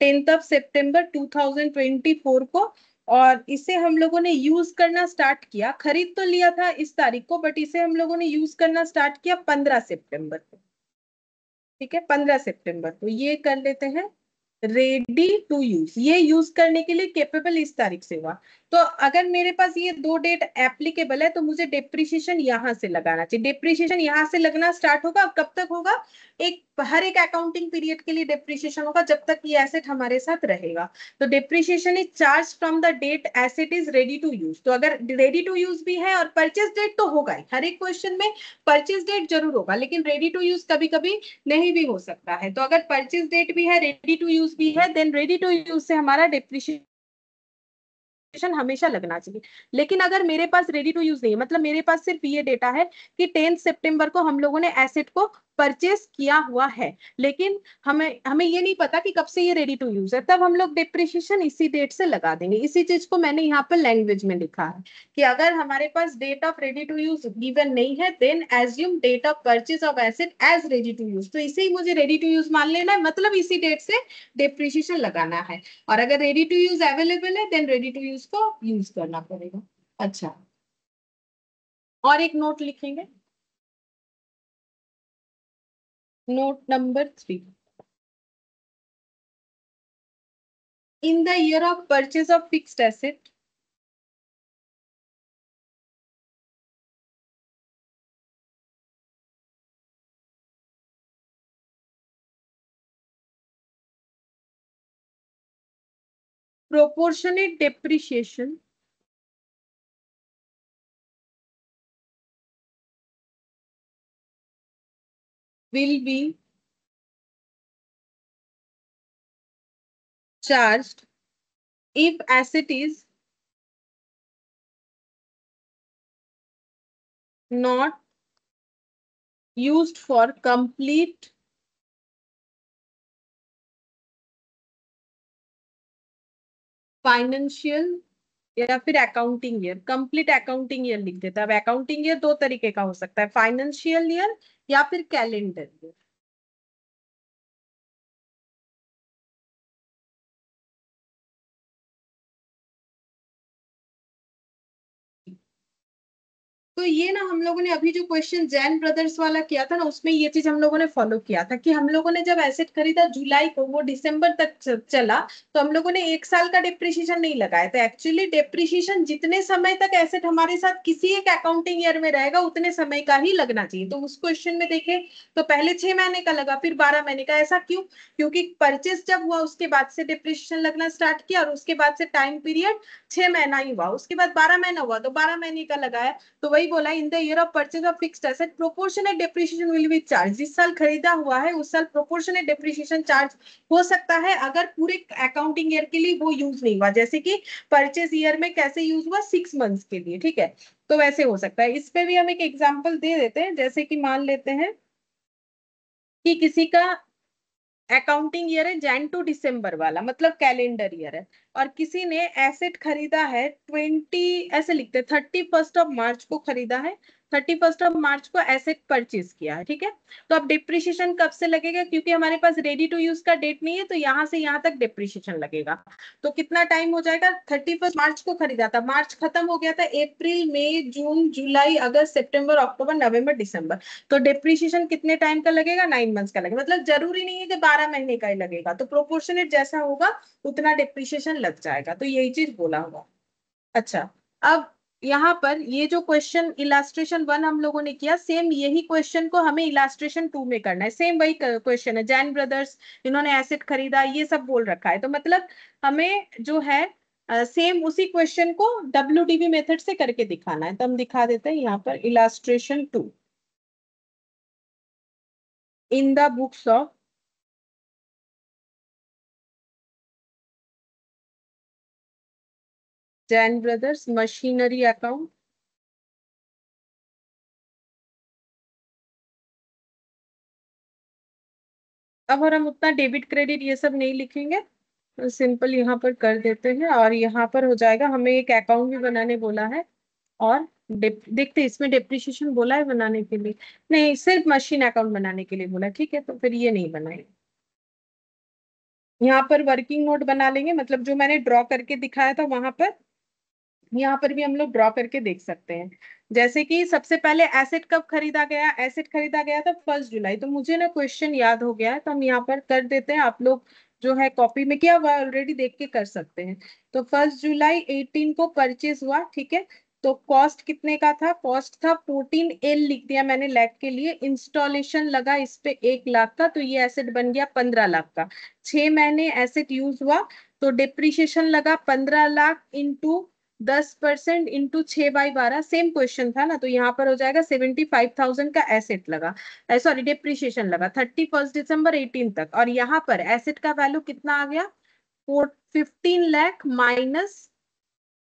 10th 2024 को, और इसे हम लोगों ने यूज करना स्टार्ट किया, खरीद तो लिया था इस तारीख को, बट इसे हम लोगों ने यूज करना स्टार्ट किया 15 सितंबर को। ठीक है, 15 सितंबर को ये कर लेते हैं रेडी टू यूज, ये यूज करने के लिए केपेबल इस तारीख से हुआ। तो अगर मेरे पास ये 2 डेट एप्लीकेबल है तो मुझे डेप्रिसिएशन यहां से लगाना चाहिए। डेप्रिसिएशन यहां से लगना स्टार्ट होगा, कब तक होगा, हर एक अकाउंटिंग पीरियड के लिए डेप्रिसिएशन होगा जब तक ये एसेट हमारे साथ रहेगा। तो depreciation is charge from the date asset is ready to use. तो अगर रेडी टू यूज भी है और परचेज डेट तो होगा ही, हर एक क्वेश्चन में परचेज डेट जरूर होगा, लेकिन रेडी टू यूज कभी कभी नहीं भी हो सकता है। तो अगर परचेज डेट भी है, रेडी टू यूज भी है, देन रेडी टू यूज से हमारा डेप्रिशिएशन हमेशा लगना चाहिए। लेकिन अगर मेरे पास रेडी टू यूज नहीं है, मतलब मेरे पास सिर्फ ये डेटा है कि 10 सितंबर को हम लोगों ने एसेट को परचेस किया हुआ है, लेकिन हमें हमें ये नहीं पता कि कब से ये रेडी टू यूज है, तब हम लोग डिप्रिशिएशन इसी डेट से लगा देंगे। इसी चीज को मैंने यहाँ पर लैंग्वेज में लिखा है कि अगर हमारे पास date of ready to use given नहीं है, then assume date of purchase of asset as ready to use. तो इसे ही मुझे रेडी टू यूज मान लेना है, मतलब इसी डेट से डिप्रिशिएशन लगाना है। और अगर रेडी टू यूज अवेलेबल है, देन रेडी टू यूज को यूज करना पड़ेगा। अच्छा, और एक नोट लिखेंगे, note number 3। In the year of purchase of fixed asset, proportionate depreciation will be charged if asset is not used for complete financial या फिर accounting year. Complete accounting year लिख देता है। अब अकाउंटिंग ईयर दो तरीके का हो सकता है, फाइनेंशियल ईयर या फिर कैलेंडर ईयर। तो ये ना हम लोगों ने अभी जो क्वेश्चन जैन ब्रदर्स वाला किया था ना, उसमें ये चीज हम लोगों ने फॉलो किया था कि हम लोगों ने जब एसेट खरीदा जुलाई को, वो दिसंबर तक चला, तो हम लोगों ने एक साल का डिप्रिशिएशन नहीं लगाया था। एक्चुअली डिप्रिशिएशन जितने समय तक एसेट हमारे साथ किसी एक अकाउंटिंग ईयर में रहेगा उतने समय का ही लगना चाहिए। तो उस क्वेश्चन में देखें तो पहले 6 महीने का लगा, फिर 12 महीने का। ऐसा क्यों? क्योंकि परचेस जब हुआ उसके बाद से डिप्रिशिएशन लगना स्टार्ट किया, और उसके बाद से टाइम पीरियड 6 महीना ही हुआ, उसके बाद 12 महीना हुआ तो 12 महीने का लगाया। तो वही बोला, in the year of purchase of fixed asset proportionate depreciation will be charge. जिस साल खरीदा हुआ है उस साल प्रोपोर्शनेट डेप्रिसिएशन चार्ज हो सकता है अगर पूरे अकाउंटिंग ईयर के लिए वो यूज नहीं हुआ। जैसे कि परचेज ईयर में कैसे यूज हुआ, 6 मंथ्स के लिए, ठीक है, तो वैसे हो सकता है। इस पे भी हम एक एग्जांपल दे देते हैं। जैसे कि मान लेते हैं कि किसी का अकाउंटिंग ईयर है जैन टू दिसंबर वाला, मतलब कैलेंडर ईयर है, और किसी ने एसेट खरीदा है 20, ऐसे लिखते हैं 31 मार्च को खरीदा है, 31 मार्च को एसेट परचेज किया है, ठीक है। तो अब डिप्रिशिएशन कब से लगेगा? क्योंकि हमारे पास रेडी टू यूज का डेट नहीं है, तो यहाँ से यहाँ तक डिप्रिशिएशन लगेगा। तो कितना टाइम हो जाएगा? 31 मार्च को खरीदा था, मार्च खत्म हो गया था, अप्रैल मई जून जुलाई अगस्त सितंबर अक्टूबर नवंबर दिसंबर, तो डिप्रिशिएशन कितने टाइम का लगेगा? 9 मंथ्स का लगेगा। मतलब जरूरी नहीं है कि 12 महीने का ही लगेगा, तो प्रोपोर्शनेट जैसा होगा उतना डिप्रिशिएशन लग जाएगा। तो यही चीज बोला हुआ। अच्छा, अब यहाँ पर ये जो क्वेश्चन इलास्ट्रेशन 1 हम लोगों ने किया, सेम यही क्वेश्चन को हमें इलास्ट्रेशन 2 में करना है। सेम वही क्वेश्चन है, जैन ब्रदर्स इन्होंने एसेट खरीदा, ये सब बोल रखा है। तो मतलब हमें जो है सेम उसी क्वेश्चन को WDV मेथड से करके दिखाना है। तो हम दिखा देते हैं यहाँ पर illustration 2 in the books of Jain brothers machinery account. अब और हम उतना डेबिट क्रेडिट ये सब नहीं लिखेंगे, सिंपल यहाँ पर कर देते हैं। और यहाँ पर हो जाएगा, हमें एक अकाउंट भी बनाने बोला है। और देखते इसमें डेप्रिशिएशन बोला है बनाने के लिए, नहीं सिर्फ मशीन अकाउंट बनाने के लिए बोला, ठीक है, तो फिर ये नहीं बनाएंगे। यहाँ पर वर्किंग नोट बना लेंगे, मतलब जो मैंने ड्रॉ करके दिखाया था वहां पर, यहाँ पर भी हम लोग ड्रॉ करके देख सकते हैं। जैसे कि सबसे पहले एसेट कब खरीदा गया? एसेट खरीदा गया था 1 जुलाई। तो मुझे ना क्वेश्चन याद हो गया है, तो हम यहाँ पर कर देते हैं। आप लोग जो है कॉपी में किया हुआ ऑलरेडी, देख के कर सकते हैं। तो 1 जुलाई 18 को परचेज हुआ, ठीक है। तो कॉस्ट कितने का था? कॉस्ट था 14L, लिख दिया मैंने लैख के लिए। इंस्टॉलेशन लगा इस पे 1 लाख का, तो ये एसेट बन गया 15 लाख का। 6 महीने एसेट यूज हुआ, तो डिप्रिशिएशन लगा 15 lakh into 10% into 6/12, same question था ना, तो यहाँ पर हो जाएगा 75,000 का एसेट लगा, सॉरी डिप्रिशिएशन लगा 31 दिसंबर 18 तक। और यहाँ पर एसेट का वैल्यू कितना आ गया? 15 लाख माइनस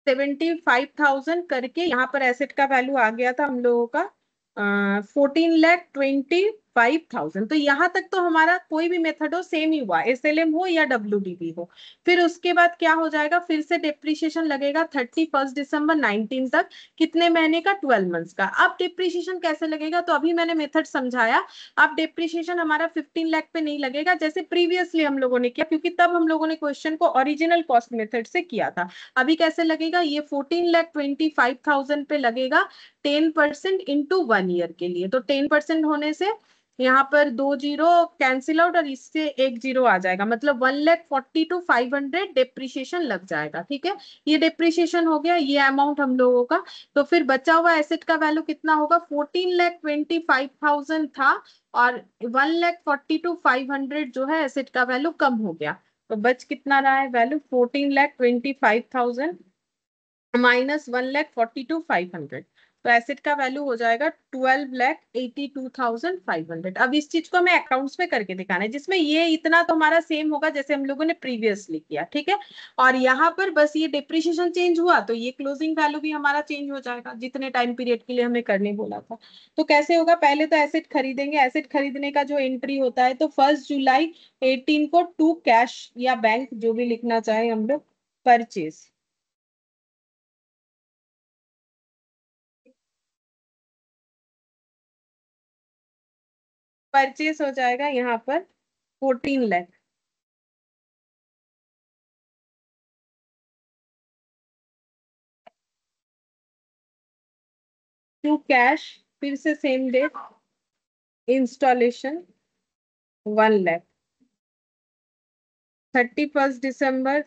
75,000 करके यहाँ पर एसेट का वैल्यू आ गया था हम लोगों का 14,25,000। तो यहाँ तक तो हमारा कोई भी मेथड हो सेम ही हुआ, एसएलएम हो या डब्ल्यूडीबी हो। फिर उसके बाद क्या हो जाएगा, फिर से डेप्रिसिएशन लगेगा 31 दिसंबर 19 तक, कितने महीने का, 12 मंथ्स का। अब डेप्रिसिएशन कैसे लगेगा, तो अभी मैंने मेथड समझाया। अब डेप्रिसिएशन हमारा 15 लाख पे नहीं लगेगा जैसे प्रीवियसली हम लोगों ने किया, क्योंकि तब हम लोगों ने क्वेश्चन को ओरिजिनल कॉस्ट मेथड से किया था। अभी कैसे लगेगा, ये 14,25,000 पे लगेगा 10% इंटू 1 ईयर के लिए। तो 10% होने से यहाँ पर 2 जीरो कैंसिल आउट और इससे 1 जीरो आ जाएगा, मतलब 1,42,500 डेप्रिसिएशन लग जाएगा। ठीक है, ये डेप्रिसिएशन हो गया, ये अमाउंट हम लोगों का। तो फिर बचा हुआ एसेट का वैल्यू कितना होगा, 14,25,000 था और 1,42,500 जो है एसेट का वैल्यू कम हो गया। तो बच कितना रहा है वैल्यू, 14,25,000 माइनस 1,42,500। तो एसेट का वैल्यू हो जाएगा 12,82,500। अब इस चीज को हमें अकाउंट्स में करके दिखाना है, जिसमें ये इतना तो हमारा सेम होगा जैसे हम लोगों ने प्रीवियसली किया। ठीक है, और यहाँ पर बस ये डिप्रिसिएशन चेंज हुआ तो ये क्लोजिंग वैल्यू भी हमारा चेंज हो जाएगा, जितने टाइम पीरियड के लिए हमें करने बोला था। तो कैसे होगा, पहले तो एसेट खरीदेंगे। एसेट खरीदने का जो एंट्री होता है, तो 1 जुलाई 18 को टू कैश या बैंक जो भी लिखना चाहे हम लोग, परचेज। परचेस हो जाएगा यहाँ पर 14 लाख टू कैश, फिर से सेम डेट, इंस्टॉलेशन 1 लाख, 31 दिसंबर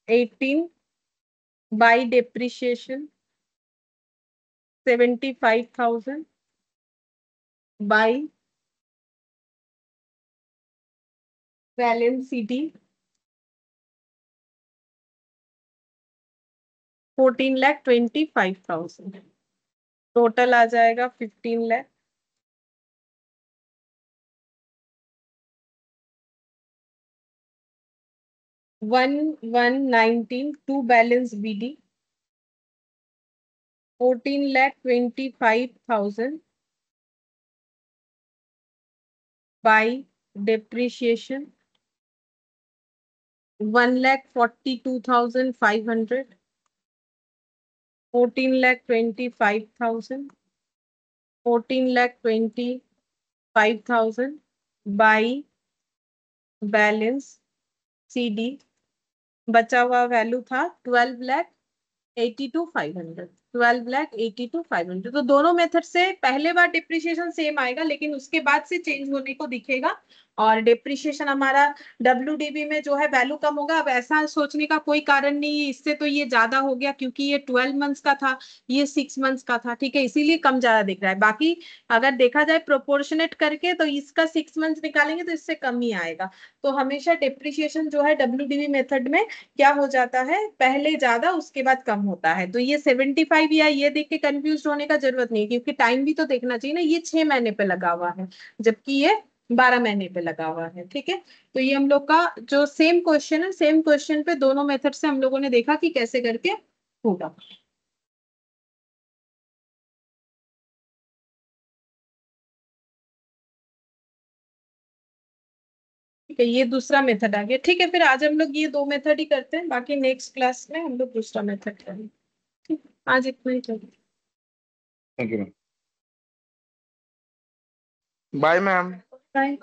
18 by depreciation 75,000 by balance CD 14,25,000। Total आ जाएगा 15 lakh. 1,119 to balance BD 14,25,000 by depreciation 1,42,500, 14,25,000, 14,25,000 by balance CD. बचा हुआ वैल्यू था 12,82,500, 12,82,500। तो दोनों मेथड से पहले बार डिप्रिशिएशन सेम आएगा, लेकिन उसके बाद से चेंज होने को दिखेगा। और डिप्रिशिएशन हमारा डब्ल्यूडीबी में जो है वैल्यू कम होगा। अब ऐसा सोचने का कोई कारण नहीं है, इससे तो ये ज्यादा हो गया क्योंकि ये 12 मंथ्स का था, ये 6 मंथ्स का था। ठीक है, इसीलिए कम ज्यादा दिख रहा है। बाकी अगर देखा जाए प्रोपोर्शनेट करके तो इसका 6 मंथ्स निकालेंगे तो इससे कम ही आएगा। तो हमेशा डिप्रिशिएशन जो है डब्ल्यूडीबी मेथड में क्या हो जाता है, पहले ज्यादा उसके बाद कम होता है। तो ये 75 या ये देख के कंफ्यूज होने का जरूरत नहीं है, क्योंकि टाइम भी तो देखना चाहिए ना। ये 6 महीने पे लगा हुआ है जबकि ये 12 महीने पे लगा हुआ है। ठीक है, तो ये हम लोग का जो सेम क्वेश्चन है, सेम क्वेश्चन पे दोनों मेथड से हम लोगों ने देखा कि कैसे करके होगा। ठीक है, ये दूसरा मेथड आ गया। ठीक है, फिर आज हम लोग ये दो मेथड ही करते हैं, बाकी नेक्स्ट क्लास में हम लोग दूसरा मेथड करेंगे। ठीक, आज इतना ही करें। Thank you. Bye ma'am. Bye.